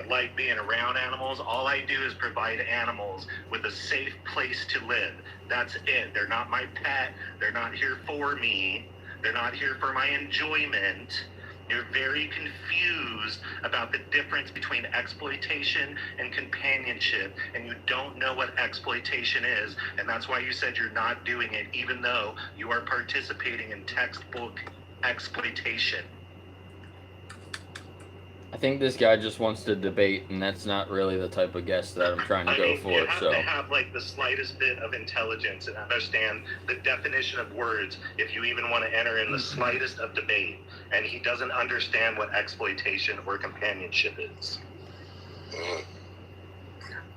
Speaker 14: like being around animals. All I do is provide animals with a safe place to live. That's it. They're not my pet. They're not here for me. They're not here for my enjoyment. You're very confused about the difference between exploitation and companionship, and you don't know what exploitation is, and that's why you said you're not doing it, even though you are participating in textbook exploitation.
Speaker 1: I think this guy just wants to debate, and that's not really the type of guest that I'm trying to go for.
Speaker 14: You have
Speaker 1: So
Speaker 14: to have like the slightest bit of intelligence and understand the definition of words if you even want to enter in the slightest of debate. And he doesn't understand what exploitation or companionship is.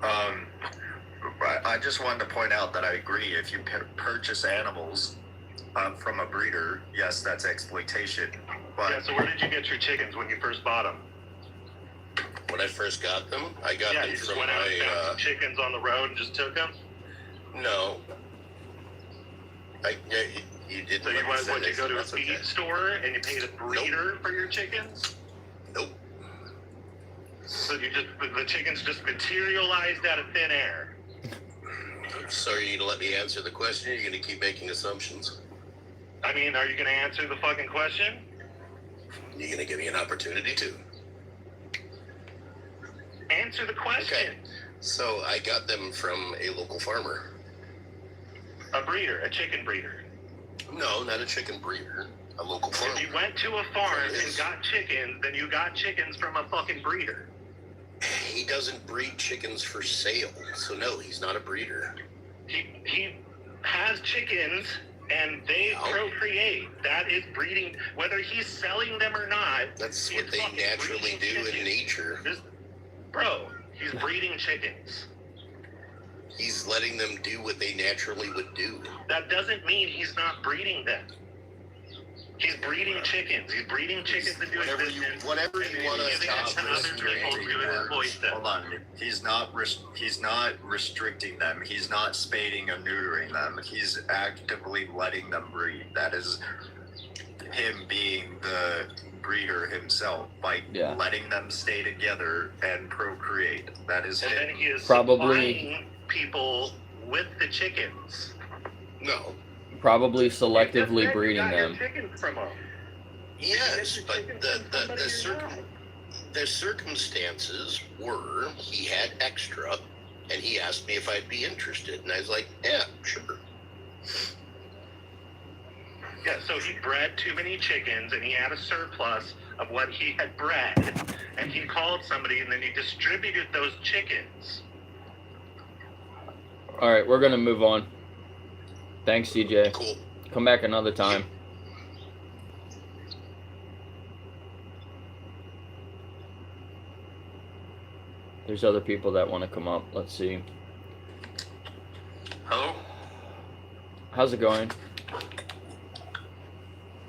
Speaker 5: I just wanted to point out that I agree. If you purchase animals from a breeder, yes, that's exploitation. But
Speaker 14: yeah. So where did you get your chickens when you first bought them?
Speaker 15: When I first got them, I got them
Speaker 14: you just
Speaker 15: from
Speaker 14: went out and found
Speaker 15: my.
Speaker 14: some chickens on the road and just took them.
Speaker 15: No. You didn't.
Speaker 14: So you went? Would you go to a
Speaker 15: That's
Speaker 14: feed
Speaker 15: okay.
Speaker 14: store and you paid a breeder for your chickens?
Speaker 15: Nope.
Speaker 14: So the chickens just materialized out of thin air.
Speaker 15: So are you gonna let me answer the question? Or are you gonna keep making assumptions?
Speaker 14: I mean, are you going to answer the fucking question?
Speaker 15: You're gonna give me an opportunity to.
Speaker 14: Answer the question.
Speaker 15: Okay. So I got them from a local farmer.
Speaker 14: A breeder, a chicken breeder.
Speaker 15: No, not a chicken breeder. A local farmer.
Speaker 14: If you went to a farm and got chickens, then you got chickens from a fucking breeder.
Speaker 15: He doesn't breed chickens for sale, so no, he's not a breeder.
Speaker 14: He has chickens and they procreate. That is breeding. Whether he's selling them or not,
Speaker 15: that's what they naturally do in nature.
Speaker 14: Bro, he's breeding chickens.
Speaker 15: He's letting them do what they naturally would do.
Speaker 14: That doesn't mean he's not breeding them. He's breeding chickens. He's breeding chickens to do his business.
Speaker 15: Whatever you want to
Speaker 14: stop
Speaker 5: Hold on. He's not restricting them. He's not spading or neutering them. He's actively letting them breed. That is him being the breeder himself by letting them stay together and procreate. That is him.
Speaker 14: And then he is
Speaker 1: probably
Speaker 14: supplying people with the chickens.
Speaker 15: No.
Speaker 1: Probably selectively breeding them.
Speaker 15: Yes, but the circumstances were he had extra, and he asked me if I'd be interested, and I was like, yeah, sure.
Speaker 14: Yeah, so he bred too many chickens, and he had a surplus of what he had bred, and he called somebody, and then he distributed those chickens.
Speaker 1: All right, we're gonna move on. Thanks, CJ.
Speaker 15: Cool.
Speaker 1: Come back another time. There's other people that want to come up. Let's see.
Speaker 16: Hello?
Speaker 1: How's it going?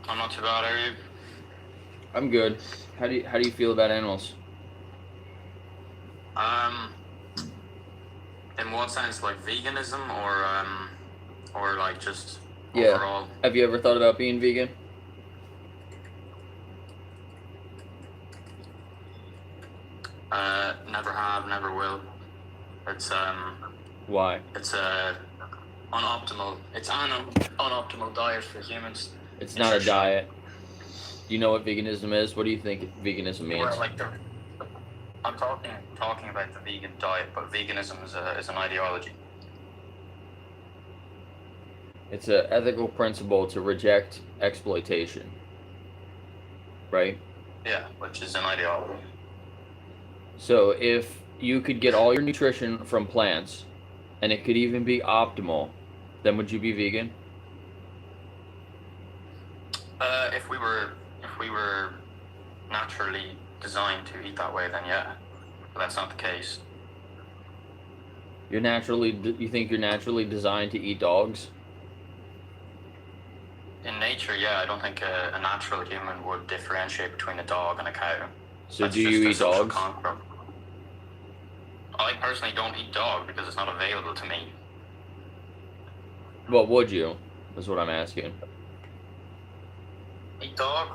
Speaker 16: I'm not too bad, are you?
Speaker 1: I'm good. How do you feel about animals?
Speaker 16: In what sense, like veganism, or like just
Speaker 1: Yeah.
Speaker 16: overall?
Speaker 1: Have you ever thought about being vegan?
Speaker 16: Never have, never will. It's
Speaker 1: Why?
Speaker 16: It's unoptimal. It's an unoptimal diet for humans.
Speaker 1: It's not a diet. Do you know what veganism is? What do you think veganism means?
Speaker 16: Well, like I'm talking about the vegan diet, but veganism is an ideology.
Speaker 1: It's an ethical principle to reject exploitation. Right?
Speaker 16: Yeah, which is an ideology.
Speaker 1: So if you could get all your nutrition from plants, and it could even be optimal, then would you be vegan?
Speaker 16: If we were naturally designed to eat that way, then yeah. But that's not the case.
Speaker 1: You think you're naturally designed to eat dogs?
Speaker 16: In nature, yeah, I don't think a natural human would differentiate between a dog and a cow.
Speaker 1: So
Speaker 16: That's
Speaker 1: do
Speaker 16: just
Speaker 1: you
Speaker 16: a
Speaker 1: eat
Speaker 16: social
Speaker 1: dogs?
Speaker 16: construct. I personally don't eat dog because it's not available to me.
Speaker 1: What would you? Is what I'm asking.
Speaker 16: Eat dog?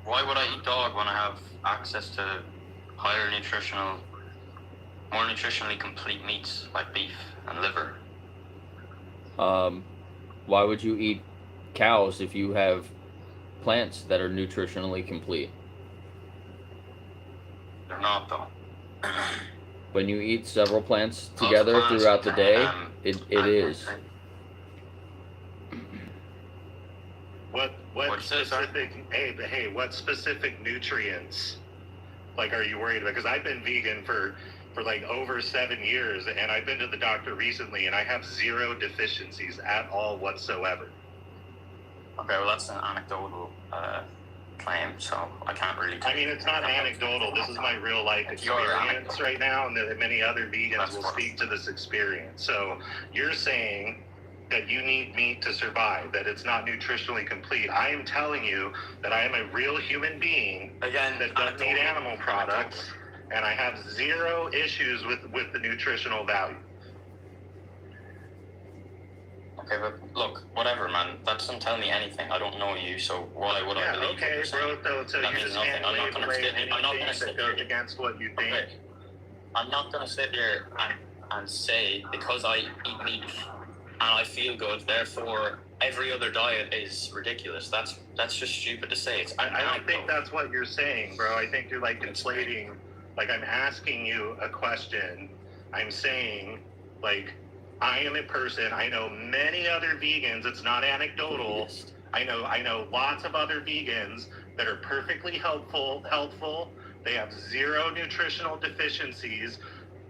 Speaker 16: Why would I eat dog when I have access to more nutritionally complete meats like beef and liver?
Speaker 1: Why would you eat cows if you have plants that are nutritionally complete?
Speaker 16: They're not, though.
Speaker 1: When you eat several plants together throughout the day, it is.
Speaker 14: What specific? Hey, what specific nutrients? Like, are you worried about? Because I've been vegan for like over 7 years, and I've been to the doctor recently, and I have zero deficiencies at all whatsoever.
Speaker 16: Okay, well that's an anecdotal claim, so I can't really.
Speaker 14: I mean, it's not anecdotal. This is my real life experience right now, and that many other vegans will speak to this experience. So you're saying that you need meat to survive, that it's not nutritionally complete. I am telling you that I am a real human being that doesn't eat animal products, and I have zero issues with the nutritional value.
Speaker 16: Okay, but look, whatever, man. That doesn't tell me anything. I don't know you, so why would I believe
Speaker 14: okay, bro. So
Speaker 16: that
Speaker 14: you
Speaker 16: means
Speaker 14: just
Speaker 16: nothing.
Speaker 14: can't
Speaker 16: I'm not
Speaker 14: wave
Speaker 16: gonna
Speaker 14: away
Speaker 16: sit here. I'm not gonna sit
Speaker 14: goes
Speaker 16: here
Speaker 14: against what you think.
Speaker 16: Okay. I'm not gonna sit here and say because I eat meat and I feel good, therefore every other diet is ridiculous. That's just stupid to say.
Speaker 14: I don't think that's what you're saying, bro. I think you're like conflating. Like, I'm asking you a question. I'm saying, like, I am a person. I know many other vegans. It's not anecdotal. I know lots of other vegans that are perfectly healthful. They have zero nutritional deficiencies.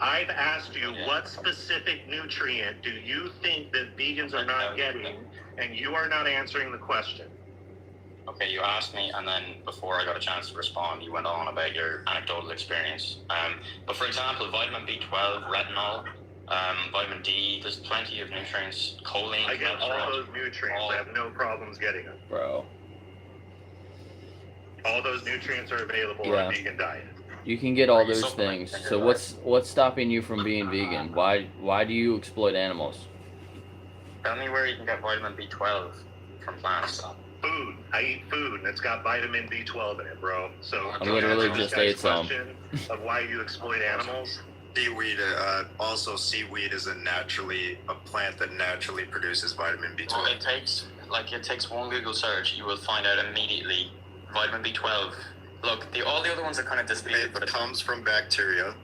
Speaker 14: I've asked you what specific nutrient do you think that vegans are not getting, and you are not answering the question.
Speaker 16: Okay, you asked me, and then before I got a chance to respond, you went on about your anecdotal experience. But for example, vitamin B12, retinol, vitamin D, there's plenty of nutrients. Choline.
Speaker 14: I get all those nutrients. I have no problems getting them.
Speaker 1: Bro.
Speaker 14: All those nutrients are available on a vegan diet.
Speaker 1: You can get all those things. So what's stopping you from being vegan? Why do you exploit animals?
Speaker 16: Tell me where you can get vitamin B12 from plants.
Speaker 14: Food. I eat food, and it's got vitamin B12 in it, bro. So
Speaker 1: I literally just ate some.
Speaker 14: Of why you exploit animals.
Speaker 5: Seaweed, also seaweed is a plant that naturally produces vitamin B12.
Speaker 16: Well, it takes one Google search, you will find out immediately. Vitamin B12. Look, all the other ones are kind of disputed, but it
Speaker 5: comes from bacteria.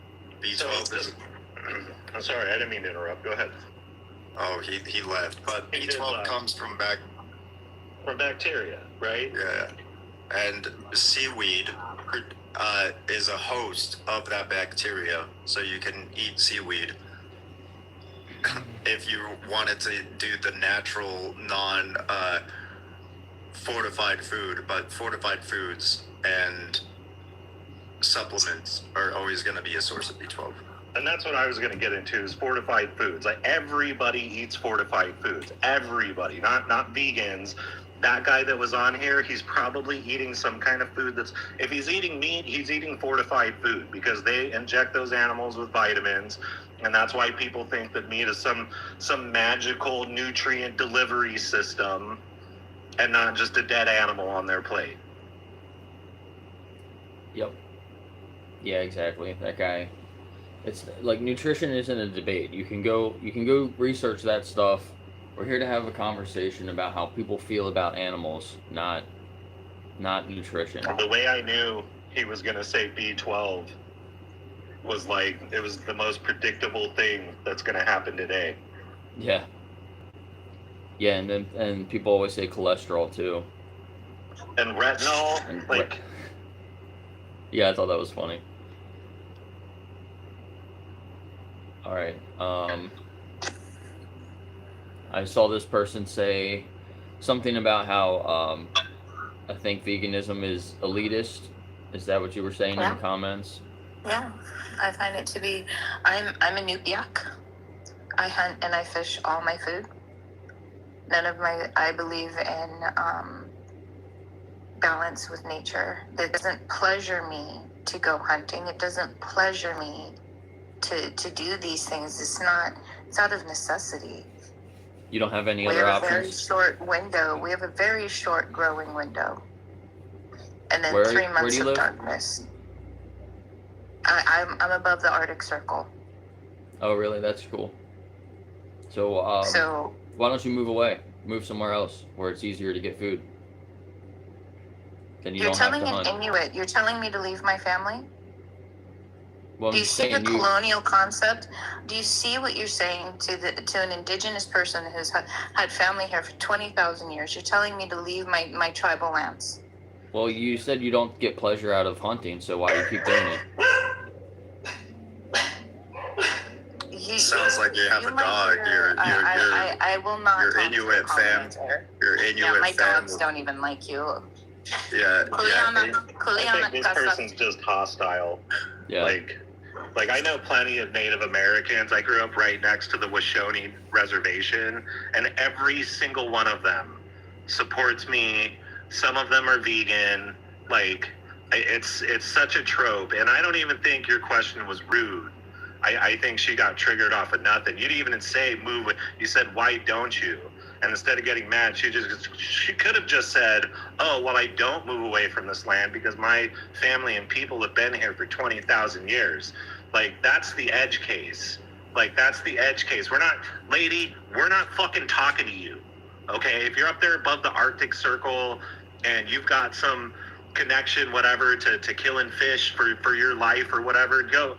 Speaker 5: B12 is.
Speaker 14: I'm sorry, I didn't mean to interrupt. Go ahead.
Speaker 5: Oh, he left. But B12 comes from
Speaker 14: bacteria, right?
Speaker 5: Yeah. And seaweed is a host of that bacteria, so you can eat seaweed. If you wanted to do the natural, fortified food, but fortified foods and supplements are always going to be a source of B12.
Speaker 14: And that's what I was going to get into is fortified foods. Like, everybody eats fortified foods. Everybody, not vegans. That guy that was on here, he's probably eating some kind of food if he's eating meat, he's eating fortified food because they inject those animals with vitamins And that's why people think that meat is some magical nutrient delivery system and not just a dead animal on their plate.
Speaker 1: Yep. Yeah, exactly. That guy. It's like nutrition isn't a debate. You can go research that stuff. We're here to have a conversation about how people feel about animals, not nutrition.
Speaker 14: The way I knew he was going to say B12 was like, it was the most predictable thing that's going to happen today.
Speaker 1: Yeah. Yeah, and people always say cholesterol too.
Speaker 14: And retinol,
Speaker 1: And
Speaker 14: like...
Speaker 1: Yeah, I thought that was funny. All right. I saw this person say something about how I think veganism is elitist. Is that what you were saying in the comments?
Speaker 8: Yeah, I find it to be. I'm a Nupiak. I hunt and I fish all my food. I believe in balance with nature. It doesn't pleasure me to go hunting. It doesn't pleasure me to do these things. It's out of necessity.
Speaker 1: You don't have any other options?
Speaker 8: We have a very short window. We have a very short growing window. And then 3 months of darkness. I'm above the Arctic Circle.
Speaker 1: Oh, really? That's cool. So why don't you move away? Move somewhere else where it's easier to get food. Then you don't have to hunt.
Speaker 8: You're telling an Inuit, you're telling me to leave my family?
Speaker 1: Well,
Speaker 8: do you see the colonial concept? Do you see what you're saying to an indigenous person who's had family here for 20,000 years? You're telling me to leave my tribal lands.
Speaker 1: Well, you said you don't get pleasure out of hunting, so why do you keep doing it?
Speaker 5: Sounds like you have a dog.
Speaker 8: I will not.
Speaker 5: Your Inuit fam. Your Inuit
Speaker 8: yeah, my
Speaker 5: fam.
Speaker 8: dogs don't even like you.
Speaker 5: Yeah.
Speaker 14: I think this person's just hostile.
Speaker 1: Yeah.
Speaker 14: Like I know plenty of Native Americans. I grew up right next to the Shoshone Reservation, and every single one of them supports me. Some of them are vegan. Like, it's such a trope, and I don't even think your question was rude. I think she got triggered off of nothing. You didn't even say move. You said, why don't you? And instead of getting mad, she could have just said, oh, well, I don't move away from this land because my family and people have been here for 20,000 years. Like, that's the edge case. We're not fucking talking to you. Okay? If you're up there above the Arctic Circle and you've got some connection, whatever, to killing fish for your life or whatever, go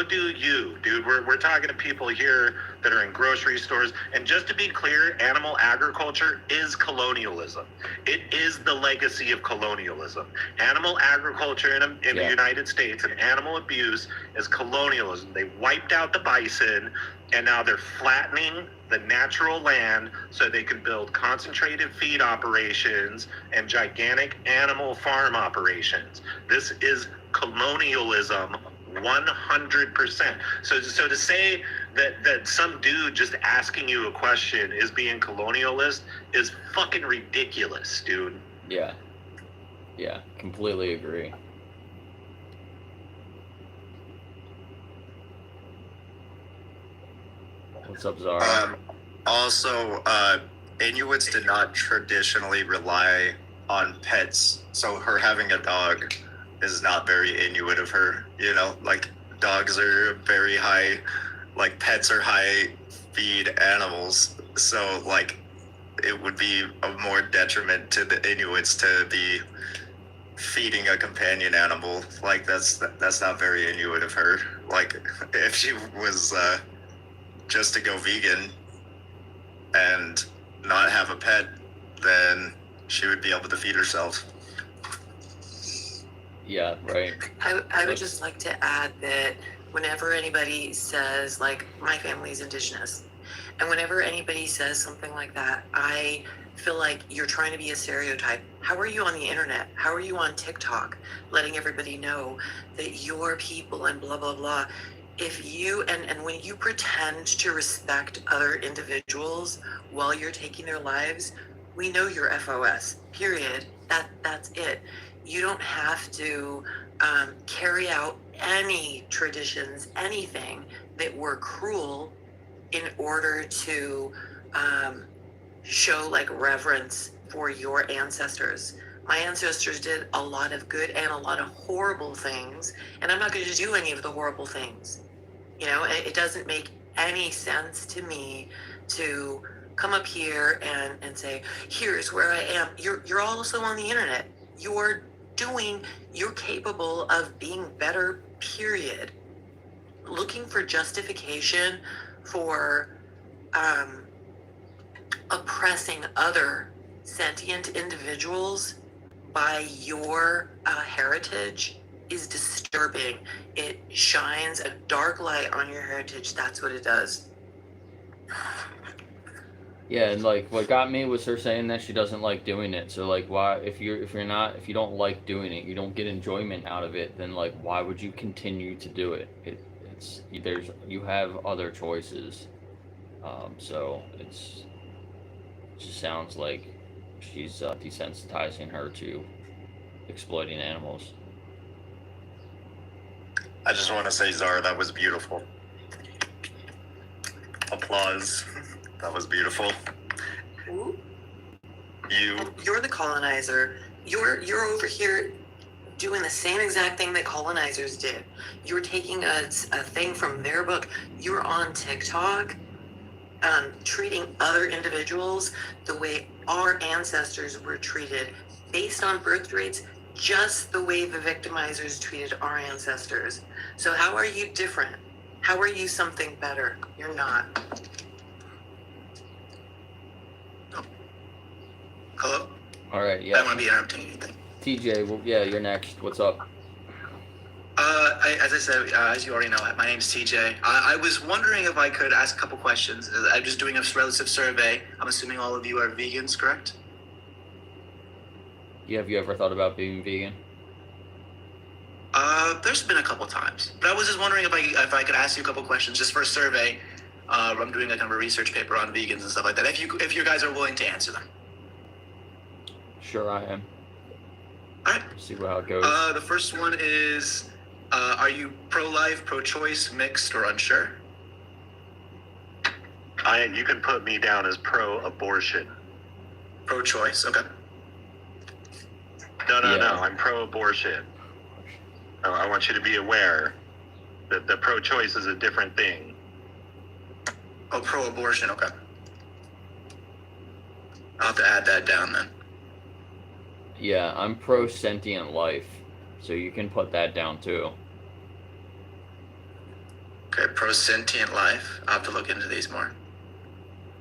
Speaker 14: do you, dude. We're talking to people here that are in grocery stores. And just to be clear, animal agriculture is colonialism. It is the legacy of colonialism. Animal agriculture in the United States and animal abuse is colonialism. They wiped out the bison, and now they're flattening the natural land so they can build concentrated feed operations and gigantic animal farm operations. This is colonialism 100%. So to say that some dude just asking you a question is being colonialist is fucking ridiculous, dude.
Speaker 1: Yeah, completely agree. What's up, Zara?
Speaker 5: Also, Inuits did not traditionally rely on pets, so her having a dog is not very Inuit of her, like dogs are very high, like pets are high feed animals, so like it would be a more detriment to the Inuits to be feeding a companion animal. Like that's not very Inuit of her. Like if she was just to go vegan and not have a pet, then she would be able to feed herself.
Speaker 1: Yeah, right.
Speaker 17: I would just like to add that whenever anybody says, like, my family is indigenous, and whenever anybody says something like that, I feel like you're trying to be a stereotype. How are you on the internet? How are you on TikTok letting everybody know that you're people and blah, blah, blah? If you, and when you pretend to respect other individuals while you're taking their lives, we know you're FOS, period. That's it. You don't have to carry out any traditions, anything, that we're cruel in order to show like reverence for your ancestors. My ancestors did a lot of good and a lot of horrible things, and I'm not going to do any of the horrible things. You know, it doesn't make any sense to me to come up here and say, here's where I am. You're also on the internet. You're capable of being better, period. Looking for justification for oppressing other sentient individuals by your heritage is disturbing. It shines a dark light on your heritage. That's what it does.
Speaker 1: Yeah, and like what got me was her saying that she doesn't like doing it. So like, why if you don't like doing it, you don't get enjoyment out of it, then like why would you continue to do it? You have other choices. So it just sounds like she's desensitizing her to exploiting animals.
Speaker 5: I just want to say, Zara, that was beautiful. Applause. That was beautiful.
Speaker 17: Ooh. You're the colonizer. You're over here doing the same exact thing that colonizers did. You're taking a thing from their book. You're on TikTok, treating other individuals the way our ancestors were treated, based on birth rates, just the way the victimizers treated our ancestors. So how are you different? How are you something better? You're not.
Speaker 18: Hello?
Speaker 1: All right, yeah.
Speaker 18: I don't want to be interrupting anything.
Speaker 1: TJ, well, yeah, you're next. What's up?
Speaker 18: As I said, as you already know, my name's TJ. I was wondering if I could ask a couple questions. I'm just doing a relative survey. I'm assuming all of you are vegans, correct?
Speaker 1: Yeah, have you ever thought about being vegan?
Speaker 18: There's been a couple times, but I was just wondering if I could ask you a couple questions just for a survey. I'm doing a kind of a research paper on vegans and stuff like that. If you guys are willing to answer them.
Speaker 1: Sure, I am.
Speaker 18: All right.
Speaker 1: See how it goes.
Speaker 18: The first one is, are you pro-life, pro-choice, mixed, or unsure?
Speaker 14: You can put me down as pro-abortion.
Speaker 18: Pro-choice, okay.
Speaker 14: No, I'm pro-abortion. I want you to be aware that the pro-choice is a different thing.
Speaker 18: Oh, pro-abortion, okay. I'll have to add that down then.
Speaker 1: Yeah, I'm pro-sentient life, so you can put that down too.
Speaker 18: Okay, pro-sentient life. I'll have to look into these more.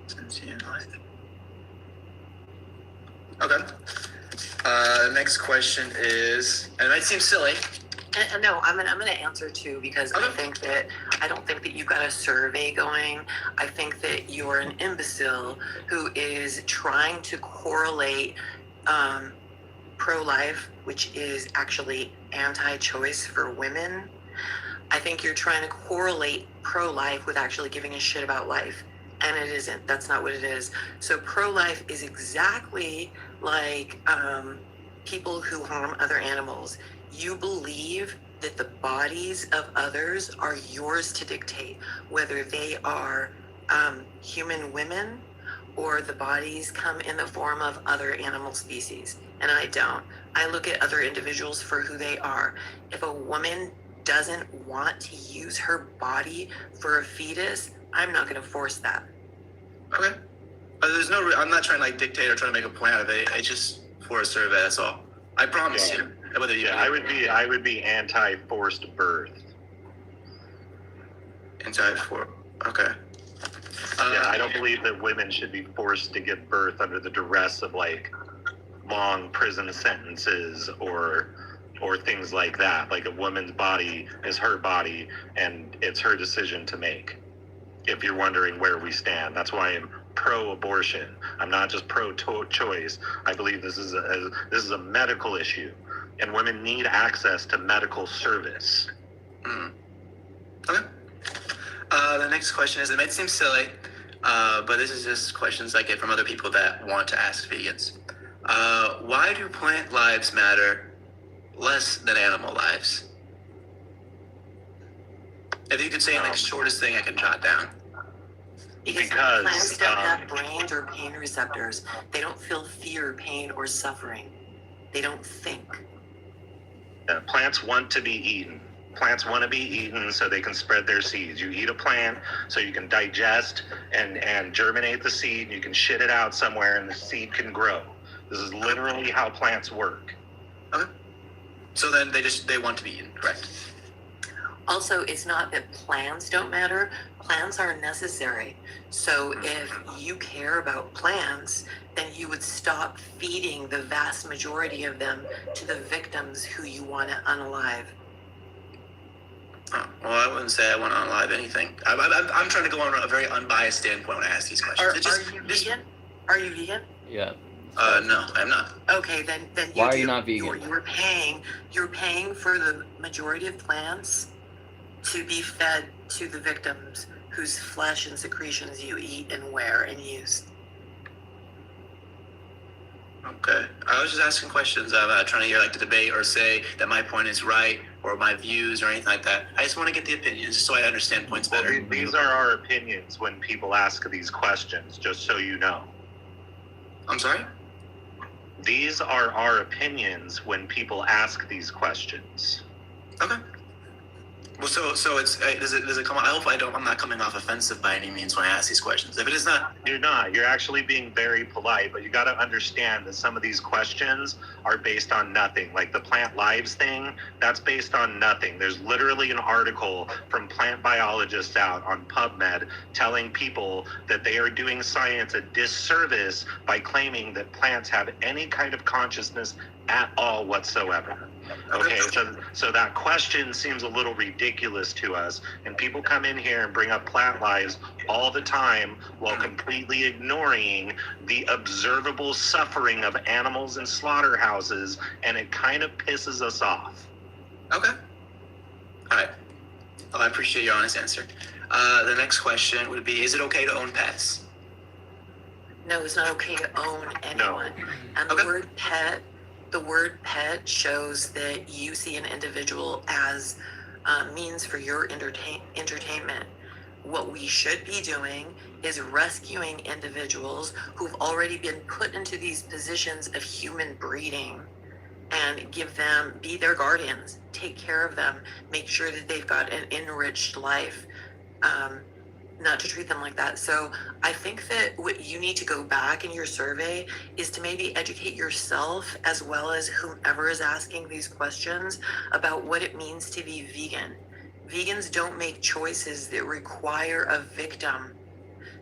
Speaker 18: Sentient life. Okay. Next question is, and it might seem silly.
Speaker 17: No, I'm gonna answer too, because I don't think that you've got a survey going. I think that you're an imbecile who is trying to correlate pro-life, which is actually anti-choice for women. I think you're trying to correlate pro-life with actually giving a shit about life, and it isn't. That's not what it is. So pro-life is exactly like people who harm other animals. You believe that the bodies of others are yours to dictate, whether they are human women or the bodies come in the form of other animal species. And I don't. I look at other individuals for who they are. If a woman doesn't want to use her body for a fetus, I'm not going to force that.
Speaker 18: Okay. I'm not trying to like dictate or trying to make a point out of it. It's just for a survey, that's all. I promise you.
Speaker 14: I would be anti-forced birth.
Speaker 18: Okay.
Speaker 14: I don't believe that women should be forced to give birth under the duress of like long prison sentences or things like that. Like a woman's body is her body and it's her decision to make. If you're wondering where we stand, that's why I'm pro-abortion. I'm not just pro-choice. I believe this is a medical issue, and women need access to medical service.
Speaker 18: Okay. The next question is, it might seem silly, but this is just questions I get from other people that want to ask vegans. Why do plant lives matter less than animal lives? If you could say like shortest thing I can jot down.
Speaker 17: Because plants don't have brains or pain receptors. They don't feel fear, pain, or suffering. They don't think.
Speaker 14: Plants want to be eaten. Plants want to be eaten so they can spread their seeds. You eat a plant so you can digest and germinate the seed. You can shit it out somewhere and the seed can grow. This is literally how plants work.
Speaker 18: Okay. So then they want to be eaten, correct?
Speaker 17: Also, it's not that plans don't matter. Plans are necessary. So if you care about plants, then you would stop feeding the vast majority of them to the victims who you want to unalive.
Speaker 18: Oh, well, I wouldn't say I want to unalive anything. I'm trying to go on a very unbiased standpoint when I ask these questions.
Speaker 17: Are you vegan? Are you vegan?
Speaker 1: Yeah.
Speaker 18: No, I'm not.
Speaker 17: Okay, then
Speaker 1: Why are you not vegan?
Speaker 17: You're paying for the majority of plants to be fed to the victims whose flesh and secretions you eat and wear and use.
Speaker 18: Okay. I was just asking questions. I'm not trying to hear like the debate or say that my point is right or my views or anything like that. I just want to get the opinions just so I understand points better.
Speaker 14: These are our opinions when people ask these questions, just so you know.
Speaker 18: I'm sorry?
Speaker 14: These are our opinions when people ask these questions.
Speaker 18: Okay. Well, so it's does it come? I hope I'm not coming off offensive by any means when I ask these questions. If it is not,
Speaker 14: you're not. You're actually being very polite, but you got to understand that some of these questions are based on nothing. Like the plant lives thing, that's based on nothing. There's literally an article from plant biologists out on PubMed telling people that they are doing science a disservice by claiming that plants have any kind of consciousness at all whatsoever. Okay, so that question seems a little ridiculous to us, and people come in here and bring up plant lives all the time while completely ignoring the observable suffering of animals in slaughterhouses, and it kind of pisses us off.
Speaker 18: Okay. All right. Well, I appreciate your honest answer. The next question would be, is it okay to own pets?
Speaker 17: No, it's not okay to own anyone.
Speaker 14: No.
Speaker 17: And the word pet shows that you see an individual as means for your entertainment. What we should be doing is rescuing individuals who've already been put into these positions of human breeding and be their guardians, take care of them, make sure that they've got an enriched life, not to treat them like that. So I think that what you need to go back in your survey is to maybe educate yourself as well as whomever is asking these questions about what it means to be vegan. Vegans don't make choices that require a victim.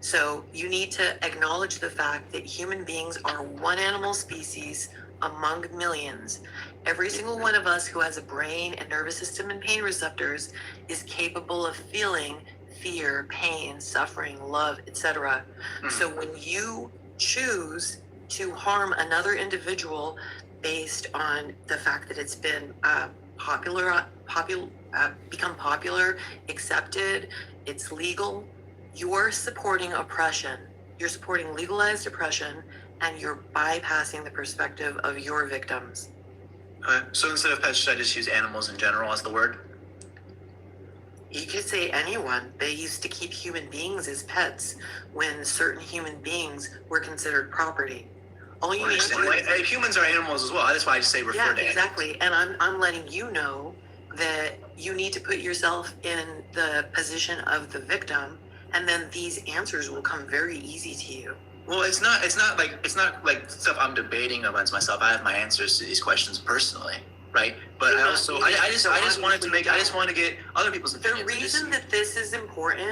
Speaker 17: So you need to acknowledge the fact that human beings are one animal species among millions. Every single one of us who has a brain and nervous system and pain receptors is capable of feeling fear, pain, suffering, love, etc. So when you choose to harm another individual based on the fact that it's been become popular, accepted, it's legal, you're supporting oppression. You're supporting legalized oppression, and you're bypassing the perspective of your victims.
Speaker 18: Okay. So instead of pets, should I just use animals in general as the word?
Speaker 17: You could say anyone. They used to keep human beings as pets when certain human beings were considered property. All you need to do
Speaker 18: is, humans are animals as well. That's why I just say refer to animals.
Speaker 17: Exactly. And I'm letting you know that you need to put yourself in the position of the victim, and then these answers will come very easy to you.
Speaker 18: Well, it's not like stuff I'm debating amongst myself. I have my answers to these questions personally. Right, but I just want to get other people's opinions.
Speaker 17: The reason that this is important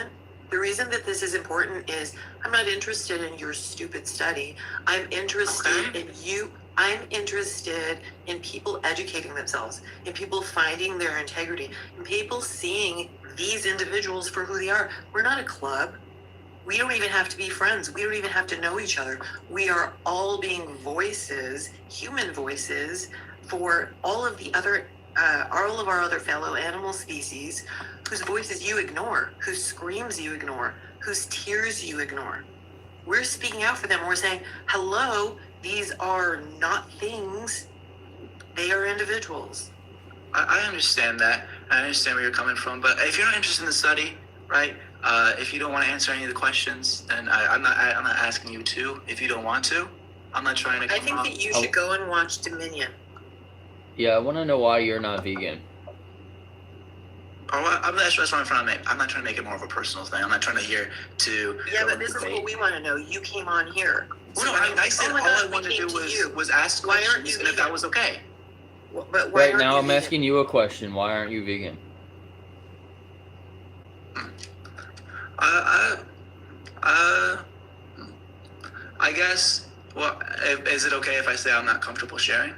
Speaker 17: is I'm not interested in your stupid study. I'm interested in you. I'm interested in people educating themselves, in people finding their integrity, in people seeing these individuals for who they are. We're not a club. We don't even have to be friends. We don't even have to know each other. We are all being voices, human voices, for all of our other fellow animal species whose voices you ignore, whose screams you ignore, whose tears you ignore. We're speaking out for them. We're saying, hello, these are not things. They are individuals.
Speaker 18: I understand that. I understand where you're coming from, but if you're not interested in the study, right? If you don't want to answer any of the questions, then I'm not asking you to. If you don't want to, I'm not trying to.
Speaker 17: I think that you should go and watch Dominion.
Speaker 1: Yeah, I want to know why you're not vegan.
Speaker 18: That's what I'm trying to make. I'm not trying to make it more of a personal thing. I'm not trying to hear to.
Speaker 17: Yeah, but this is what we want to know. You came on here.
Speaker 18: So no, I said all I wanted to do was ask questions, and if that was okay.
Speaker 17: But why
Speaker 1: right now, I'm asking you a question. Why aren't you vegan?
Speaker 18: I guess. Well, is it okay if I say I'm not comfortable sharing?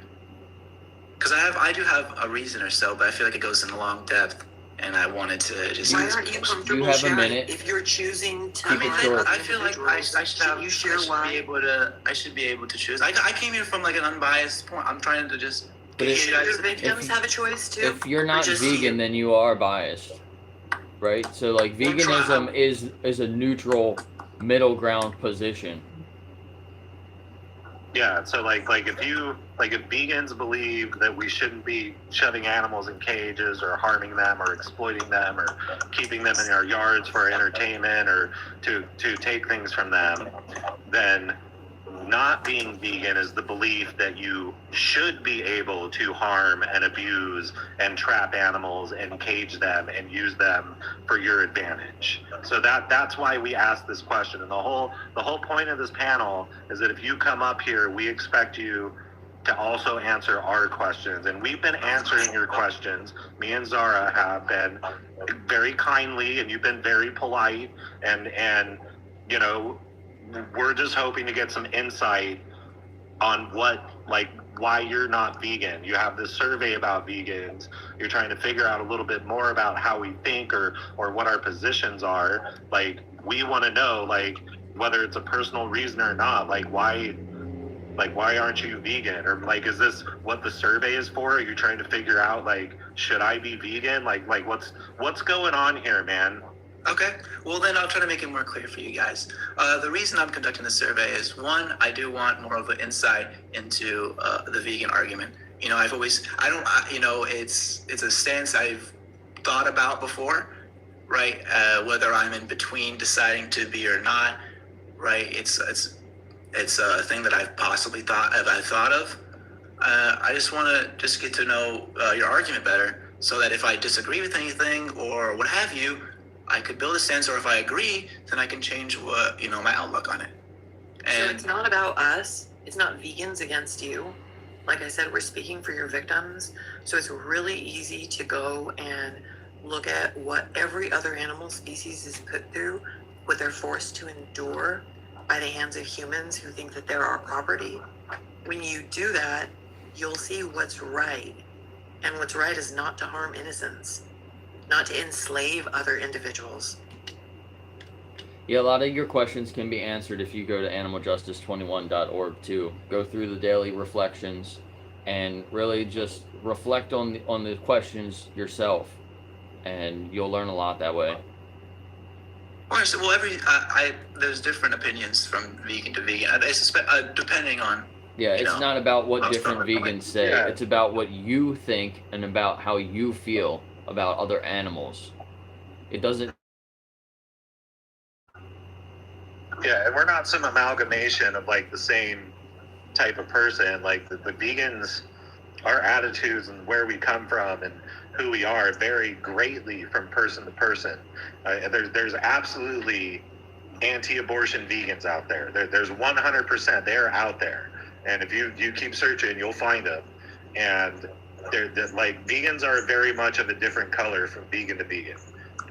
Speaker 18: Because I do have a reason or so, but I feel like it goes in a long depth, and I wanted to just.
Speaker 17: Why aren't you comfortable
Speaker 1: you have
Speaker 17: sharing?
Speaker 1: A minute.
Speaker 17: If you're choosing to,
Speaker 18: I feel like I should be able to choose. I came here from like an unbiased point. I'm trying to just.
Speaker 1: But
Speaker 17: your victims have a choice too.
Speaker 1: If you're not vegan, then you are biased, right? So like veganism is a neutral, middle ground position.
Speaker 14: Yeah, so like if vegans believe that we shouldn't be shoving animals in cages or harming them or exploiting them or keeping them in our yards for entertainment or to take things from them, then not being vegan is the belief that you should be able to harm and abuse and trap animals and cage them and use them for your advantage. So that's why we asked this question. And the whole point of this panel is that if you come up here, we expect you to also answer our questions. And we've been answering your questions. Me and Zara have been very kindly, and you've been very polite, and you know, we're just hoping to get some insight on why you're not vegan. You have this survey about vegans. You're trying to figure out a little bit more about how we think or what our positions are. Like, we want to know, like, whether it's a personal reason or not, why aren't you vegan? Or like, is this what the survey is for? Are you trying to figure out, like, should I be vegan? Like what's going on here, man?
Speaker 18: Okay, well then I'll try to make it more clear for you guys. The reason I'm conducting the survey is, one, I do want more of an insight into the vegan argument. You know, it's a stance I've thought about before, right? Whether I'm in between deciding to be or not, right? It's a thing that I've possibly thought of. I just want to get to know your argument better, so that if I disagree with anything or what have you, I could build a stance, or if I agree, then I can change my outlook on it.
Speaker 17: So it's not about us. It's not vegans against you. Like I said, we're speaking for your victims. So it's really easy to go and look at what every other animal species is put through, what they're forced to endure by the hands of humans who think that they're our property. When you do that, you'll see what's right. And what's right is not to harm innocents, not to enslave other individuals.
Speaker 1: Yeah, a lot of your questions can be answered if you go to animaljustice21.org too. Go through the daily reflections and really just reflect on the questions yourself, and you'll learn a lot that way.
Speaker 18: Well, there's different opinions from vegan to vegan. I suspect, depending on.
Speaker 1: Yeah, it's not about what different vegans say.
Speaker 18: Yeah.
Speaker 1: It's about what you think and about how you feel about other animals. It doesn't.
Speaker 14: Yeah, and we're not some amalgamation of like the same type of person. Like the vegans, our attitudes and where we come from and who we are vary greatly from person to person. There's absolutely anti-abortion vegans out there. There's 100%. They're out there, and if you keep searching, you'll find them. And they're like, vegans are very much of a different color from vegan to vegan.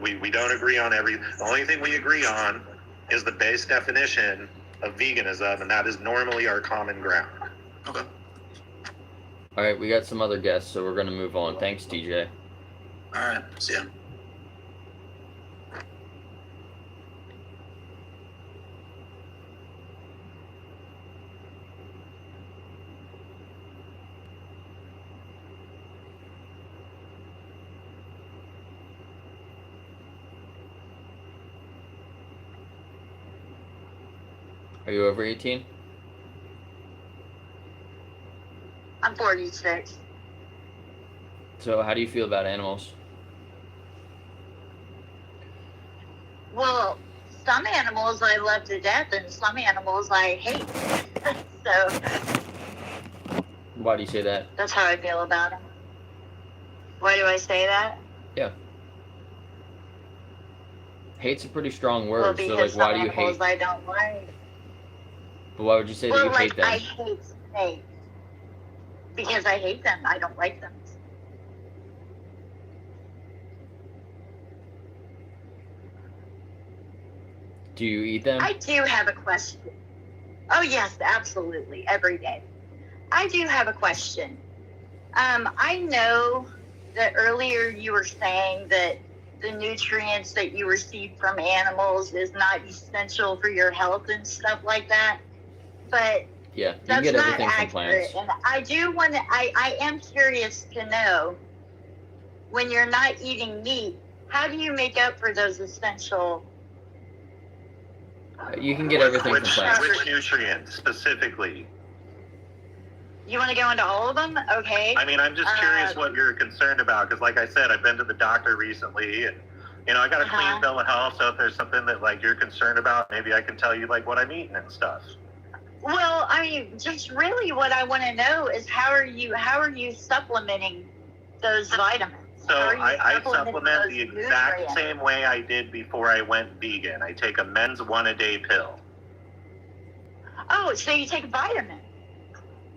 Speaker 14: We don't agree on the only thing we agree on is the base definition of veganism, and that is normally our common ground.
Speaker 18: Okay.
Speaker 1: All right, we got some other guests, so we're going to move on. Thanks, TJ.
Speaker 18: All right, see ya.
Speaker 1: Are you over 18?
Speaker 19: I'm 46.
Speaker 1: So how do you feel about animals?
Speaker 19: animals I love to death, and some animals I hate. So
Speaker 1: Why do you say that?
Speaker 19: that's how I feel about them. Why do I say that?
Speaker 1: Yeah. Hate's a pretty strong
Speaker 19: Well,
Speaker 1: word, so like,
Speaker 19: because
Speaker 1: why
Speaker 19: some
Speaker 1: do you
Speaker 19: animals
Speaker 1: hate?
Speaker 19: I don't like.
Speaker 1: But why would you say that
Speaker 19: Well,
Speaker 1: you
Speaker 19: like,
Speaker 1: hate them?
Speaker 19: I hate snakes. Because I hate them. I don't like them.
Speaker 1: Do you eat them?
Speaker 19: I do have a question. Oh, yes, absolutely. Every day. I do have a question. I know that earlier you were saying that the nutrients that you receive from animals is not essential for your health and stuff like that. But
Speaker 1: Yeah, you can
Speaker 19: that's
Speaker 1: get
Speaker 19: not
Speaker 1: everything from
Speaker 19: accurate.
Speaker 1: plants.
Speaker 19: And I do want to, I am curious to know, when you're not eating meat, how do you make up for those essential?
Speaker 1: You can get everything from plants.
Speaker 14: Which nutrients specifically?
Speaker 19: You want to go into all of them? Okay.
Speaker 14: I mean, I'm just curious what you're concerned about, because like I said, I've been to the doctor recently, and I got a clean bill of health. So if there's something that like you're concerned about, maybe I can tell you like what I'm eating and stuff.
Speaker 19: Well, I mean, just really what I want to know is how are you supplementing those vitamins?
Speaker 14: So I
Speaker 19: supplementing
Speaker 14: supplement
Speaker 19: those
Speaker 14: the exact
Speaker 19: nutrients?
Speaker 14: same way I did before I went vegan. I take a men's 1-a-day pill.
Speaker 19: Oh, so you take vitamins?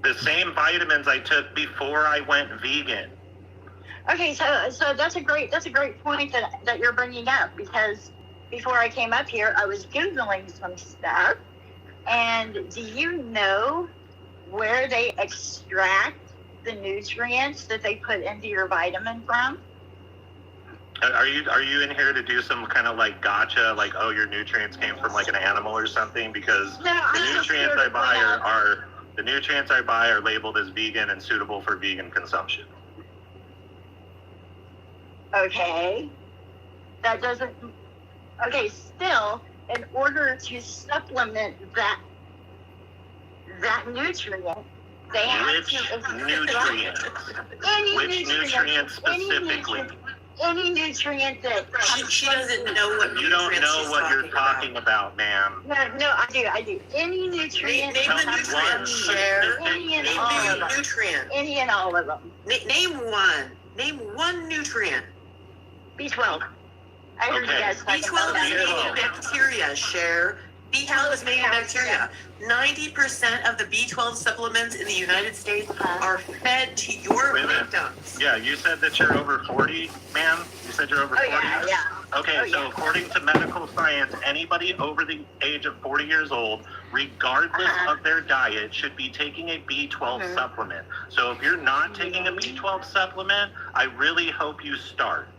Speaker 14: The same vitamins I took before I went vegan.
Speaker 19: Okay, so that's a great point that you're bringing up, because before I came up here, I was Googling some stuff. And do you know where they extract the nutrients that they put into your vitamin from?
Speaker 14: Are you in here to do some kind of like gotcha, like, oh, your nutrients came from like an animal or something? Because the nutrients I buy are labeled as vegan and suitable for vegan consumption.
Speaker 19: Okay. That doesn't. Okay, still, in order to supplement that nutrient, they have to
Speaker 14: nutrient? Which nutrient specifically?
Speaker 19: Any nutrient that
Speaker 17: she doesn't know what
Speaker 14: you don't know what you're talking about, ma'am.
Speaker 19: No, I do. Any nutrient.
Speaker 17: Name the nutrient, Cher.
Speaker 19: Any and all of them.
Speaker 17: Nutrient.
Speaker 19: Any and all of them.
Speaker 17: Name one. Name one nutrient.
Speaker 19: B12. I heard you guys talking
Speaker 17: B12
Speaker 19: about
Speaker 17: is made in bacteria, Cher. B12 is made in bacteria. 90% of the B12 supplements in the United States are fed to your victims.
Speaker 14: Yeah, you said that you're over 40, ma'am? You said you're over 40?
Speaker 19: Yeah.
Speaker 14: Okay, so according to medical science, anybody over the age of 40 years old, regardless of their diet, should be taking a B12 supplement. So if you're not taking a B12 supplement, I really hope you start.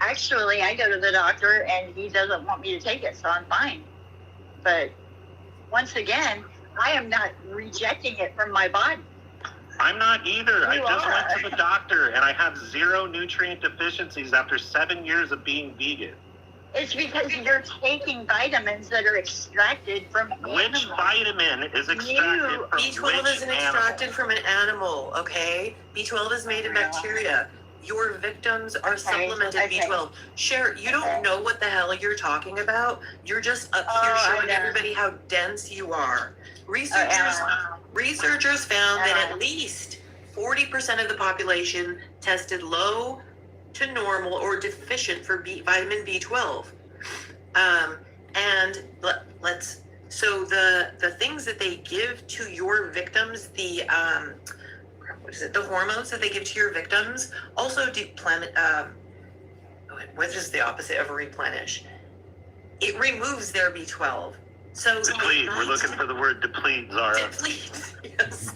Speaker 19: Actually, I go to the doctor and he doesn't want me to take it, so I'm fine. But once again, I am not rejecting it from my body.
Speaker 14: I'm not either. I just
Speaker 19: are.
Speaker 14: went to the doctor and I have 0 nutrient deficiencies after 7 years of being vegan.
Speaker 19: It's because you're taking vitamins that are extracted from animals.
Speaker 14: Which vitamin is extracted from
Speaker 17: B12
Speaker 14: which
Speaker 17: isn't
Speaker 14: animal?
Speaker 17: extracted from an animal, okay? B12 is made in bacteria. Your victims are supplemented B12. Cher, you don't know what the hell you're talking about. You're just up here showing everybody how dense you are. Researchers found that at least 40% of the population tested low to normal or deficient for vitamin B12. So the things that they give to your victims, the hormones that they give to your victims also what is the opposite of replenish? It removes their B12. So
Speaker 14: deplete. We're looking for the word deplete, Zara.
Speaker 17: Deplete, yes.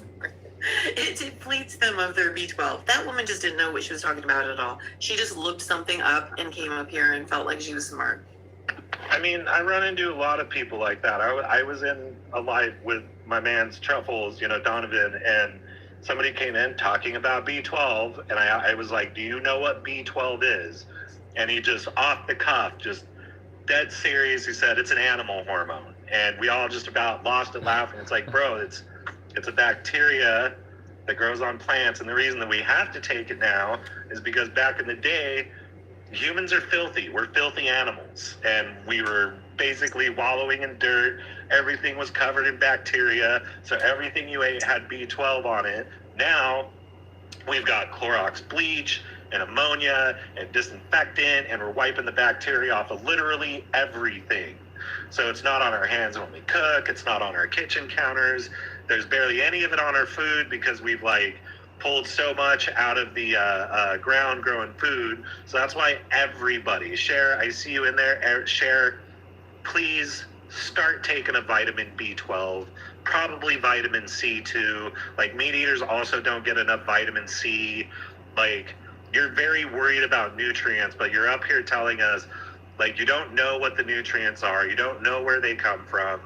Speaker 17: It depletes them of their B12. That woman just didn't know what she was talking about at all. She just looked something up and came up here and felt like she was smart.
Speaker 14: I mean, I run into a lot of people like that. I was in a live with my man's Truffles, Donovan, and somebody came in talking about B12, and I was like, do you know what B12 is? And he just, off the cuff, just dead serious, he said, it's an animal hormone. And we all just about lost it laughing. It's like, bro, it's a bacteria that grows on plants, and the reason that we have to take it now is because back in the day, humans are filthy. We're filthy animals, and we were basically wallowing in dirt. Everything was covered in bacteria, so everything you ate had B12 on it. Now we've got Clorox bleach and ammonia and disinfectant, and we're wiping the bacteria off of literally everything. So it's not on our hands when we cook. It's not on our kitchen counters. There's barely any of it on our food because we've like pulled so much out of the ground growing food. So that's why everybody, Cher, I see you in there. Cher, please start taking a vitamin B12, probably vitamin C too. Like, meat eaters also don't get enough vitamin C. Like, you're very worried about nutrients, but you're up here telling us, like, you don't know what the nutrients are. You don't know where they come from.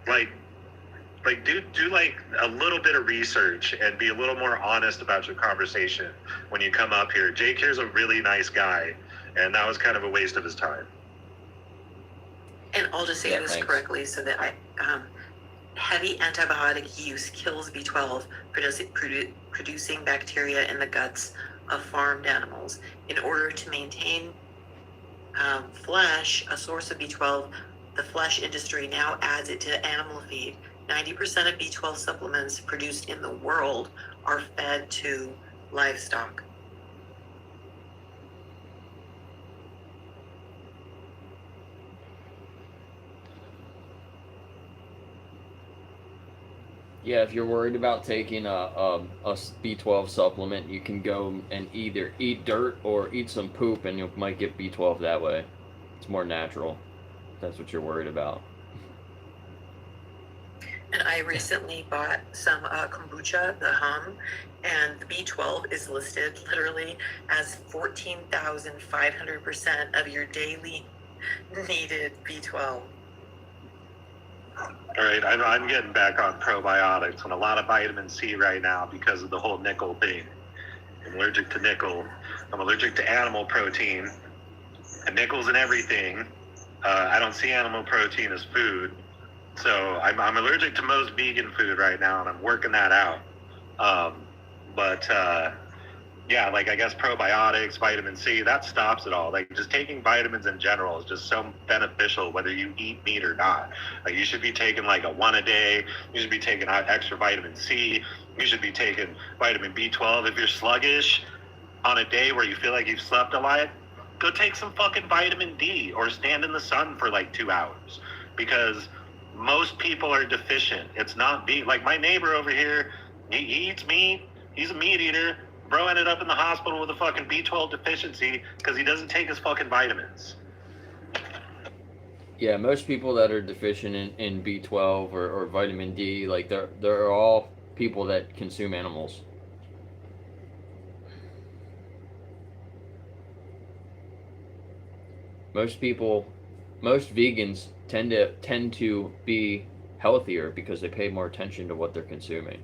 Speaker 14: Like do like a little bit of research and be a little more honest about your conversation when you come up here. Jake here's a really nice guy, and that was kind of a waste of his time.
Speaker 17: And I'll just say this correctly so that heavy antibiotic use kills B12, producing bacteria in the guts of farmed animals. In order to maintain flesh, a source of B12, the flesh industry now adds it to animal feed. 90% of B12 supplements produced in the world are fed to livestock.
Speaker 1: Yeah, if you're worried about taking a B12 supplement, you can go and either eat dirt or eat some poop, and you might get B12 that way. It's more natural. If that's what you're worried about.
Speaker 17: And I recently bought some kombucha, the hum, and the B12 is listed literally as 14,500% of your daily needed B12.
Speaker 14: All right, I'm getting back on probiotics and a lot of vitamin C right now because of the whole nickel thing. I'm allergic to nickel. I'm allergic to animal protein. And nickel's in everything. I don't see animal protein as food. So I'm allergic to most vegan food right now, and I'm working that out. Yeah, like I guess probiotics, vitamin C, that stops it all. Like just taking vitamins in general is just so beneficial whether you eat meat or not. Like you should be taking like a 1 a day. You should be taking extra vitamin C. You should be taking vitamin B12. If you're sluggish on a day where you feel like you've slept a lot, go take some fucking vitamin D or stand in the sun for like 2 hours, because most people are deficient. It's not being like my neighbor over here. He eats meat. He's a meat eater. Bro ended up in the hospital with a fucking B12 deficiency because he doesn't take his fucking vitamins.
Speaker 1: Yeah, most people that are deficient in B12 or vitamin D, like they're all people that consume animals. Most vegans tend to be healthier because they pay more attention to what they're consuming.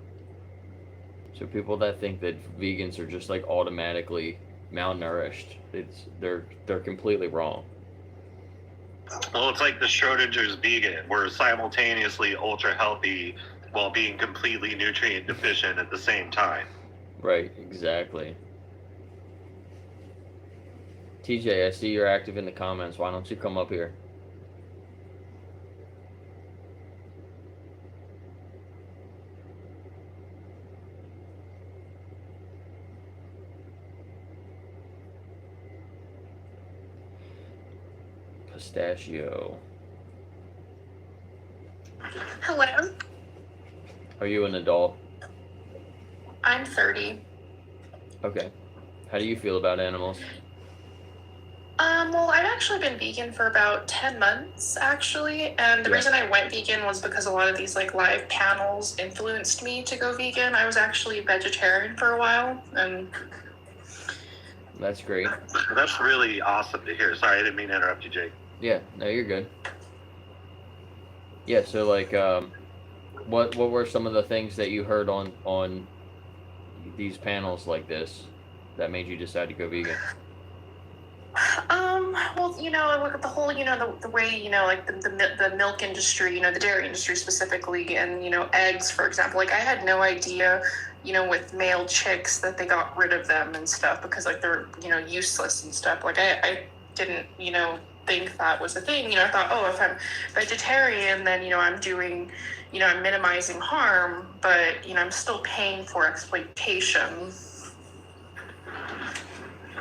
Speaker 1: So people that think that vegans are just like automatically malnourished, they're completely wrong.
Speaker 14: Well, it's like the Schrodinger's vegan. We're simultaneously ultra healthy while being completely nutrient deficient at the same time.
Speaker 1: Right, exactly. TJ, I see you're active in the comments. Why don't you come up here? Pistachio.
Speaker 20: Hello,
Speaker 1: Are you an adult?
Speaker 20: I'm 30.
Speaker 1: Okay. How do you feel about animals?
Speaker 20: Well, I've actually been vegan for about 10 months, actually, and the reason I went vegan was because a lot of these, like, live panels influenced me to go vegan. I was actually vegetarian for a while, and...
Speaker 1: That's great.
Speaker 14: That's really awesome to hear. Sorry, I didn't mean to interrupt you, Jake.
Speaker 1: Yeah, no, you're good. Yeah, so, like, what were some of the things that you heard on these panels like this that made you decide to go vegan?
Speaker 20: Well, look at the whole, the way, like the milk industry, the dairy industry specifically, and, eggs, for example. Like, I had no idea, with male chicks that they got rid of them and stuff because, like, they're, useless and stuff. Like, I didn't, think that was a thing. I thought, oh, if I'm vegetarian, then, I'm doing, I'm minimizing harm, but, I'm still paying for exploitation.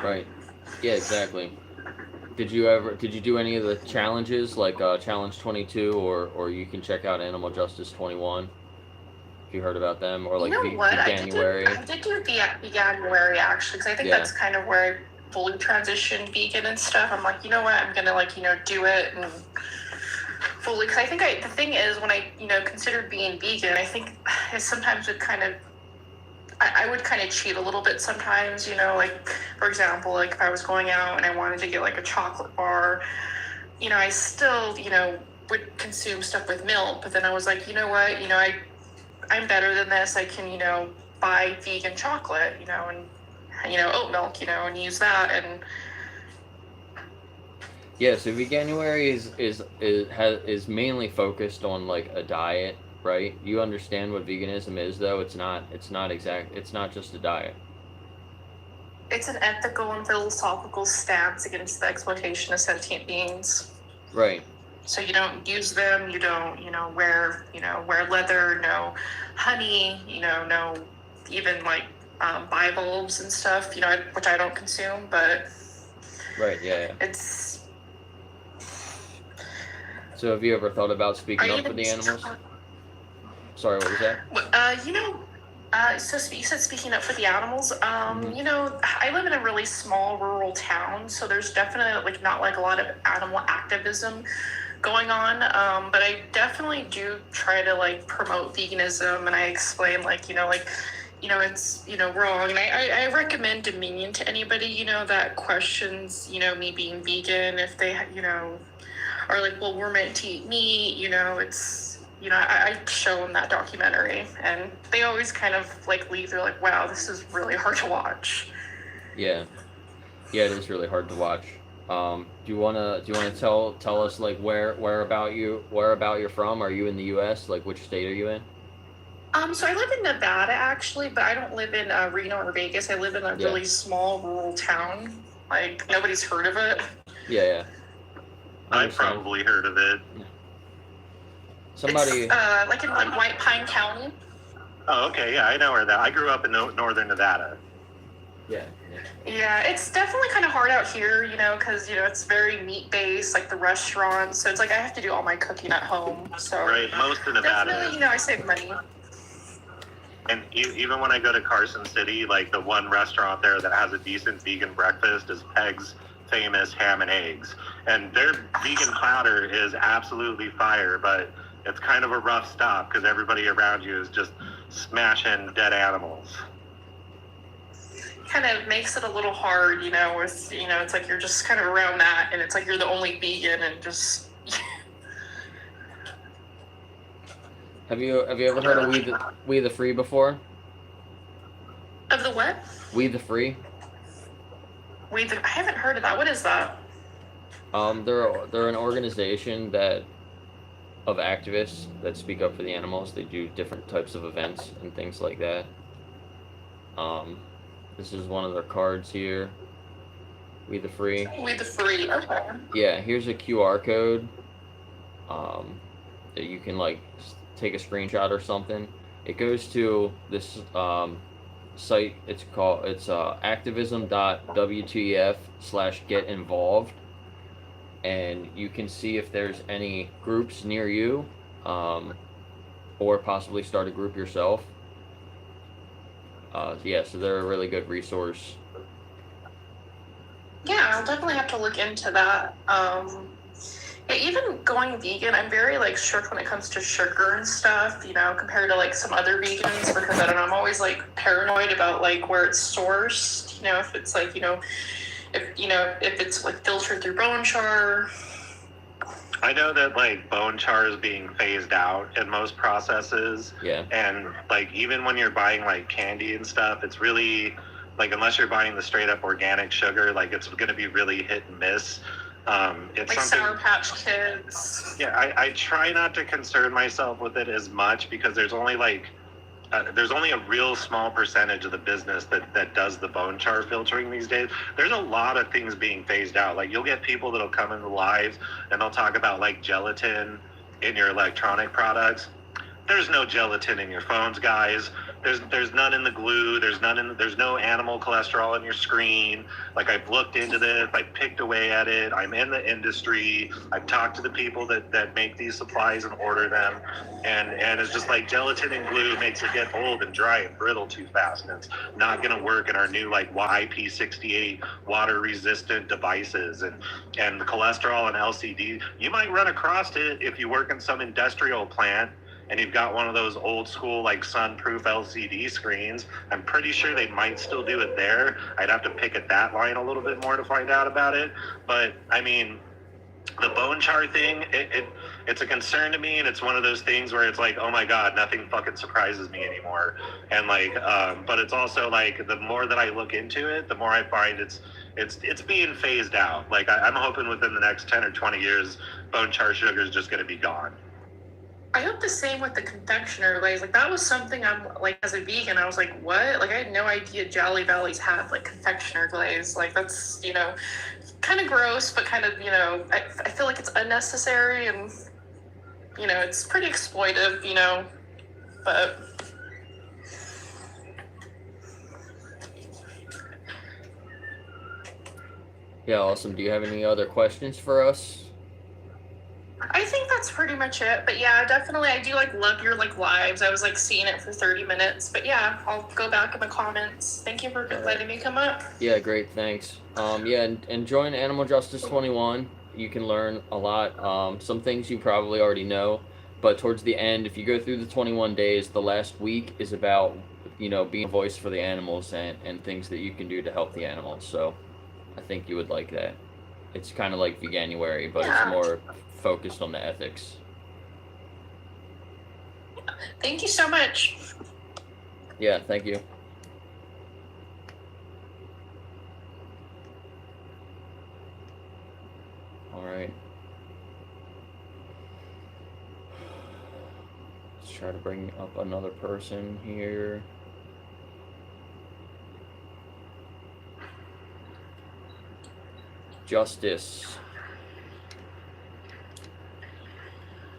Speaker 1: Right. Yeah, exactly. Did you do any of the challenges like Challenge 22 or you can check out Animal Justice 21? If you heard about them or like Veganuary.
Speaker 20: I did do Veganuary actually because I think that's kind of where I fully transitioned vegan and stuff. I'm like, you know what, I'm gonna do it and fully because I think the thing is when I considered being vegan, I think I sometimes would kind of I would kind of cheat a little bit sometimes, like, for example, like if I was going out and I wanted to get like a chocolate bar, I still, would consume stuff with milk, but then I was like, you know what, I'm better than this. I can, buy vegan chocolate, and, oat milk, and use that. And
Speaker 1: yeah, so Veganuary is mainly focused on like a diet. Right? You understand what veganism is, though. It's not just a diet.
Speaker 20: It's an ethical and philosophical stance against the exploitation of sentient beings.
Speaker 1: Right.
Speaker 20: So you don't use them. You don't, wear leather. No honey. No even like bivalves and stuff. Which I don't consume, but.
Speaker 1: Right. Yeah.
Speaker 20: It's.
Speaker 1: So have you ever thought about speaking up for the animals? Sorry, what was that?
Speaker 20: So you said speaking up for the animals. I live in a really small rural town, so there's definitely not like a lot of animal activism going on. But I definitely do try to like promote veganism, and I explain it's wrong, and I recommend Dominion to anybody that questions me being vegan if they are like, well, we're meant to eat meat. It's. I show them that documentary, and they always kind of like leave. They're like, "Wow, this is really hard to watch."
Speaker 1: Yeah, it is really hard to watch. Do you wanna tell us like where about you're from? Are you in the U.S.? Like, which state are you in?
Speaker 20: So I live in Nevada actually, but I don't live in Reno or Vegas. I live in a really small rural town. Like nobody's heard of it.
Speaker 1: Yeah.
Speaker 14: I've probably heard of it.
Speaker 1: Somebody.
Speaker 20: It's, like in like White Pine County.
Speaker 14: Oh, okay. Yeah, I know where that. I grew up in northern Nevada.
Speaker 1: Yeah.
Speaker 20: Yeah, it's definitely kind of hard out here, because it's very meat based, like the restaurants. So it's like I have to do all my cooking at home. So
Speaker 14: right, most of Nevada.
Speaker 20: Definitely, I save money.
Speaker 14: And even when I go to Carson City, like the one restaurant there that has a decent vegan breakfast is Peg's Famous Ham and Eggs, and their vegan platter is absolutely fire, but it's kind of a rough stop because everybody around you is just smashing dead animals.
Speaker 20: Kind of makes it a little hard, with, it's like you're just kind of around that, and it's like you're the only vegan, and just.
Speaker 1: Have you ever heard of We the Free before?
Speaker 20: Of the what?
Speaker 1: We the Free.
Speaker 20: I haven't heard of that. What is that?
Speaker 1: They're an organization of activists that speak up for the animals. They do different types of events and things like that. This is one of their cards here. We the Free.
Speaker 20: We the Free, okay.
Speaker 1: Yeah, here's a QR code that you can like take a screenshot or something. It goes to this site. It's activism.wtf/getinvolved, and you can see if there's any groups near you, or possibly start a group yourself. So they're a really good resource.
Speaker 20: Yeah, I'll definitely have to look into that. Even going vegan, I'm very like strict when it comes to sugar and stuff, compared to like some other vegans, because I don't know, I'm always like paranoid about like where it's sourced, if it's like, if it's like filtered through bone char.
Speaker 14: I know that like bone char is being phased out in most processes.
Speaker 1: Yeah.
Speaker 14: And like even when you're buying like candy and stuff, it's really like unless you're buying the straight up organic sugar, like it's going to be really hit and miss. It's
Speaker 20: like
Speaker 14: something,
Speaker 20: Sour Patch Kids.
Speaker 14: yeah, I try not to concern myself with it as much because there's only a real small percentage of the business that does the bone char filtering these days. There's a lot of things being phased out. Like you'll get people that'll come in the live and they'll talk about like gelatin in your electronic products. There's no gelatin in your phones, guys. There's none in the glue. There's no animal cholesterol in your screen. Like I've looked into this. I picked away at it. I'm in the industry. I've talked to the people that make these supplies and order them. And it's just like gelatin and glue makes it get old and dry and brittle too fast. And it's not going to work in our new like IP68 water resistant devices. And the cholesterol and LCD, you might run across it if you work in some industrial plant and you've got one of those old school like sunproof LCD screens. I'm pretty sure they might still do it there. I'd have to pick at that line a little bit more to find out about it. But I mean, the bone char thing, it's a concern to me, and it's one of those things where it's like, oh my God, nothing fucking surprises me anymore. And like, but it's also like the more that I look into it, the more I find it's being phased out. Like I'm hoping within the next 10 or 20 years, bone char sugar is just going to be gone.
Speaker 20: I hope the same with the confectioner glaze. Like that was something I'm like, as a vegan, I was like, what? Like I had no idea Jolly Bellies had like confectioner glaze. Like that's, you know, kind of gross, but kind of, you know, I feel like it's unnecessary and, you know, it's pretty exploitive, you know, but.
Speaker 1: Yeah, awesome. Do you have any other questions for us?
Speaker 20: I think that's pretty much it. But yeah, definitely, I do like love your like lives. I was like seeing it for 30 minutes. But yeah, I'll go back in the comments. Thank you for letting me come up.
Speaker 1: Yeah, great, thanks. Yeah, and join Animal Justice 21. You can learn a lot. Some things you probably already know, but towards the end, if you go through the 21 days, the last week is about, you know, being a voice for the animals and things that you can do to help the animals. So I think you would like that. It's kind of like Veganuary, but it's more focused on the ethics.
Speaker 20: Thank you so much.
Speaker 1: Yeah, thank you. All right. Let's try to bring up another person here. Justice.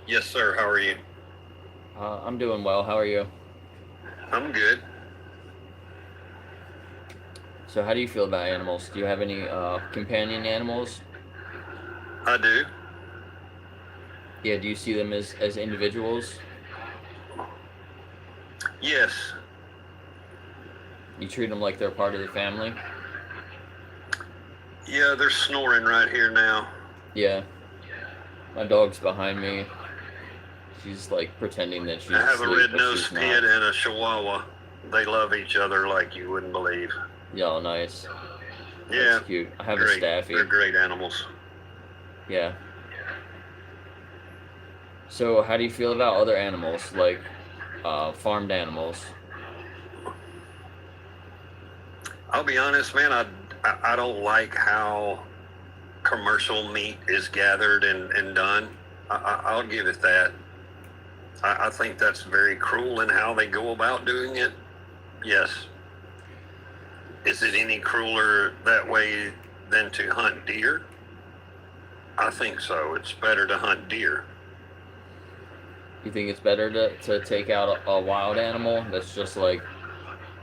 Speaker 21: Yes, sir. How are you?
Speaker 1: I'm doing well. How are you?
Speaker 21: I'm good.
Speaker 1: So how do you feel about animals? Do you have any companion animals?
Speaker 21: I do.
Speaker 1: Yeah, do you see them as individuals?
Speaker 21: Yes.
Speaker 1: You treat them like they're part of the family?
Speaker 21: Yeah, they're snoring right here now.
Speaker 1: Yeah. My dog's behind me. She's like pretending that she's
Speaker 21: I have
Speaker 1: asleep,
Speaker 21: a red-nosed
Speaker 1: but she's
Speaker 21: pit
Speaker 1: not.
Speaker 21: and a chihuahua. They love each other like you wouldn't believe.
Speaker 1: Yeah, nice.
Speaker 21: Yeah.
Speaker 1: That's cute. I have
Speaker 21: great.
Speaker 1: a Staffy.
Speaker 21: They're great animals.
Speaker 1: Yeah. So how do you feel about other animals, like farmed animals?
Speaker 21: I'll be honest, man, I don't like how commercial meat is gathered and done. I'll give it that. I think that's very cruel in how they go about doing it. Yes. Is it any crueler that way than to hunt deer? I think so. It's better to hunt deer.
Speaker 1: You think it's better to take out a wild animal that's just like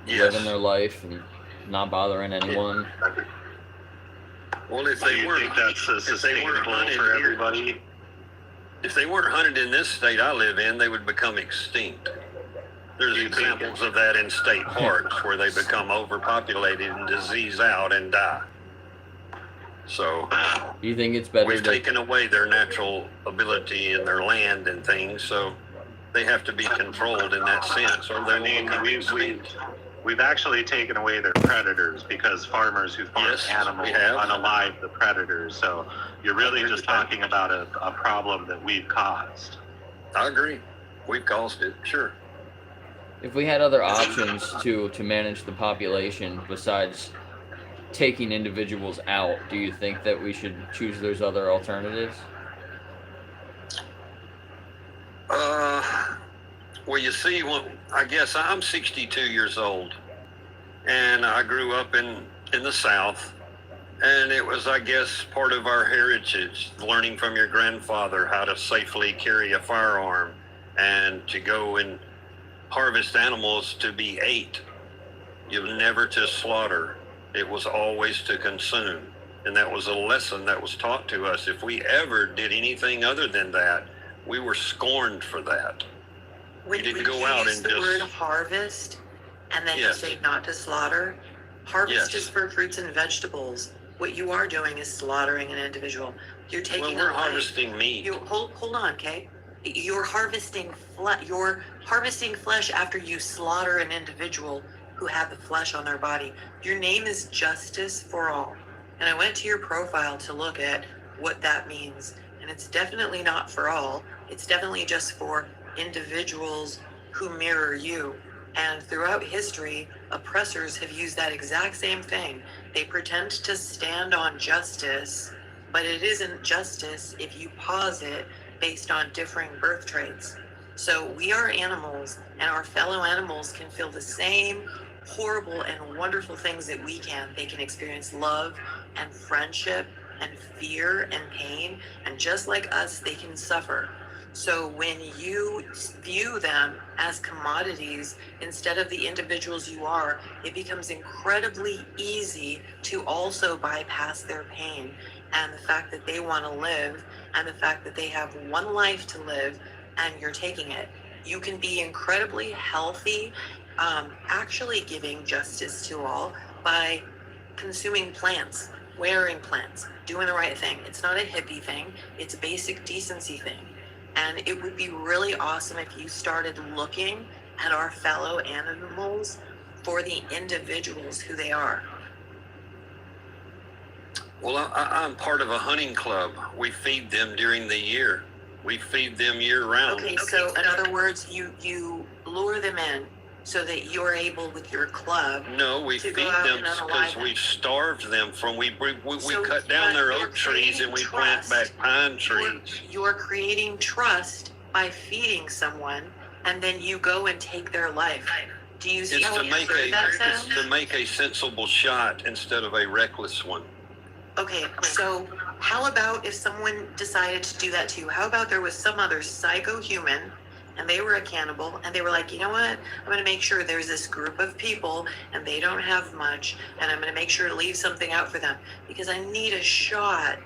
Speaker 21: Yes.
Speaker 1: living their life and not bothering anyone?
Speaker 21: Well, if they weren't, if they weren't hunted for everybody, if they weren't hunted in this state I live in, they would become extinct. There's examples of that in state parks where they become overpopulated and disease out and die. So,
Speaker 1: you think it's better
Speaker 21: we've taken away their natural ability and their land and things, so they have to be controlled in that sense, or they will become extinct.
Speaker 14: We've actually taken away their predators because farmers who farm animals unalive the predators. So you're really just talking about a problem that we've caused.
Speaker 21: I agree. We've caused it, sure.
Speaker 1: if we had other options to manage the population besides taking individuals out, do you think that we should choose those other alternatives?
Speaker 21: Well, you see, I guess I'm 62 years old, and I grew up in the South, and it was, I guess, part of our heritage, learning from your grandfather how to safely carry a firearm and to go and harvest animals to be ate. You were never to slaughter. It was always to consume. And that was a lesson that was taught to us. If we ever did anything other than that, we were scorned for that.
Speaker 17: When
Speaker 21: you didn't
Speaker 17: you
Speaker 21: go out
Speaker 17: use
Speaker 21: and
Speaker 17: the
Speaker 21: just
Speaker 17: word harvest, and then you say not to slaughter, harvest is for fruits and vegetables. What you are doing is slaughtering an individual. You're taking.
Speaker 21: Well, we're harvesting meat.
Speaker 17: You hold on, Kay. You're harvesting You're harvesting flesh after you slaughter an individual who had the flesh on their body. Your name is Justice for All, and I went to your profile to look at what that means, and it's definitely not for all. It's definitely just for individuals who mirror you. And throughout history, oppressors have used that exact same thing. They pretend to stand on justice, but it isn't justice if you pause it based on differing birth traits. So we are animals, and our fellow animals can feel the same horrible and wonderful things that we can. They can experience love and friendship and fear and pain, and just like us, they can suffer. So when you view them as commodities instead of the individuals you are, it becomes incredibly easy to also bypass their pain and the fact that they want to live and the fact that they have one life to live and you're taking it. You can be incredibly healthy, actually giving justice to all by consuming plants, wearing plants, doing the right thing. It's not a hippie thing, it's a basic decency thing. And it would be really awesome if you started looking at our fellow animals for the individuals who they are.
Speaker 21: Well, I'm part of a hunting club. We feed them during the year. We feed them year round.
Speaker 17: Okay, so in other words, you lure them in so that you're able with your club.
Speaker 21: No, we feed them because we starved them from, we cut down their oak trees and we plant back pine trees.
Speaker 17: You're creating trust by feeding someone, and then you go and take their life. Do you see how absurd that sounds?
Speaker 21: It's to make a sensible shot instead of a reckless one.
Speaker 17: Okay, so how about if someone decided to do that to you? How about there was some other psycho human and they were a cannibal and they were like, you know what? I'm going to make sure there's this group of people and they don't have much, and I'm going to make sure to leave something out for them because I need a shot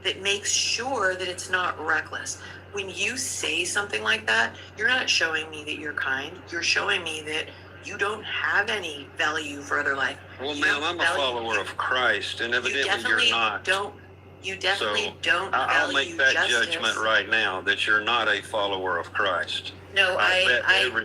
Speaker 17: that makes sure that it's not reckless. When you say something like that, you're not showing me that you're kind. You're showing me that you don't have any value for other life.
Speaker 21: Well, ma'am, I'm a follower of Christ, and evidently you're not.
Speaker 17: You definitely don't value
Speaker 21: I'll make that
Speaker 17: justice.
Speaker 21: judgment right now that you're not a follower of Christ.
Speaker 17: No, I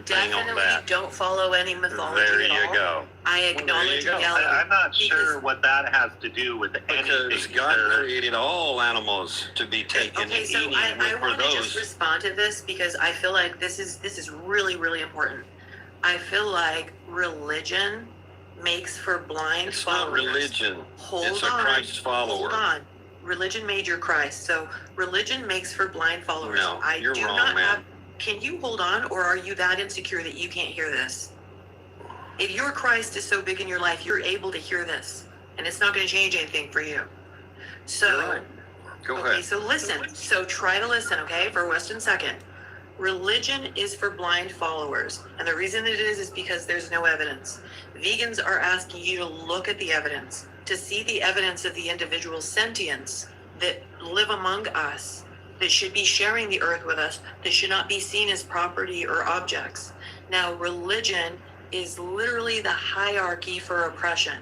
Speaker 21: definitely
Speaker 17: don't follow any mythology
Speaker 21: There
Speaker 17: at
Speaker 21: you
Speaker 17: all.
Speaker 21: go.
Speaker 17: I acknowledge reality.
Speaker 14: I'm not sure what that has to do with anything.
Speaker 21: Because God created all animals to be taken
Speaker 17: Okay,
Speaker 21: and
Speaker 17: so
Speaker 21: eaten.
Speaker 17: I
Speaker 21: For
Speaker 17: want to
Speaker 21: those,
Speaker 17: just respond to this because I feel like this is really, really important. I feel like religion makes for blind
Speaker 21: it's
Speaker 17: followers.
Speaker 21: not religion.
Speaker 17: Hold
Speaker 21: It's a
Speaker 17: on.
Speaker 21: Christ follower.
Speaker 17: Hold on. Religion made your Christ. So religion makes for blind followers.
Speaker 21: No, you're wrong,
Speaker 17: not
Speaker 21: man.
Speaker 17: have. Can you hold on, or are you that insecure that you can't hear this? If your Christ is so big in your life, you're able to hear this, and it's not going to change anything for you. So,
Speaker 21: You're right. Go
Speaker 17: okay,
Speaker 21: ahead.
Speaker 17: so listen. So try to listen, okay, for a Western second. Religion is for blind followers, and the reason it is because there's no evidence. Vegans are asking you to look at the evidence, to see the evidence of the individual sentience that live among us, that should be sharing the earth with us, that should not be seen as property or objects. Now, religion is literally the hierarchy for oppression.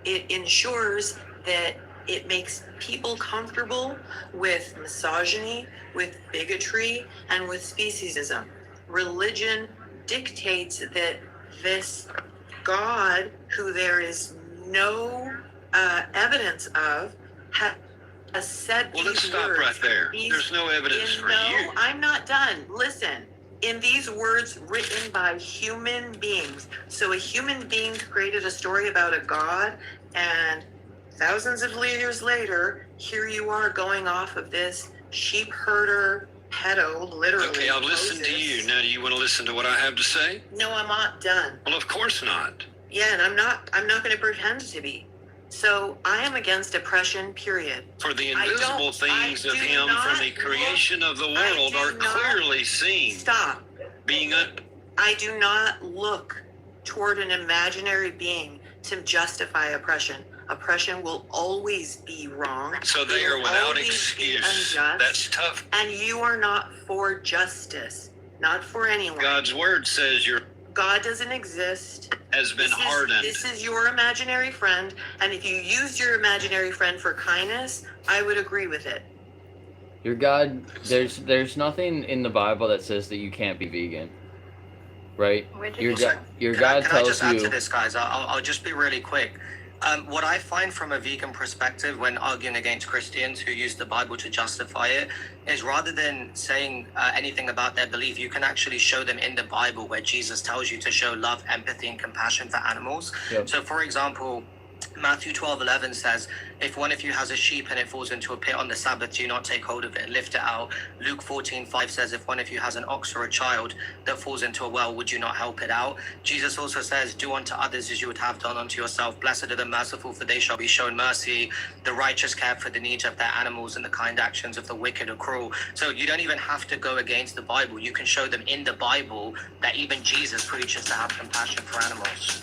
Speaker 17: It ensures that it makes people comfortable with misogyny, with bigotry, and with speciesism. Religion dictates that this God, who there is no evidence of, has said
Speaker 21: Well,
Speaker 17: these
Speaker 21: let's stop
Speaker 17: words.
Speaker 21: right there. There's no evidence for you.
Speaker 17: No, I'm not done. Listen. in these words written by human beings. So a human being created a story about a god, and thousands of years later, here you are going off of this sheep herder pedo, literally.
Speaker 21: Okay, I'll listen to you. Now, do you want to listen to what I have to say?
Speaker 17: No, I'm not done.
Speaker 21: Well, of course not.
Speaker 17: Yeah, and I'm not going to pretend to be. So I am against oppression, period.
Speaker 21: For the invisible things of him from the creation of the world are clearly seen.
Speaker 17: Stop.
Speaker 21: Being
Speaker 17: I do not look toward an imaginary being to justify oppression. Oppression will always be wrong.
Speaker 21: So they are without excuse. That's tough.
Speaker 17: And you are not for justice, not for anyone.
Speaker 21: God's word says your
Speaker 17: God doesn't exist.
Speaker 21: Has been hardened.
Speaker 17: This is your imaginary friend, and if you use your imaginary friend for kindness, I would agree with it.
Speaker 1: Your God, there's nothing in the Bible that says that you can't be vegan, right? Your God
Speaker 6: Can I
Speaker 1: tells
Speaker 6: just add
Speaker 1: you.
Speaker 6: to this, guys? I'll just be really quick. What I find from a vegan perspective when arguing against Christians who use the Bible to justify it is rather than saying anything about their belief, you can actually show them in the Bible where Jesus tells you to show love, empathy, and compassion for animals.
Speaker 1: Yep.
Speaker 6: So, for example, Matthew 12:11 says, if one of you has a sheep and it falls into a pit on the Sabbath, do not take hold of it and lift it out. Luke 14:5 says, if one of you has an ox or a child that falls into a well, would you not help it out? Jesus also says, do unto others as you would have done unto yourself. Blessed are the merciful, for they shall be shown mercy. The righteous care for the needs of their animals, and the kind actions of the wicked are cruel. So you don't even have to go against the Bible. You can show them in the Bible that even Jesus preaches to have compassion for animals.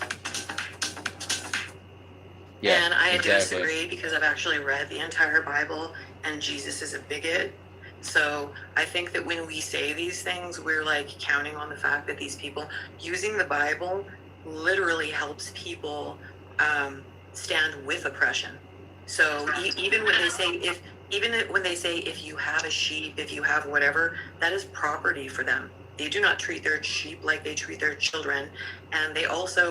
Speaker 1: Yeah,
Speaker 17: and I
Speaker 1: exactly.
Speaker 17: disagree because I've actually read the entire Bible, and Jesus is a bigot. So I think that when we say these things, we're like counting on the fact that these people using the Bible literally helps people stand with oppression. So even when they say if you have a sheep, if you have whatever, that is property for them. They do not treat their sheep like they treat their children. And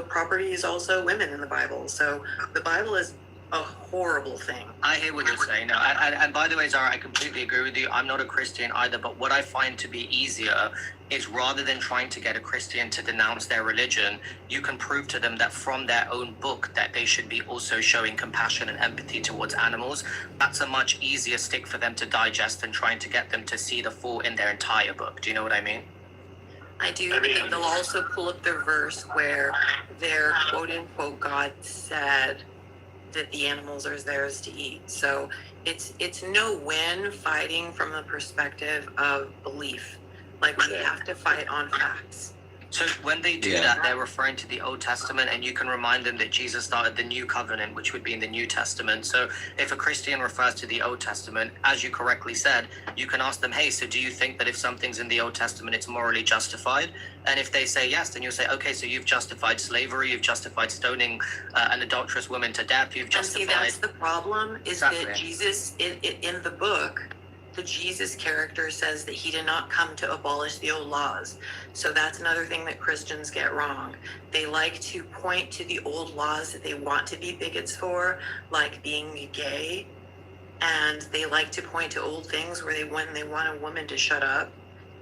Speaker 17: property is also women in the Bible. So the Bible is a horrible thing.
Speaker 6: I hear what you're saying. No, and by the way, Zara, I completely agree with you. I'm not a Christian either, but what I find to be easier is rather than trying to get a Christian to denounce their religion, you can prove to them that from their own book that they should be also showing compassion and empathy towards animals. That's a much easier stick for them to digest than trying to get them to see the fault in their entire book. Do you know what I mean?
Speaker 17: I do. And they'll also pull up their verse where their quote unquote God said that the animals are theirs to eat. So it's no win fighting from the perspective of belief. Like we have to fight on facts.
Speaker 6: So when they do that, they're referring to the Old Testament, and you can remind them that Jesus started the New Covenant, which would be in the New Testament. So if a Christian refers to the Old Testament, as you correctly said, you can ask them, hey, so do you think that if something's in the Old Testament, it's morally justified? And if they say yes, then you'll say, okay, so you've justified slavery, you've justified stoning an adulterous woman to death, you've justified...
Speaker 17: And see, that's the problem, is that Jesus, in the book, the Jesus character says that he did not come to abolish the old laws. So that's another thing that Christians get wrong. They like to point to the old laws that they want to be bigots for, like being gay. And they like to point to old things when they want a woman to shut up.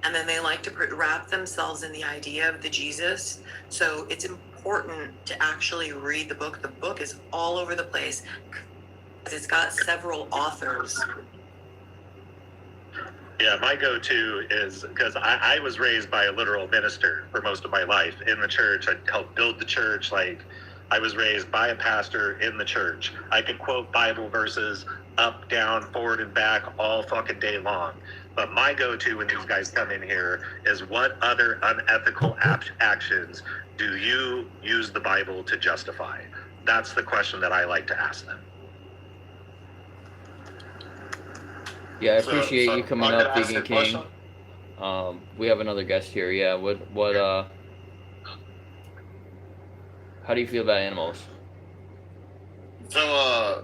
Speaker 17: And then they like to wrap themselves in the idea of the Jesus. So it's important to actually read the book. The book is all over the place. It's got several authors.
Speaker 14: Yeah, my go-to is because I was raised by a literal minister for most of my life in the church. I helped build the church. Like, I was raised by a pastor in the church. I could quote Bible verses up, down, forward, and back all fucking day long. But my go-to when these guys come in here is, what other unethical actions do you use the Bible to justify? That's the question that I like to ask them.
Speaker 1: Yeah, I appreciate you coming up, Vegan King. We have another guest here. Yeah, how do you feel about animals?
Speaker 22: So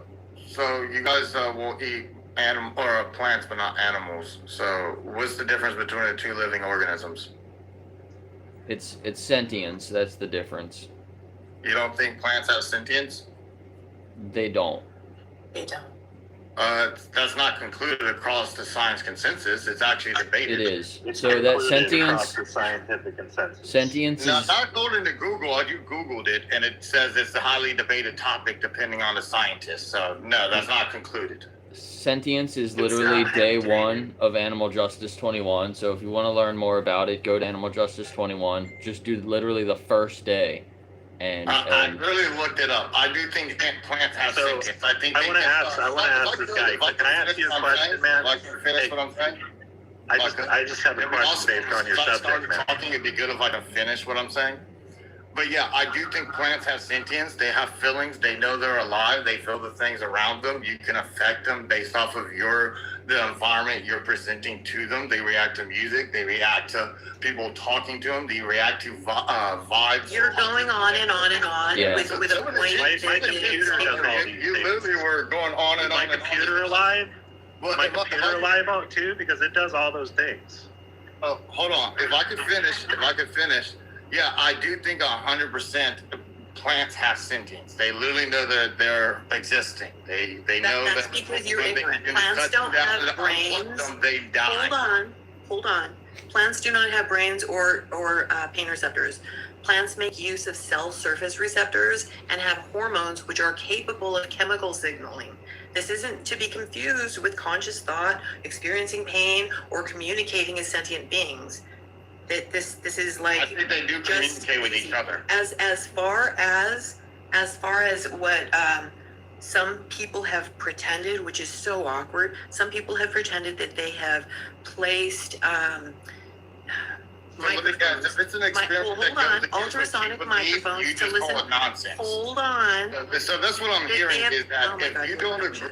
Speaker 22: you guys will eat plants, but not animals. So what's the difference between the two living organisms?
Speaker 1: It's sentience. That's the difference.
Speaker 22: You don't think plants have sentience?
Speaker 1: They don't.
Speaker 17: They don't.
Speaker 22: That's not concluded across the science consensus. It's actually debated.
Speaker 1: It is.
Speaker 14: It's
Speaker 1: So that
Speaker 14: concluded across
Speaker 1: sentience,
Speaker 14: the scientific consensus.
Speaker 1: sentience
Speaker 22: No,
Speaker 1: is
Speaker 22: not according to Google. You Googled it, and it says it's a highly debated topic depending on the scientist. So no, that's not concluded.
Speaker 1: sentience is literally day one of Animal Justice 21. So if you want to learn more about it, go to Animal Justice 21. Just do literally the first day.
Speaker 22: I really looked it up. I do think plants have sentience. I think
Speaker 14: I want to ask this guy. Can I ask you a question, man?
Speaker 22: I can finish what I'm saying.
Speaker 14: I just have a question based on your subject, man.
Speaker 22: Talking, it'd be good if I can finish what I'm saying. But yeah, I do think plants have sentience. They have feelings. They know they're alive. They feel the things around them. You can affect them based off of the environment you're presenting to them. They react to music. They react to people talking to them. They react to vibes.
Speaker 17: You're going on and on and on with a point.
Speaker 14: My computer does all these
Speaker 22: You literally were going on and on.
Speaker 14: My computer alive? My computer alive out too? Because it does all those things.
Speaker 22: Oh, hold on. If I could finish. Yeah, I do think 100% plants have sentience. They literally know that they're existing. They know
Speaker 17: that's
Speaker 22: that.
Speaker 17: because you're ignorant. Plants don't have brains.
Speaker 22: They die.
Speaker 17: Hold on. Plants do not have brains or pain receptors. Plants make use of cell surface receptors and have hormones which are capable of chemical signaling. This isn't to be confused with conscious thought, experiencing pain, or communicating as sentient beings. This is like,
Speaker 22: I think they do communicate with each other.
Speaker 17: As far as what some people have pretended, which is so awkward. Some people have pretended that they have placed microphones.
Speaker 22: If it's an experiment
Speaker 17: hold on, ultrasonic microphones
Speaker 22: you
Speaker 17: to
Speaker 22: just
Speaker 17: listen.
Speaker 22: call it nonsense.
Speaker 17: Hold on.
Speaker 22: So that's what I'm hearing is that if you don't agree.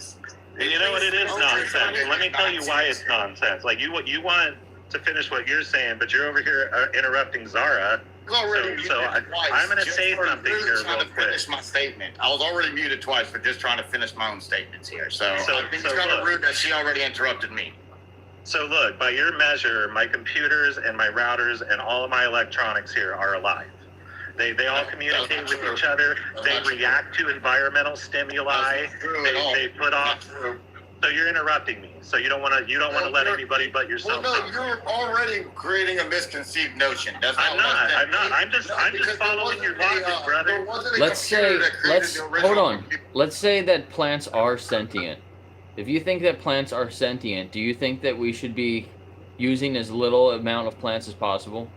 Speaker 14: And you know what? It is nonsense. Let me tell you why it's nonsense. Like you want to finish what you're saying, but you're over here interrupting Zara. I'm going to say something here real quick.
Speaker 22: Finish my statement. I was already muted twice for just trying to finish my own statements here. So I think it's kind of rude that she already interrupted me.
Speaker 14: So look, by your measure, my computers and my routers and all of my electronics here are alive. They all communicate with each other. They react to environmental stimuli. They put off. So you're interrupting me. So you don't want to let anybody but yourself.
Speaker 22: Well, no, you're already creating a misconceived notion. I'm
Speaker 14: not. I'm just following your logic, brother.
Speaker 1: Let's say that plants are sentient. If you think that plants are sentient, do you think that we should be using as little amount of plants as possible?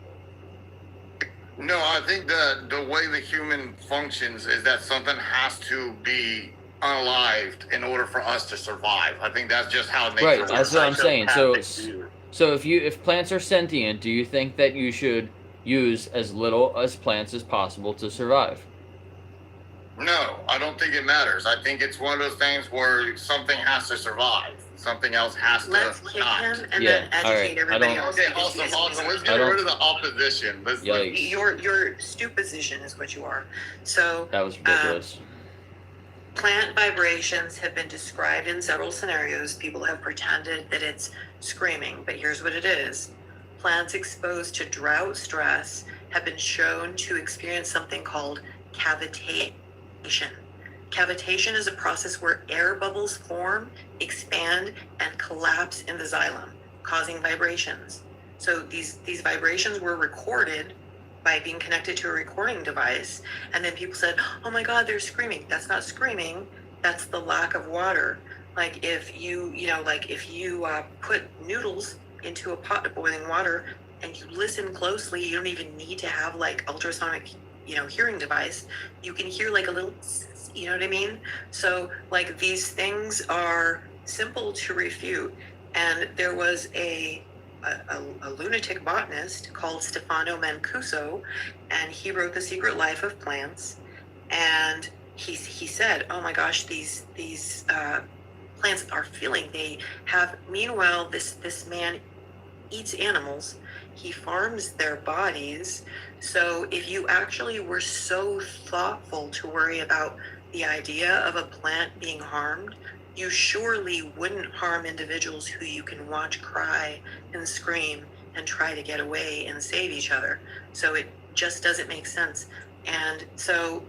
Speaker 22: No, I think that the way the human functions is that something has to be unalived in order for us to survive. I think that's just how nature works.
Speaker 1: Right, that's what I'm saying. So if plants are sentient, do you think that you should use as little as plants as possible to survive?
Speaker 22: No, I don't think it matters. I think it's one of those things where something has to survive. Something else has to
Speaker 17: Let's kick
Speaker 22: not.
Speaker 17: him and then educate everybody else.
Speaker 22: Okay, awesome. Let's get rid of the opposition.
Speaker 17: Your stuposition is what you are. So
Speaker 1: that was ridiculous.
Speaker 17: Plant vibrations have been described in several scenarios. People have pretended that it's screaming, but here's what it is. Plants exposed to drought stress have been shown to experience something called cavitation. Cavitation is a process where air bubbles form, expand, and collapse in the xylem, causing vibrations. So these vibrations were recorded by being connected to a recording device, and then people said, oh my god, they're screaming. That's not screaming, that's the lack of water. Like if you put noodles into a pot of boiling water and you listen closely, you don't even need to have like ultrasonic hearing device. You can hear like a little, you know what I mean? So like these things are simple to refute. And there was a lunatic botanist called Stefano Mancuso, and he wrote The Secret Life of Plants. And he said, oh my gosh, these plants are feeling. They have, meanwhile, this man eats animals. He farms their bodies. So if you actually were so thoughtful to worry about the idea of a plant being harmed, you surely wouldn't harm individuals who you can watch cry and scream and try to get away and save each other. So it just doesn't make sense. And so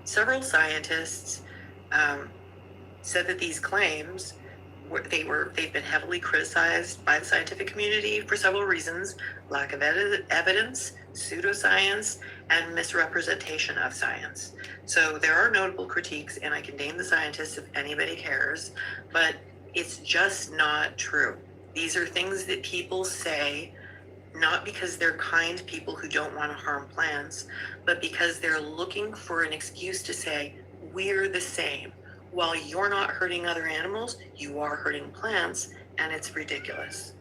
Speaker 17: several scientists said that these claims they've been heavily criticized by the scientific community for several reasons: lack of evidence, pseudoscience, and misrepresentation of science. So there are notable critiques, and I can name the scientists if anybody cares, but it's just not true. These are things that people say, not because they're kind people who don't want to harm plants, but because they're looking for an excuse to say, we're the same. While you're not hurting other animals, you are hurting plants, and it's ridiculous.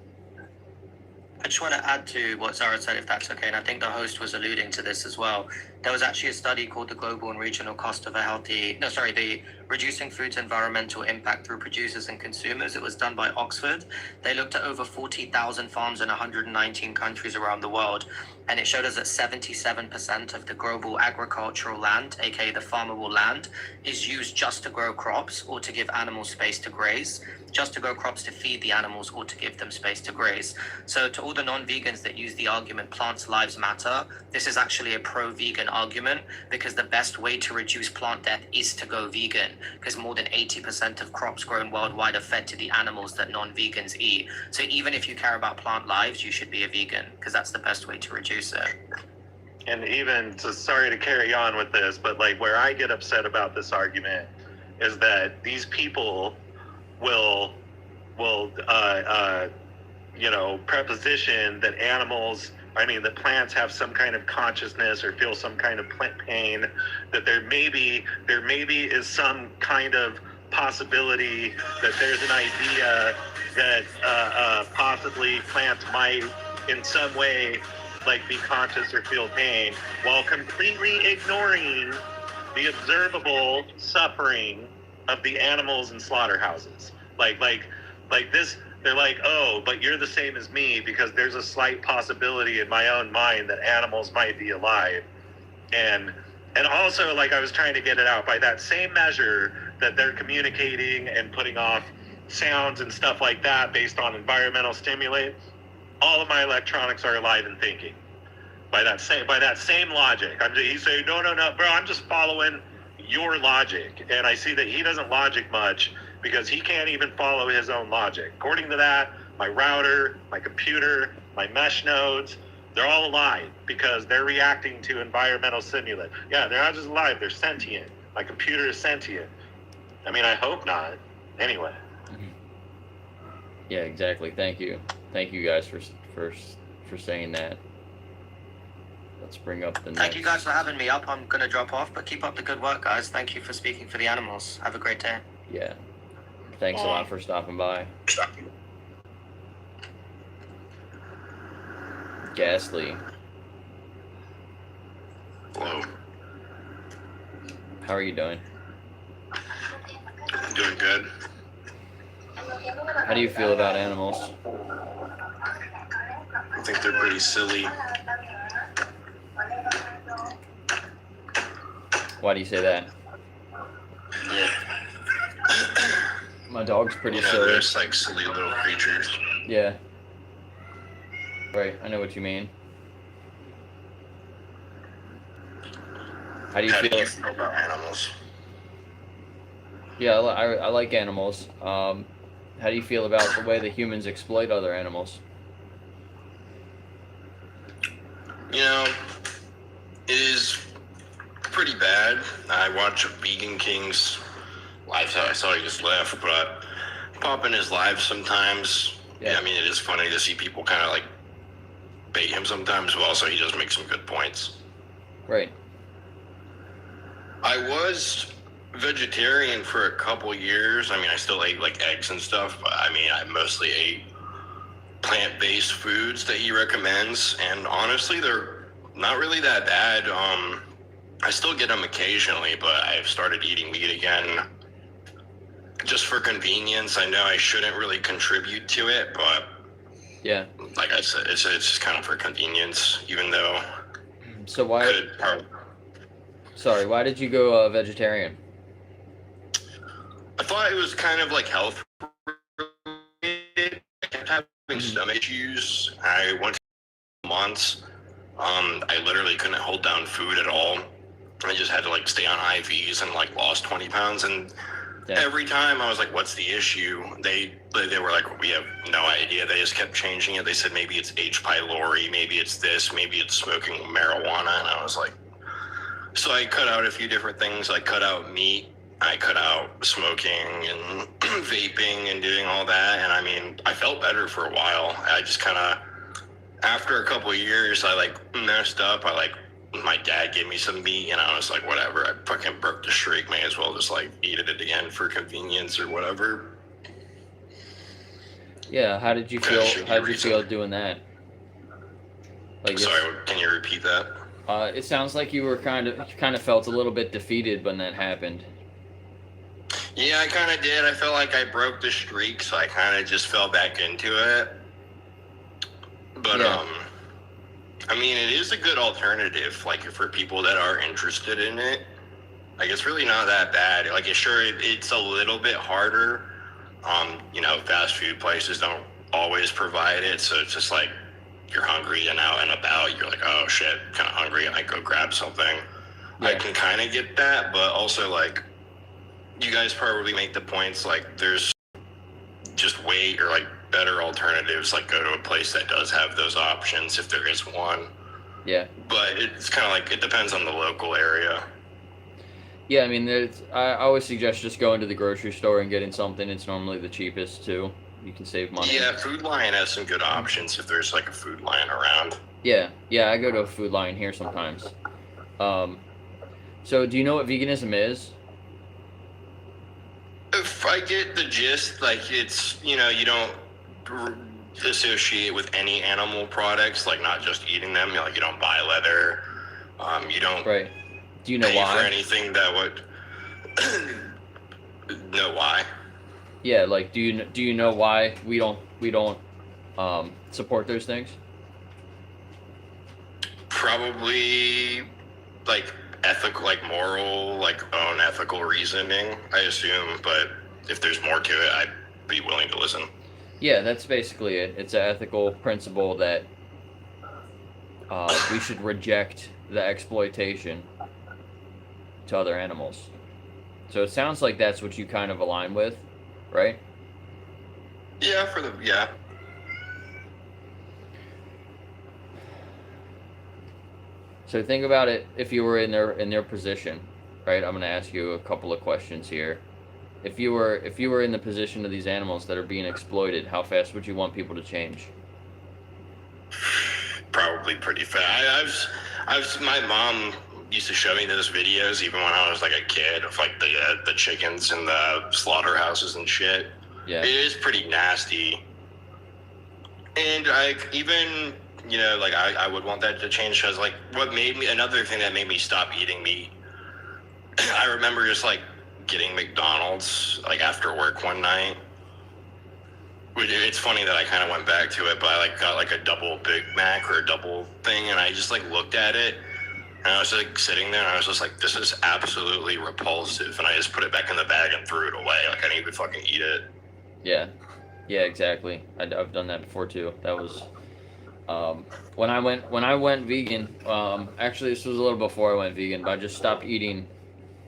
Speaker 6: I just want to add to what Zara said, if that's okay, and I think the host was alluding to this as well. There was actually a study called the Global and Regional Cost of the Reducing Food's Environmental Impact Through Producers and Consumers. It was done by Oxford. They looked at over 40,000 farms in 119 countries around the world, and it showed us that 77% of the global agricultural land, aka the farmable land, is used just to grow crops or to give animals space to graze, just to grow crops to feed the animals or to give them space to graze. So to all the non-vegans that use the argument plants' lives matter, this is actually a pro-vegan argument, because the best way to reduce plant death is to go vegan, because more than 80% of crops grown worldwide are fed to the animals that non-vegans eat. So even if you care about plant lives, you should be a vegan, because that's the best way to reduce it.
Speaker 14: And even, sorry to carry on with this, but like where I get upset about this argument is that these people will preposition that that plants have some kind of consciousness or feel some kind of pain, that there maybe is some kind of possibility that there's an idea that possibly plants might in some way be conscious or feel pain, while completely ignoring the observable suffering of the animals in slaughterhouses. They're like, oh, but you're the same as me because there's a slight possibility in my own mind that animals might be alive. And also, I was trying to get it out, by that same measure that they're communicating and putting off sounds and stuff like that based on environmental stimuli, all of my electronics are alive and thinking. By that same logic. He's saying, no, bro, I'm just following your logic. And I see that he doesn't logic much, because he can't even follow his own logic. According to that, my router, my computer, my mesh nodes, they're all alive because they're reacting to environmental stimuli. Yeah, they're not just alive, they're sentient. My computer is sentient. I mean, I hope not. Anyway.
Speaker 1: Yeah, exactly. Thank you. Thank you guys for saying that. Let's bring up the next.
Speaker 6: Thank you guys for having me up. I'm going to drop off, but keep up the good work, guys. Thank you for speaking for the animals. Have a great day.
Speaker 1: Yeah. Thanks a lot for stopping by. Ghastly.
Speaker 2: Hello.
Speaker 1: How are you doing?
Speaker 2: I'm doing good.
Speaker 1: How do you feel about animals?
Speaker 2: I think they're pretty silly.
Speaker 1: Why do you say that?
Speaker 2: Yeah.
Speaker 1: My dog's pretty silly.
Speaker 2: They're just like silly little creatures.
Speaker 1: Yeah. Right, I know what you mean. How do you feel
Speaker 2: about animals?
Speaker 1: Yeah, I like animals. How do you feel about the way that humans exploit other animals?
Speaker 2: It is pretty bad. I watch Vegan King's live. I saw he just left, but pop in his live sometimes. Yeah, I mean, it is funny to see people kind of bait him sometimes, but also he does make some good points.
Speaker 1: Right.
Speaker 2: I was vegetarian for a couple years. I mean, I still ate eggs and stuff, but I mean, I mostly ate plant-based foods that he recommends, and honestly, they're not really that bad. I still get them occasionally, but I've started eating meat again just for convenience. I know I shouldn't really contribute to it, but
Speaker 1: yeah,
Speaker 2: like I said, it's just kind of for convenience, even though.
Speaker 1: So why? Sorry, why did you go vegetarian?
Speaker 2: I thought it was kind of health related. I kept having stomach issues. I went for months. I literally couldn't hold down food at all. I just had to stay on IVs and lost 20 pounds. And every time I was like, what's the issue? They were like, we have no idea. They just kept changing it. They said maybe it's H. pylori, maybe it's this, maybe it's smoking marijuana. And I was like, so I cut out a few different things. I cut out meat. I cut out smoking and vaping and doing all that. And I mean, I felt better for a while. I just kind of, after a couple of years, I like messed up. My dad gave me some meat and I was like, whatever, I fucking broke the streak. May as well just like eat it again for convenience or whatever.
Speaker 1: Yeah, how did you feel? How did you feel doing that? Like,
Speaker 2: sorry, can you repeat that?
Speaker 1: It sounds like you were kind of felt a little bit defeated when that happened.
Speaker 2: Yeah, I kind of did. I felt like I broke the streak, so I kind of just fell back into it. But
Speaker 1: Yeah.
Speaker 2: I mean, it is a good alternative, like for people that are interested in it. Like, it's really not that bad. Like, it's a little bit harder. You know, fast food places don't always provide it, so it's just like you're hungry and out and about. You're like, oh shit, kind of hungry, and I go grab something.
Speaker 1: Yeah.
Speaker 2: I can kind of get that, but also like, you guys probably make the points like there's just better alternatives, like go to a place that does have those options if there is one.
Speaker 1: Yeah.
Speaker 2: But it's kind of like, it depends on the local area.
Speaker 1: Yeah, I mean, I always suggest just going to the grocery store and getting something. It's normally the cheapest too. You can save money.
Speaker 2: Yeah, Food Lion has some good options if there's like a Food Lion around.
Speaker 1: Yeah, I go to a Food Lion here sometimes. So do you know what veganism is?
Speaker 2: If I get the gist, like it's, you know, you don't associate with any animal products, like not just eating them. Like you don't buy leather. You don't.
Speaker 1: Right. Do you know
Speaker 2: pay
Speaker 1: why?
Speaker 2: for anything that would know why?
Speaker 1: Yeah, like do you know why we don't support those things?
Speaker 2: Probably like ethical, like moral, like own ethical reasoning, I assume. But if there's more to it, I'd be willing to listen.
Speaker 1: Yeah, that's basically it. It's an ethical principle that we should reject the exploitation to other animals. So it sounds like that's what you kind of align with, right?
Speaker 2: Yeah, yeah.
Speaker 1: So think about it if you were in their position, right? I'm going to ask you a couple of questions here. If you were in the position of these animals that are being exploited, how fast would you want people to change?
Speaker 2: Probably pretty fast. My mom used to show me those videos even when I was like a kid of like the chickens in the slaughterhouses and shit.
Speaker 1: Yeah.
Speaker 2: It is pretty nasty. And even, you know, like I would want that to change because like another thing that made me stop eating meat, I remember just like getting McDonald's like after work one night. It's funny that I kind of went back to it, but I like got like a double Big Mac or a double thing, and I just like looked at it, and I was like sitting there, and I was just like, this is absolutely repulsive, and I just put it back in the bag and threw it away. Like I didn't even fucking eat it.
Speaker 1: Yeah, exactly. I've done that before too. That was when I went vegan. Actually, this was a little before I went vegan, but I just stopped eating.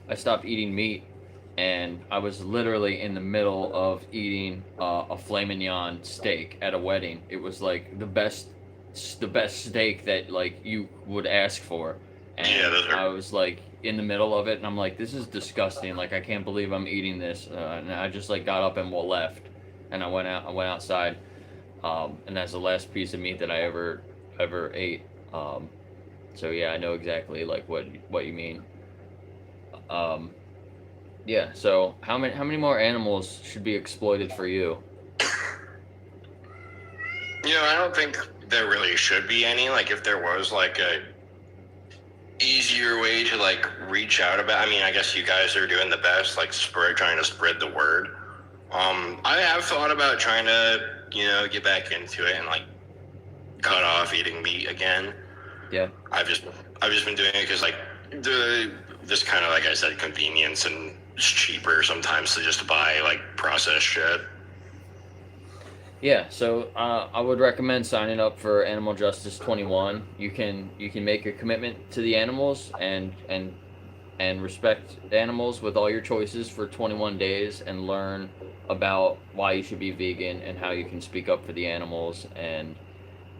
Speaker 1: I stopped eating meat, and I was literally in the middle of eating a filet mignon steak at a wedding. It was like the best steak that like you would ask for, and yeah, I was like in the middle of it, and I'm like, this is disgusting. Like I can't believe I'm eating this, and I just like got up and left, and I went outside, and that's the last piece of meat that I ever ate. So yeah, I know exactly like what you mean. Yeah, so how many more animals should be exploited for you?
Speaker 2: You know, I don't think there really should be any. Like, if there was like a easier way to like reach out about, I mean, I guess you guys are doing the best, like trying to spread the word. I have thought about trying to, you know, get back into it and like cut off eating meat again.
Speaker 1: Yeah.
Speaker 2: I've just been doing it because like just kind of like I said, convenience, and it's cheaper sometimes to just buy like processed shit.
Speaker 1: Yeah, so I would recommend signing up for Animal Justice 21. You can make a commitment to the animals and and respect animals with all your choices for 21 days and learn about why you should be vegan and how you can speak up for the animals. And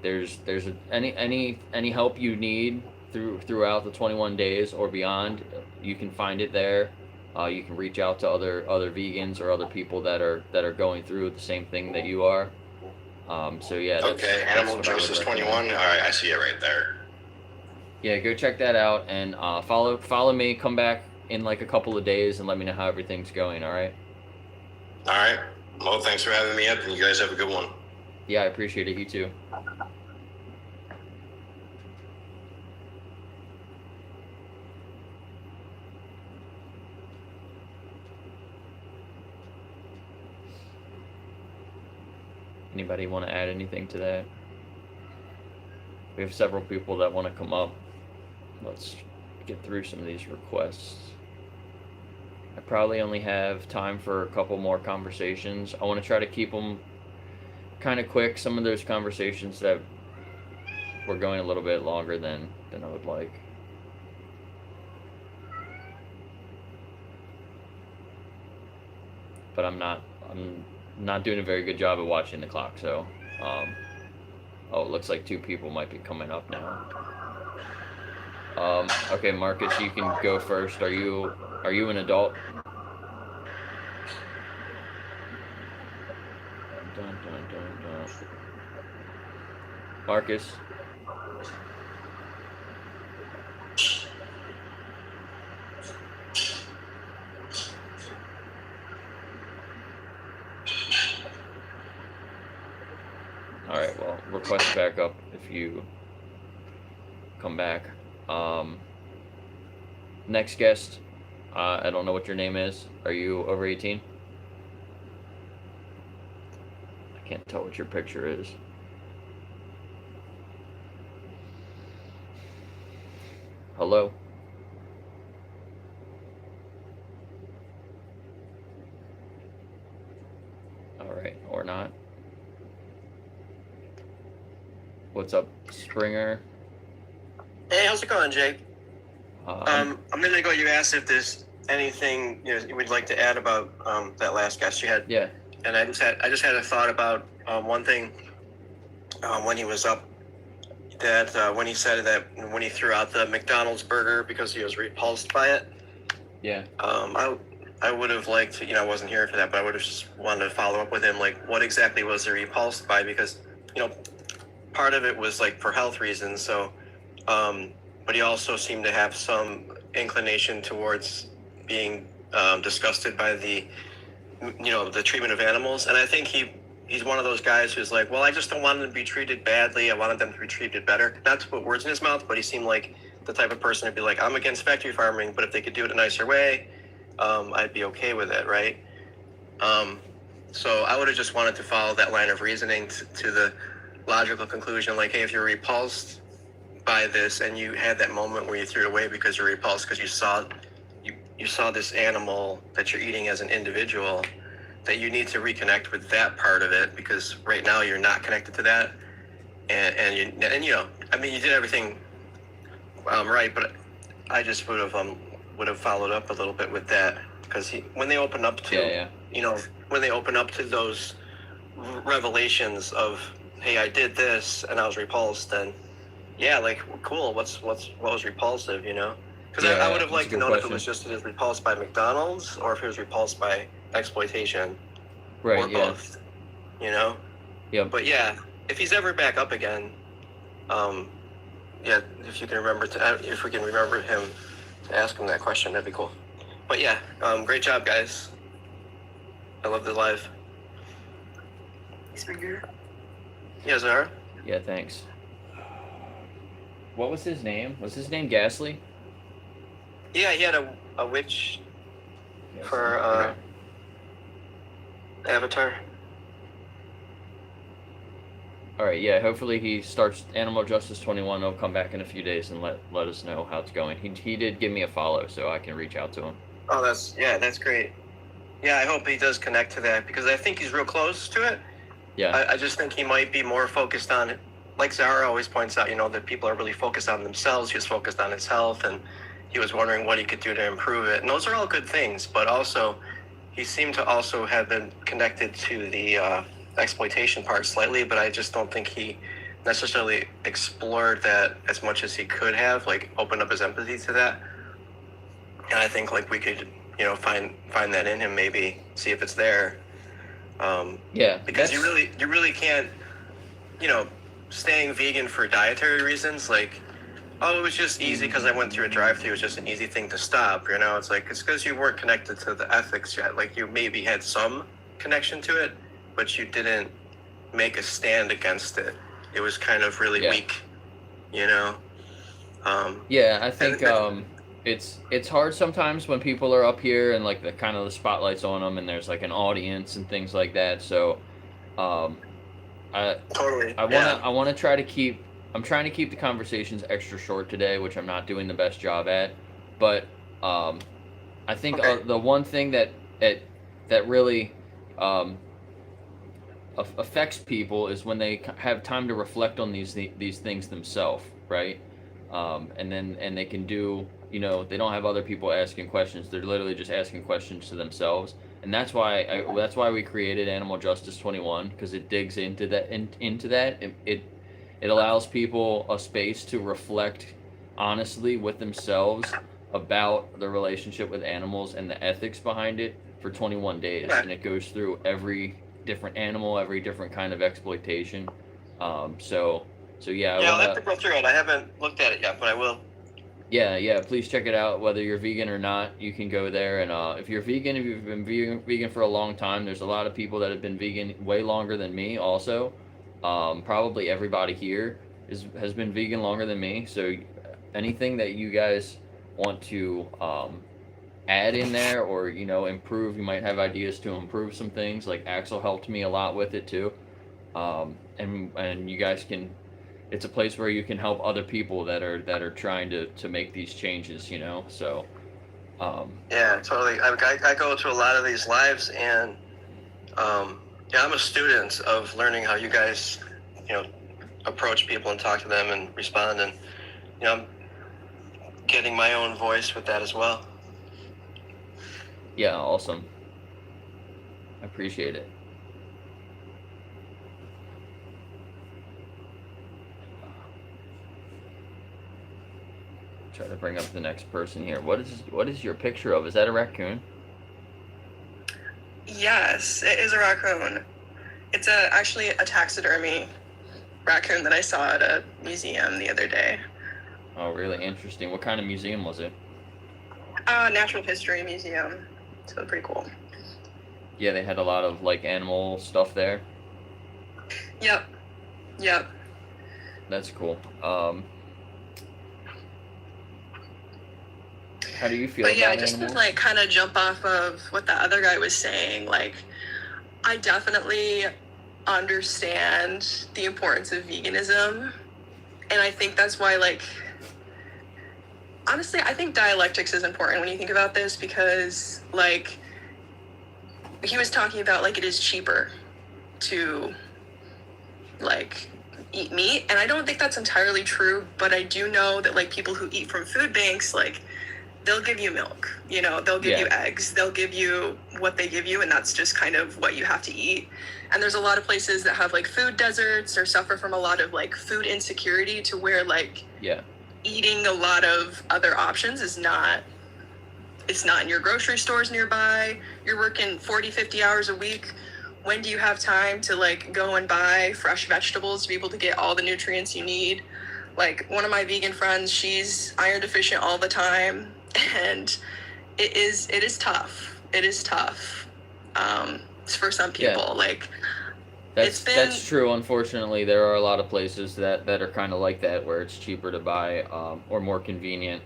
Speaker 1: any help you need throughout the 21 days or beyond, you can find it there. You can reach out to other vegans or other people that are going through the same thing that you are. So yeah.
Speaker 2: Okay, Animal Justice 21. All right, I see it right there.
Speaker 1: Yeah, go check that out and follow me. Come back in like a couple of days and let me know how everything's going. All right.
Speaker 2: All right. Well, thanks for having me up, and you guys have a good one.
Speaker 1: Yeah, I appreciate it. You too. Anybody want to add anything to that? We have several people that want to come up. Let's get through some of these requests. I probably only have time for a couple more conversations. I want to try to keep them kind of quick. Some of those conversations that were going a little bit longer than I would like. But I'm not doing a very good job of watching the clock, so oh, it looks like 2 people might be coming up now. Okay, Marcus, you can go first. Are you an adult? Dun, dun, dun, dun. Marcus. Alright, well, request back up if you come back. Next guest, I don't know what your name is. Are you over 18? I can't tell what your picture is. Hello? Alright, or not. What's up, Springer?
Speaker 3: Hey, how's it going, Jake? A minute ago you asked if there's anything you would like to add about that last guest you had.
Speaker 1: Yeah.
Speaker 3: And I just had a thought about one thing when he was up, that when he said that when he threw out the McDonald's burger because he was repulsed by it.
Speaker 1: Yeah.
Speaker 3: I would have liked to, I wasn't here for that, but I would have just wanted to follow up with him, like what exactly was he repulsed by? Because part of it was like for health reasons, so but he also seemed to have some inclination towards being disgusted by the treatment of animals. And I think he's one of those guys who's like, well, I just don't want them to be treated badly. I wanted them to be treated better. Not to put words in his mouth, but he seemed like the type of person who'd be like, I'm against factory farming, but if they could do it a nicer way, I'd be okay with it, right? So I would have just wanted to follow that line of reasoning to the logical conclusion, like, hey, if you're repulsed by this and you had that moment where you threw it away because you're repulsed because you saw this animal that you're eating as an individual, that you need to reconnect with that part of it, because right now you're not connected to that, and you did everything right, but I just would have followed up a little bit with that, because when they open up to when they open up to those revelations of, hey, I did this and I was repulsed, then yeah, like, cool, what was repulsive, because I would have liked to know if it was just repulsed by McDonald's or if it was repulsed by exploitation,
Speaker 1: right?
Speaker 3: Or both,
Speaker 1: Yeah.
Speaker 3: But yeah, if he's ever back up again, if we can remember him to ask him that question, that'd be cool. But yeah, great job, guys. I love the live. Yeah, Zara?
Speaker 1: Yeah, thanks. What was his name? Was his name Ghastly?
Speaker 3: Yeah, he had a witch for Avatar.
Speaker 1: Alright, yeah, hopefully he starts Animal Justice 21. He'll come back in a few days and let us know how it's going. He did give me a follow, so I can reach out to him.
Speaker 3: Oh, that's great. Yeah, I hope he does connect to that, because I think he's real close to it.
Speaker 1: Yeah.
Speaker 3: I just think he might be more focused on it. Like Zara always points out, that people are really focused on themselves. He's focused on his health, and he was wondering what he could do to improve it. And those are all good things, but also he seemed to also have been connected to the exploitation part slightly, but I just don't think he necessarily explored that as much as he could have, like opened up his empathy to that. And I think like we could, find that in him, maybe see if it's there. Because you really can't, staying vegan for dietary reasons, like, oh, it was just easy because I went through a drive-thru. It was just an easy thing to stop. It's like, it's because you weren't connected to the ethics yet. Like, you maybe had some connection to it, but you didn't make a stand against it. It was kind of really weak,
Speaker 1: I think it's hard sometimes when people are up here and like the spotlight's on them and there's like an audience and things like that. So, I want to try to keep. I'm trying to keep the conversations extra short today, which I'm not doing the best job at. But I think the one thing that really affects people is when they have time to reflect on these things themselves, right? And they can do, they don't have other people asking questions. They're literally just asking questions to themselves. And that's why we created Animal Justice 21, because it digs into that. It allows people a space to reflect honestly with themselves about the relationship with animals and the ethics behind it for 21 days. And it goes through every different animal, every different kind of exploitation. I'll
Speaker 3: have to go through it. I haven't looked at it yet, but I will.
Speaker 1: Yeah, please check it out. Whether you're vegan or not, you can go there. And if you're vegan, if you've been vegan for a long time, there's a lot of people that have been vegan way longer than me also. Probably everybody here has been vegan longer than me. So anything that you guys want to add in there or, improve, you might have ideas to improve some things. Like Axel helped me a lot with it too. And you guys can, it's a place where you can help other people that are trying to make these changes, so.
Speaker 3: Yeah, totally. I go to a lot of these lives and, I'm a student of learning how you guys, approach people and talk to them and respond. And, I'm getting my own voice with that as well.
Speaker 1: Yeah, awesome. I appreciate it. Try to bring up the next person here. What is your picture of? Is that a raccoon?
Speaker 4: Yes, it is a raccoon. It's actually a taxidermy raccoon that I saw at a museum the other day.
Speaker 1: Oh, really interesting. What kind of museum was it?
Speaker 4: Natural History Museum. So pretty cool.
Speaker 1: Yeah, they had a lot of like animal stuff there.
Speaker 4: Yep.
Speaker 1: That's cool. How do you feel about
Speaker 4: just
Speaker 1: animals?
Speaker 4: to like kind of jump off of what the other guy was saying, like I definitely understand the importance of veganism, and I think that's why, like, honestly, I think dialectics is important when you think about this, because like he was talking about like it is cheaper to like eat meat, and I don't think that's entirely true, but I do know that like people who eat from food banks, like they'll give you milk, they'll give you eggs, they'll give you what they give you, and that's just kind of what you have to eat. And there's a lot of places that have like food deserts or suffer from a lot of like food insecurity, to where like eating a lot of other options is not, it's not in your grocery stores nearby. You're working 40-50 hours a week. When do you have time to like go and buy fresh vegetables to be able to get all the nutrients you need? Like one of my vegan friends, she's iron deficient all the time, and it is tough. It is tough for some people. Like
Speaker 1: that's true. Unfortunately, there are a lot of places that are kind of like that, where it's cheaper to buy or more convenient.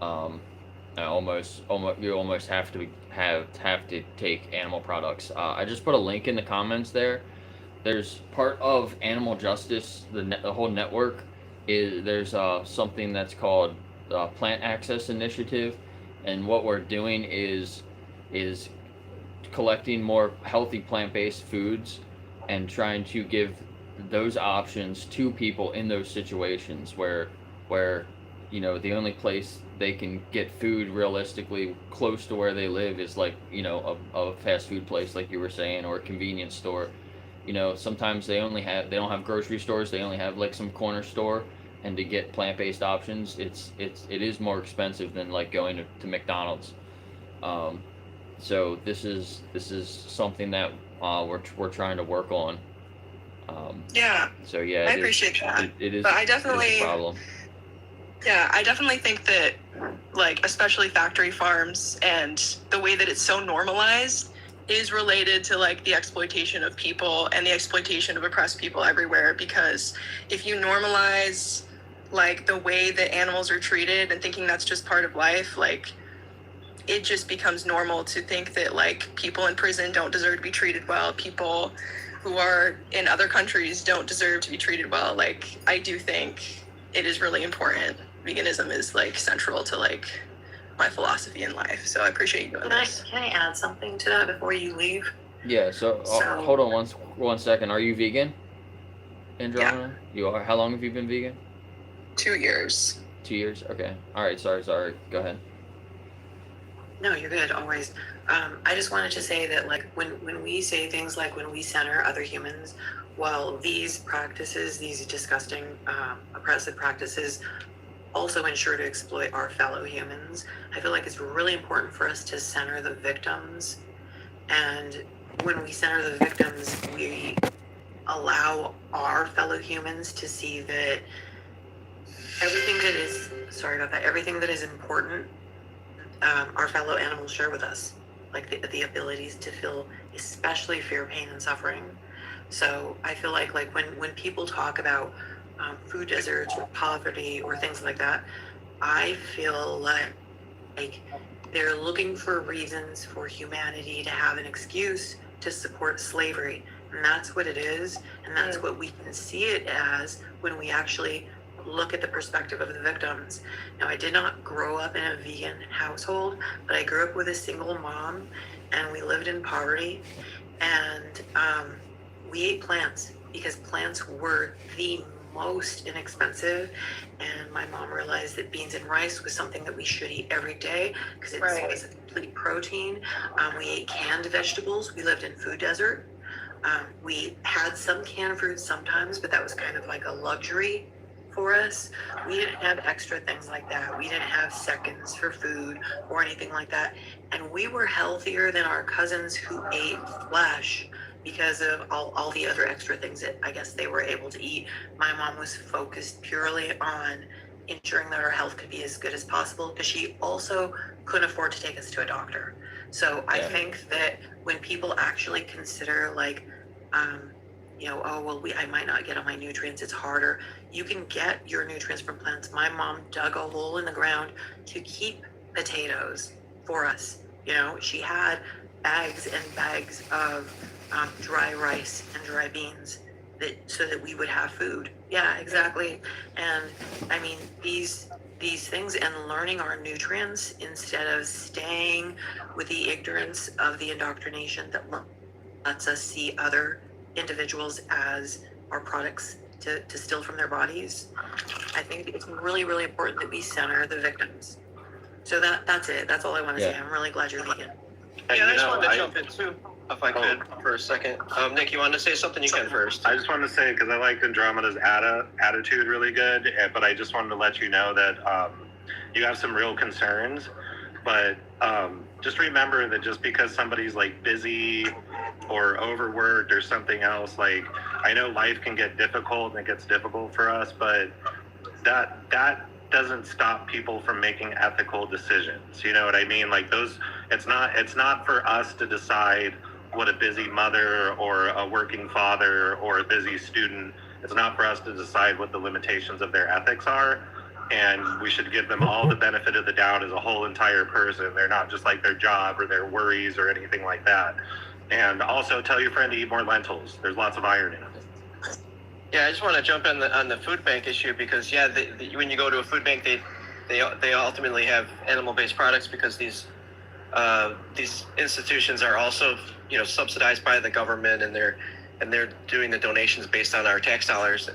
Speaker 1: Almost you almost have to take animal products. I just put a link in the comments there. There's part of Animal Justice, the whole network there's something that's called Plant Access Initiative, and what we're doing is collecting more healthy plant-based foods and trying to give those options to people in those situations where you know, the only place they can get food realistically close to where they live is like, you know, a fast food place like you were saying, or a convenience store. You know, sometimes they don't have grocery stores, they only have like some corner store, and to get plant-based options, it is more expensive than like going to McDonald's. So this is something that we're trying to work on.
Speaker 4: Yeah.
Speaker 1: So yeah,
Speaker 4: I appreciate that.
Speaker 1: It is.
Speaker 4: But I
Speaker 1: it is a
Speaker 4: definitely,
Speaker 1: problem.
Speaker 4: yeah, I definitely think that, like, especially factory farms and the way that it's so normalized is related to like the exploitation of people and the exploitation of oppressed people everywhere. Because if you normalize like the way that animals are treated and thinking that's just part of life, like it just becomes normal to think that like people in prison don't deserve to be treated well, people who are in other countries don't deserve to be treated well. Like I do think it is really important. Veganism is like central to like my philosophy in life. So I appreciate you doing this.
Speaker 17: Can I add something to that before you leave?
Speaker 1: Yeah. So hold on one second. Are you vegan, Andromeda? Yeah. You are. How long have you been vegan?
Speaker 4: 2 years.
Speaker 1: 2 years. Okay. All right. Sorry. Go ahead.
Speaker 17: No, you're good, always. I just wanted to say that, like, when we say things like when we center other humans, while these practices, these disgusting, oppressive practices also ensure to exploit our fellow humans, I feel like it's really important for us to center the victims. And when we center the victims, we allow our fellow humans to see that everything that is important, our fellow animals share with us, like the abilities to feel especially fear, pain, and suffering. So I feel like when people talk about food deserts or poverty or things like that, I feel like they're looking for reasons for humanity to have an excuse to support slavery. And that's what it is. And that's what we can see it as when we actually look at the perspective of the victims. Now, I did not grow up in a vegan household, but I grew up with a single mom, and we lived in poverty, and we ate plants because plants were the most inexpensive. And my mom realized that beans and rice was something that we should eat every day because it was a complete protein. We ate canned vegetables. We lived in food desert. We had some canned fruit sometimes, but that was kind of like a luxury for us. We didn't have extra things like that. We didn't have seconds for food or anything like that. And we were healthier than our cousins who ate flesh because of all the other extra things that I guess they were able to eat. My mom was focused purely on ensuring that our health could be as good as possible because she also couldn't afford to take us to a doctor. So I think that when people actually consider like, I might not get all my nutrients, it's harder. You can get your nutrients from plants. My mom dug a hole in the ground to keep potatoes for us. You know, she had bags and bags of dry rice and dry beans so that we would have food. Yeah, exactly. And I mean, these things and learning our nutrients instead of staying with the ignorance of the indoctrination that lets us see other individuals as our products to steal from their bodies. I think it's really, really important that we center the victims. So that's it. That's all I want to say. I'm really glad you're vegan.
Speaker 3: Yeah, I just wanted to jump in too, if I could, for a second. Nick, you wanted to say something? You can first.
Speaker 14: I just wanted to say, because I liked Andromeda's attitude really good, but I just wanted to let you know that you have some real concerns, but just remember that just because somebody's like busy or overworked or something else, like I know life can get difficult and it gets difficult for us, but that doesn't stop people from making ethical decisions. You know what I mean? Like it's not for us to decide what a busy mother or a working father or a busy student, it's not for us to decide what the limitations of their ethics are. And we should give them all the benefit of the doubt as a whole entire person. They're not just like their job or their worries or anything like that. And also tell your friend to eat more lentils. There's lots of iron in it.
Speaker 3: Yeah, I just want to jump in on the food bank issue because when you go to a food bank, they ultimately have animal-based products because these institutions are also subsidized by the government, and they're doing the donations based on our tax dollars,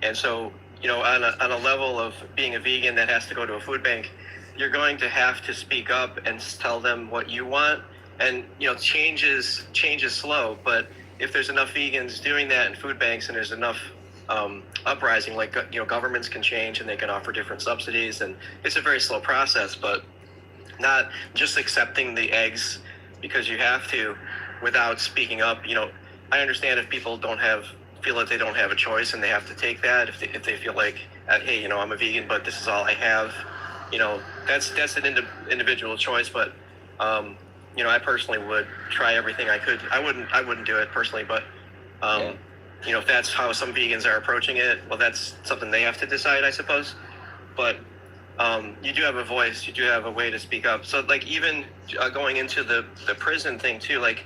Speaker 3: and so on a level of being a vegan that has to go to a food bank, you're going to have to speak up and tell them what you want. And change is slow, but if there's enough vegans doing that in food banks and there's enough uprising, like governments can change and they can offer different subsidies, and it's a very slow process. But not just accepting the eggs because you have to without speaking up. I understand if people feel that they don't have a choice and they have to take that, if they feel like, hey, I'm a vegan, but this is all I have. That's an individual choice. But I personally would try everything I could. I wouldn't do it personally, but if that's how some vegans are approaching it, well, that's something they have to decide, I suppose. But you do have a voice, you do have a way to speak up. So like even going into the prison thing too, like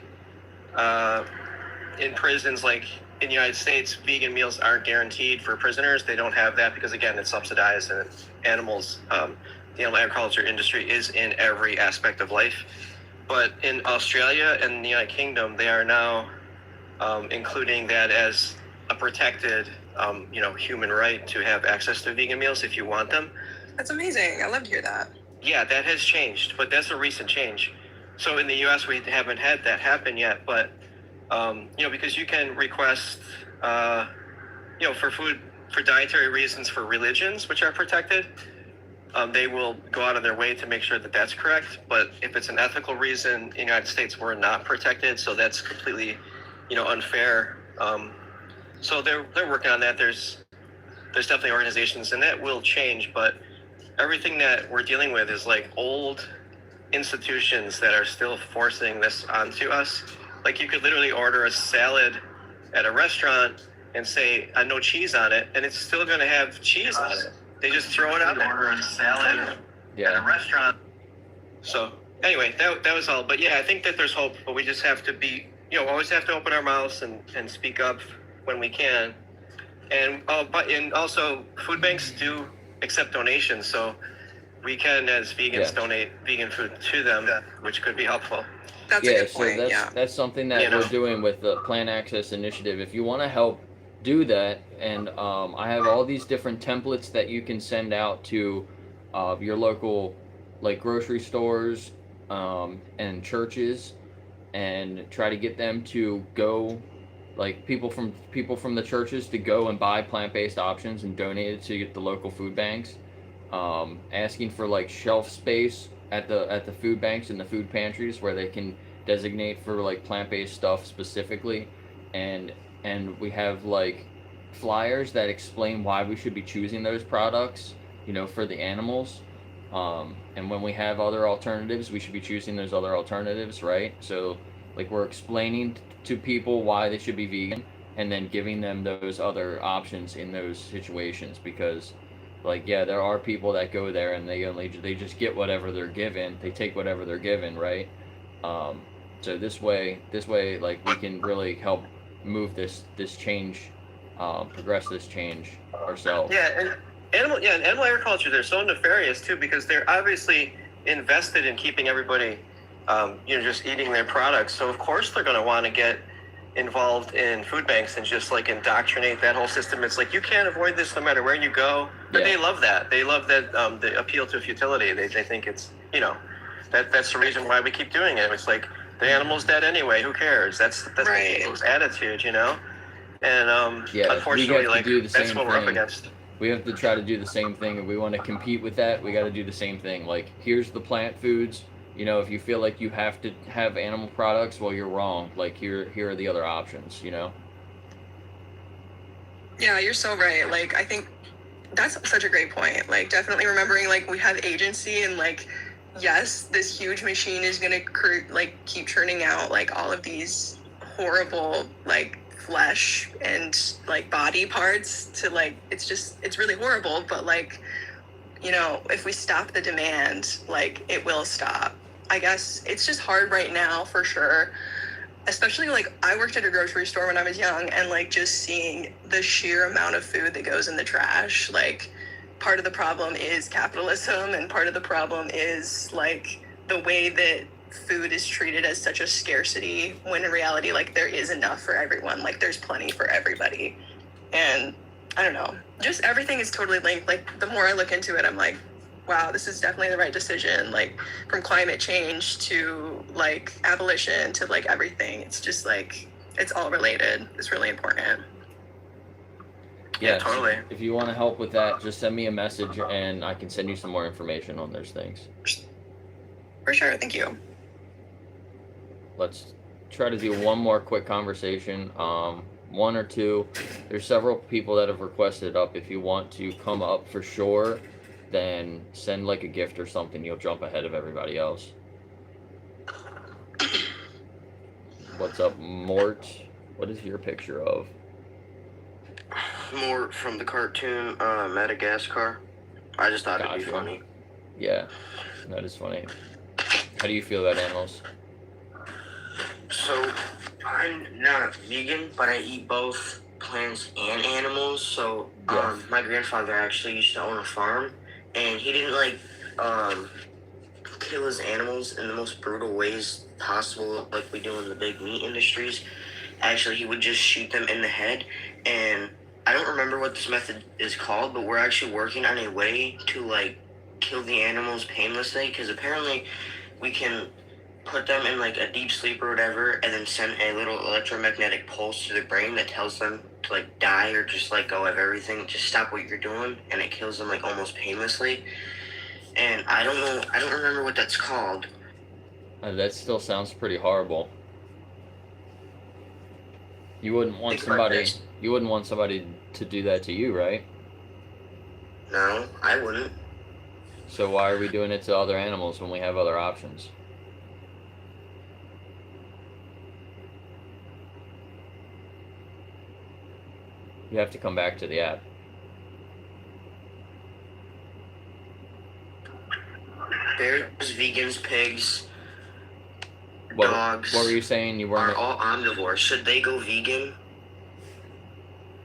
Speaker 3: in prisons, like in the United States, vegan meals aren't guaranteed for prisoners. They don't have that because again, it's subsidized, and animals, the animal agriculture industry is in every aspect of life. But in Australia and the United Kingdom, they are now including that as a protected, human right to have access to vegan meals if you want them.
Speaker 4: That's amazing. I love to hear that.
Speaker 3: Yeah, that has changed, but that's a recent change. So in the U.S., we haven't had that happen yet, but because you can request, for dietary reasons for religions which are protected, they will go out of their way to make sure that that's correct. But if it's an ethical reason, in the United States, we're not protected, so that's completely, unfair. So they're working on that. There's definitely organizations, and that will change. But everything that we're dealing with is like old institutions that are still forcing this onto us. Like you could literally order a salad at a restaurant and say no cheese on it, and it's still going to have cheese on it. They just throw it out there. Order a salad at a restaurant. So anyway, that was all. But yeah, I think that there's hope, but we just have to be, always have to open our mouths and speak up when we can. And also food banks do accept donations, so we can, as vegans, donate vegan food to them, which could be helpful.
Speaker 4: That's a good point.
Speaker 1: That's something that we're doing with the Plant Access Initiative. If you want to help do that, and I have all these different templates that you can send out to your local, like grocery stores and churches, and try to get them to go, like people from the churches to go and buy plant-based options and donate it to the local food banks. Asking for like shelf space at the food banks and the food pantries where they can designate for like plant-based stuff specifically, and we have like flyers that explain why we should be choosing those products, for the animals. And when we have other alternatives, we should be choosing those other alternatives, right? So like we're explaining to people why they should be vegan, and then giving them those other options in those situations, because like, yeah, there are people that go there and they just get whatever they're given. They take whatever they're given, right? So this way, like we can really help move this change, progress this change ourselves.
Speaker 3: Yeah, and animal agriculture, they're so nefarious too, because they're obviously invested in keeping everybody, just eating their products. So of course they're going to want to get involved in food banks and just like indoctrinate that whole system. It's like you can't avoid this no matter where you go. But they love that. They love that the appeal to futility. They think it's that's the reason why we keep doing it. It's like the animal's dead anyway. Who cares? That's
Speaker 4: right.
Speaker 3: People's attitude, And unfortunately, like that's what we're up against.
Speaker 1: We have to try to do the same thing. If we want to compete with that, we got to do the same thing. Like here's the plant foods. If you feel like you have to have animal products, well, you're wrong. Like here are the other options.
Speaker 4: Yeah, you're so right. Like I think that's such a great point. Like definitely remembering like we have agency, and like yes, this huge machine is gonna keep churning out like all of these horrible like flesh and like body parts to like it's really horrible. But like if we stop the demand, like it will stop. I guess it's just hard right now for sure. Especially like I worked at a grocery store when I was young, and like just seeing the sheer amount of food that goes in the trash. Like part of the problem is capitalism, and part of the problem is like the way that food is treated as such a scarcity, when in reality like there is enough for everyone. Like there's plenty for everybody. And I don't know, just everything is totally linked. Like, the more I look into it, I'm like, wow, this is definitely the right decision. Like, from climate change to like abolition to like everything. It's just like, it's all related. It's really important.
Speaker 1: Yeah,
Speaker 3: totally.
Speaker 1: If you want to help with that, just send me a message and I can send you some more information on those things.
Speaker 4: For sure. Thank you.
Speaker 1: Let's try to do one more quick conversation. One or two. There's several people that have requested up. If you want to come up for sure, then send like a gift or something. You'll jump ahead of everybody else. What's up, Mort? What is your picture of?
Speaker 3: More from the cartoon Madagascar. I just thought it'd be funny.
Speaker 1: Yeah, that is funny. How do you feel about animals?
Speaker 7: So, I'm not vegan, but I eat both plants and animals. So, my grandfather actually used to own a farm, and he didn't kill his animals in the most brutal ways possible, like we do in the big meat industries. Actually, he would just shoot them in the head, and I don't remember what this method is called, but we're actually working on a way to kill the animals painlessly, because apparently we can put them in a deep sleep or whatever, and then send a little electromagnetic pulse to the brain that tells them to die or just let go of everything, just stop what you're doing, and it kills them almost painlessly. And I don't remember what that's called.
Speaker 1: That still sounds pretty horrible. You wouldn't want somebody to do that to you, right?
Speaker 7: No, I wouldn't.
Speaker 1: So why are we doing it to other animals when we have other options? You have to come back to the app.
Speaker 7: There's vegans, pigs, dogs.
Speaker 1: What were you saying? You weren't
Speaker 7: are all omnivores. Should they go vegan?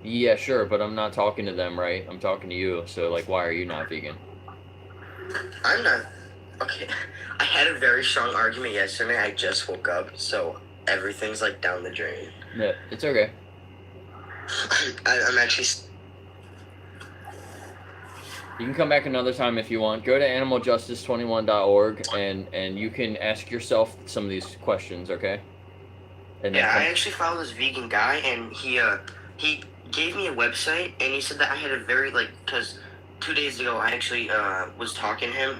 Speaker 1: Yeah, sure, but I'm not talking to them, right? I'm talking to you. So, why are you not vegan?
Speaker 7: I'm not. Okay. I had a very strong argument yesterday. I just woke up, so everything's down the drain.
Speaker 1: Yeah, it's okay.
Speaker 7: I'm actually.
Speaker 1: You can come back another time if you want. Go to animaljustice21.org and you can ask yourself some of these questions, okay? And
Speaker 7: yeah, I actually follow this vegan guy, and he gave me a website, and he said that I had a very because 2 days ago I actually was talking to him,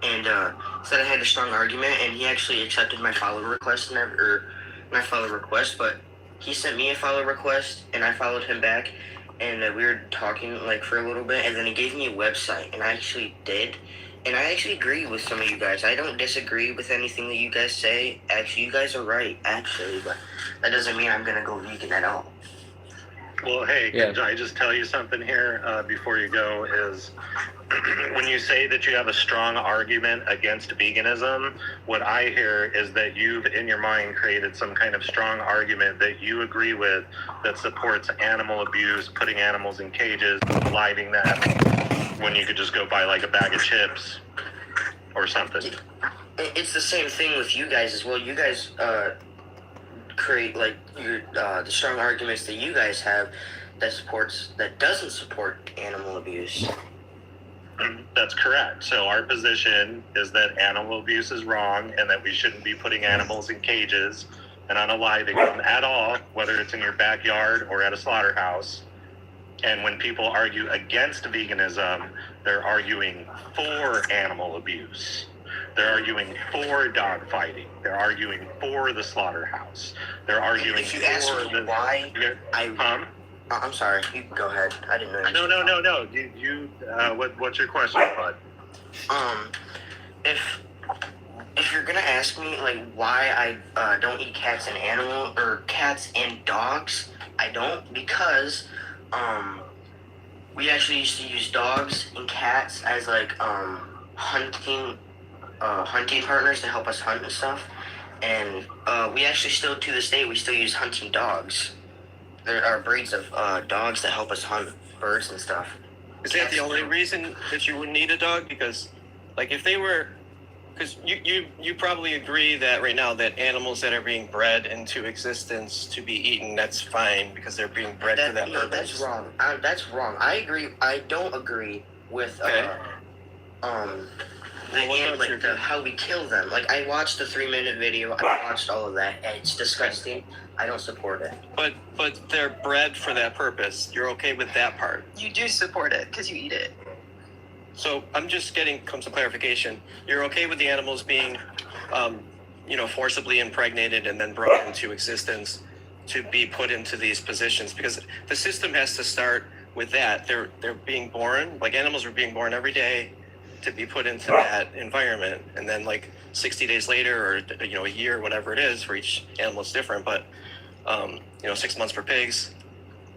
Speaker 7: and said I had a strong argument, and he actually accepted my follow request not follow request, but he sent me a follow request, and I followed him back. And we were talking for a little bit, and then he gave me a website, and I actually did. And I actually agree with some of you guys. I don't disagree with anything that you guys say. Actually, you guys are right, actually, but that doesn't mean I'm going to go vegan at all.
Speaker 14: Well, hey, can I just tell you something here before you go? Is when you say that you have a strong argument against veganism, what I hear is that you've, in your mind, created some kind of strong argument that you agree with that supports animal abuse, putting animals in cages, lighting them, when you could just go buy a bag of chips or something.
Speaker 7: It's the same thing with you guys as well. You guys create the strong arguments that you guys have that doesn't support animal abuse.
Speaker 14: That's correct. So our position is that animal abuse is wrong and that we shouldn't be putting animals in cages and unaliving them at all, whether it's in your backyard or at a slaughterhouse. And when people argue against veganism, they're arguing for animal abuse. They're arguing for dog fighting. They're arguing for the slaughterhouse. They're arguing
Speaker 7: if you ask me why I'm sorry. You go ahead. I didn't know.
Speaker 14: No. You what's your question, bud?
Speaker 7: If you're gonna ask me why I don't eat cats and dogs, I don't, because we actually used to use dogs and cats as hunting partners to help us hunt and stuff, and we actually still, to this day, we still use hunting dogs. There are breeds of dogs that help us hunt birds and stuff.
Speaker 3: Is that the only reason that you would need a dog? Because, if they were
Speaker 9: because you probably agree that right now that animals that are being bred into existence to be eaten, that's fine because they're being bred for that purpose.
Speaker 7: That's wrong. That's wrong. I agree. I don't agree with how we kill them. Like, I watched the 3-minute video. I watched all of that, and it's disgusting. I don't support it.
Speaker 9: But they're bred for that purpose. You're okay with that part?
Speaker 4: You do support it because you eat it.
Speaker 9: So I'm just getting some clarification. You're okay with the animals being, forcibly impregnated and then brought into existence to be put into these positions, because the system has to start with that. They're being born, like animals are being born every day to be put into that environment, and then like 60 days later, or a year, whatever it is, for each animal is different, but 6 months for pigs.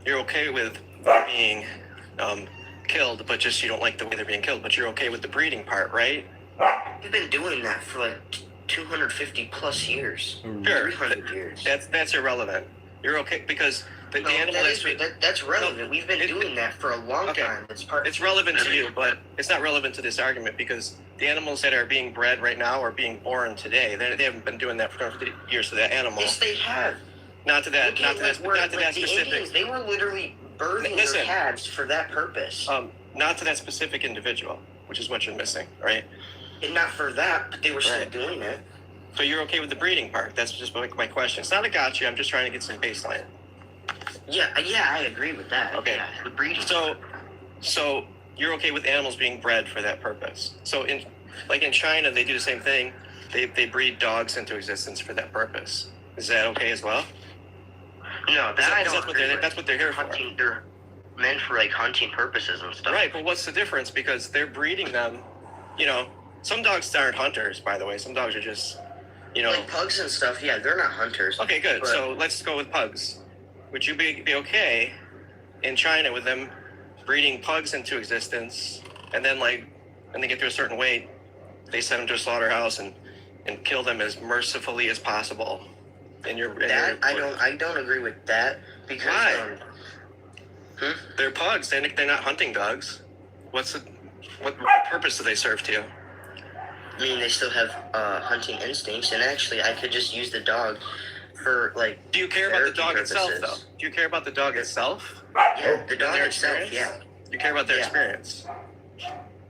Speaker 9: You're okay with being killed, but just you don't like the way they're being killed, but you're okay with the breeding part, right?
Speaker 7: We've been doing that for like 250 plus years.
Speaker 9: Sure.
Speaker 7: 300 years.
Speaker 9: That's irrelevant. You're okay because the animal
Speaker 7: that's relevant. We've been doing that for a long time.
Speaker 9: It's relevant to you, but it's not relevant to this argument, because the animals that are being bred right now are being born today. They haven't been doing that for 250 years to that animal.
Speaker 7: Yes, they have.
Speaker 9: Not to that specific.
Speaker 7: Indians, they were literally birthing their calves for that purpose.
Speaker 9: Not to that specific individual, which is what you're missing, right?
Speaker 7: And not for that, but they were still doing it.
Speaker 9: So you're okay with the breeding part? That's just my question. It's not a gotcha. I'm just trying to get some baseline.
Speaker 7: Yeah, I agree with that.
Speaker 9: Okay.
Speaker 7: Yeah, the breeding.
Speaker 9: So you're okay with animals being bred for that purpose? So in China, they do the same thing. They breed dogs into existence for that purpose. Is that okay as well?
Speaker 7: No,
Speaker 9: that's what they're here for.
Speaker 7: They're meant for like hunting purposes and stuff.
Speaker 9: Right, but what's the difference? Because they're breeding them. Some dogs aren't hunters, by the way. Some dogs are just,
Speaker 7: like pugs and stuff. Yeah, they're not hunters.
Speaker 9: Okay, good. So let's go with pugs. Would you be okay in China with them breeding pugs into existence, and then when they get to a certain weight, they send them to a slaughterhouse and kill them as mercifully as possible?
Speaker 7: I don't agree with that, because
Speaker 9: why? They're pugs. They're not hunting dogs. What purpose do they serve to you?
Speaker 7: I mean, they still have hunting instincts, and actually, I could just use the dog for
Speaker 9: Do you care about the dog itself, though? Do you care about the dog itself?
Speaker 7: Yeah, the dog itself. Yeah.
Speaker 9: You care about their experience.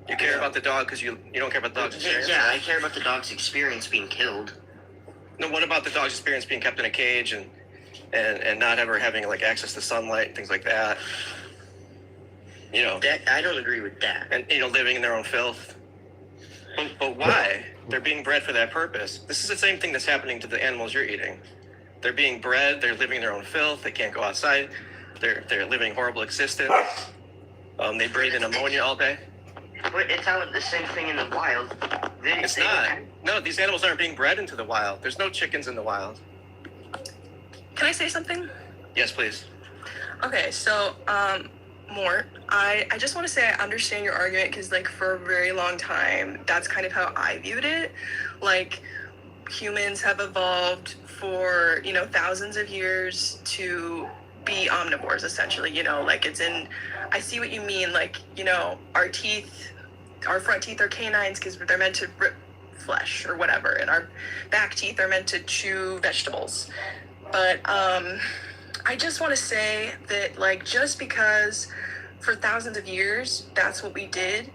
Speaker 9: You care about the dog because you don't care about the dog's experience.
Speaker 7: Yeah, I care about the dog's experience being killed.
Speaker 9: No, what about the dog's experience being kept in a cage and not ever having access to sunlight and things like that?
Speaker 7: That I don't agree with that.
Speaker 9: And living in their own filth. But why? They're being bred for that purpose. This is the same thing that's happening to the animals you're eating. They're being bred. They're living in their own filth. They can't go outside. They're living horrible existence. They breathe in ammonia all day.
Speaker 7: But it's out the same thing in the wild.
Speaker 9: It's not. No, these animals aren't being bred into the wild. There's no chickens in the wild.
Speaker 4: Can I say something?
Speaker 9: Yes, please.
Speaker 4: Okay, so Mort, I just want to say I understand your argument, because for a very long time that's kind of how I viewed it. Humans have evolved for thousands of years to be omnivores, essentially. I see what you mean. Our front teeth are canines because they're meant to rip flesh or whatever, and our back teeth are meant to chew vegetables. But I just want to say that just because for thousands of years that's what we did,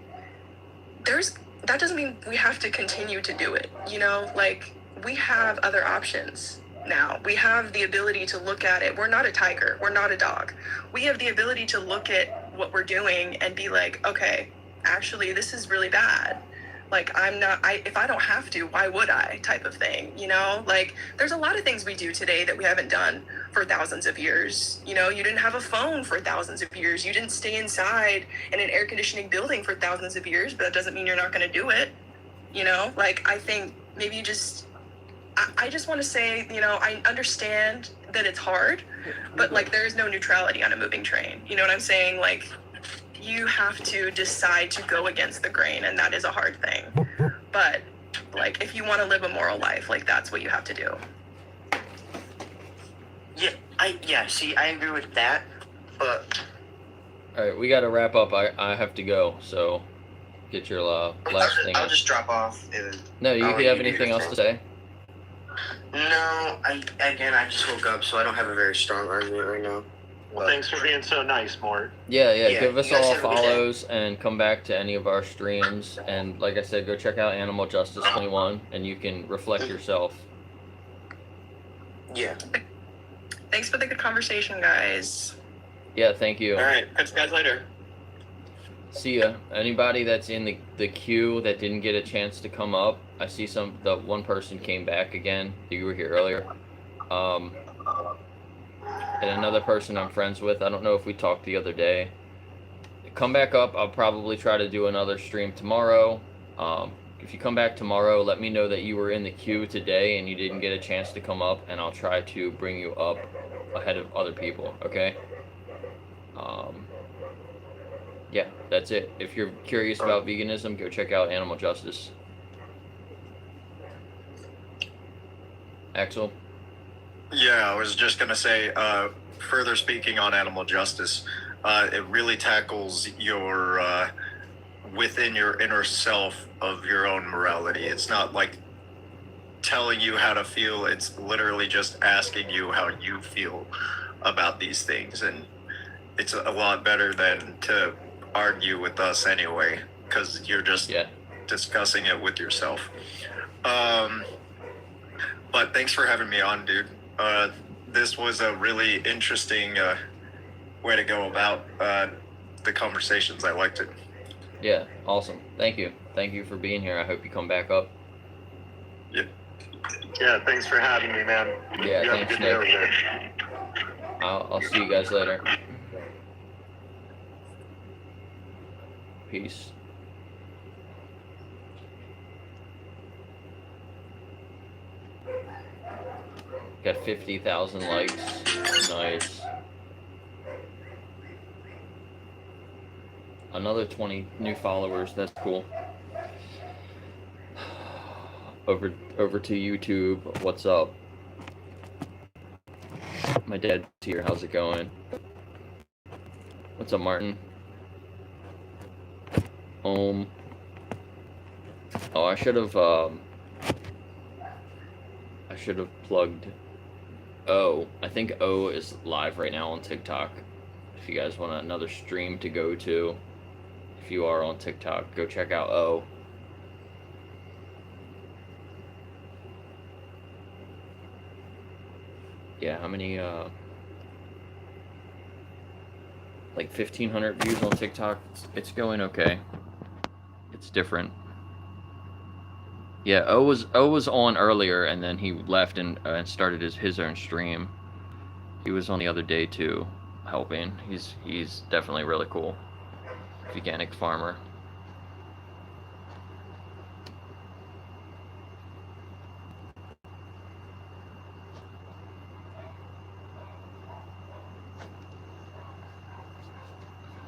Speaker 4: that doesn't mean we have to continue to do it. We have other options now. We have the ability to look at it. We're not a tiger. We're not a dog. We have the ability to look at what we're doing and be like, okay, actually, this is really bad. If I don't have to, why would I, type of thing, there's a lot of things we do today that we haven't done for thousands of years. You didn't have a phone for thousands of years. You didn't stay inside in an air conditioning building for thousands of years, but that doesn't mean you're not going to do it. I think maybe I just want to say, I understand that it's hard, but there is no neutrality on a moving train. You know what I'm saying? You have to decide to go against the grain, and that is a hard thing. But if you want to live a moral life, that's what you have to do.
Speaker 7: See, I agree with that, but
Speaker 1: all right, we got to wrap up. I have to go. So get your last thing.
Speaker 7: I'll just drop off.
Speaker 1: No, you have anything else to say?
Speaker 7: No, I just woke up, so I don't have a very strong argument right now.
Speaker 14: Well, thanks for being so nice, Mort.
Speaker 1: Yeah, give us all follows and come back to any of our streams. And like I said, go check out Animal Justice 21 and you can reflect yourself.
Speaker 7: Yeah.
Speaker 4: Thanks for the good conversation, guys.
Speaker 1: Yeah, thank you.
Speaker 9: All right, catch you guys later.
Speaker 1: See ya. Anybody that's in the queue that didn't get a chance to come up, I see the one person came back again. You were here earlier. And another person I'm friends with. I don't know if we talked the other day. Come back up. I'll probably try to do another stream tomorrow. If you come back tomorrow, let me know that you were in the queue today and you didn't get a chance to come up, and I'll try to bring you up ahead of other people, okay? Yeah, that's it. If you're curious about veganism, go check out Animal Justice. Axel?
Speaker 11: Yeah, I was just going to say, further speaking on animal justice, it really tackles your, within your inner self of your own morality. It's not like telling you how to feel, it's literally just asking you how you feel about these things. And it's a lot better than to argue with us anyway, because you're just discussing it with yourself. But thanks for having me on, dude. This was a really interesting way to go about the conversations. I liked it.
Speaker 1: Yeah, awesome. Thank you. Thank you for being here. I hope you come back up.
Speaker 14: Yeah, thanks for having me, man.
Speaker 1: Yeah,
Speaker 14: you
Speaker 1: thanks,
Speaker 14: have a good day over
Speaker 1: Nick.
Speaker 14: there.
Speaker 1: I'll see you guys later. Peace. Got 50,000 likes. Nice. Another 20 new followers. That's cool. Over to YouTube. What's up? My dad's here. How's it going? What's up, Martin? Oh, I should have plugged O. I think O is live right now on TikTok. If you guys want another stream to go to, if you are on TikTok, go check out O. Yeah, how many, like 1,500 views on TikTok? It's going okay. It's different. Yeah, O was on earlier, and then he left and started his own stream. He was on the other day too, helping. He's definitely really cool. Veganic farmer.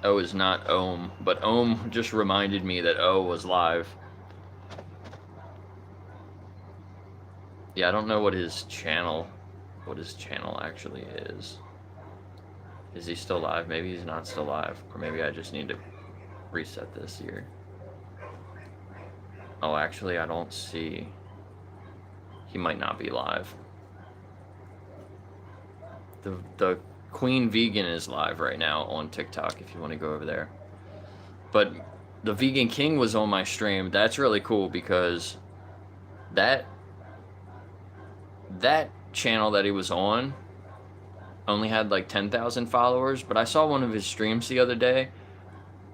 Speaker 1: O is not Ohm, but Ohm just reminded me that O was live. Yeah, I don't know what his channel actually is. Is he still live? Maybe he's not still live, or maybe I just need to reset this here. Oh, actually, I don't see. He might not be live. The Queen Vegan is live right now on TikTok if you want to go over there. But the Vegan King was on my stream. That's really cool because that channel that he was on only had like 10,000 followers, but I saw one of his streams the other day.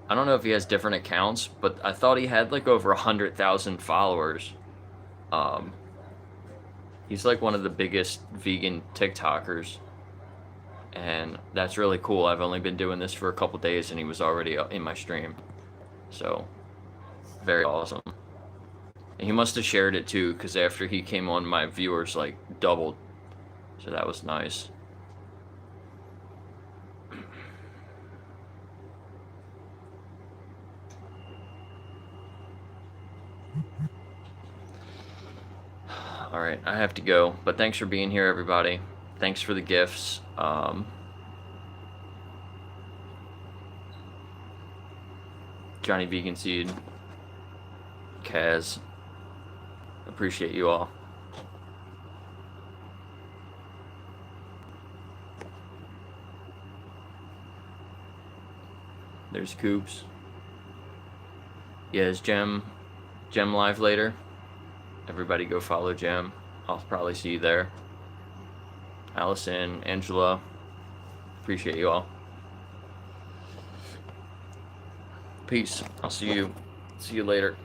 Speaker 1: I don't know if he has different accounts, but I thought he had like over 100,000 followers. He's like one of the biggest vegan TikTokers. And that's really cool. I've only been doing this for a couple days and he was already in my stream. So, very awesome. And he must have shared it too, because after he came on, my viewers like doubled. So that was nice. All right, I have to go, but thanks for being here, everybody. Thanks for the gifts. Johnny Vegan Seed, Kaz. Appreciate you all. There's Coops. Yeah, is Gem live later? Everybody go follow Gem. I'll probably see you there. Allison, Angela, appreciate you all. Peace. I'll see you later.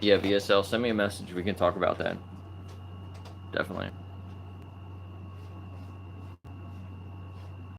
Speaker 1: Yeah, VSL, send me a message. We can talk about that. Definitely.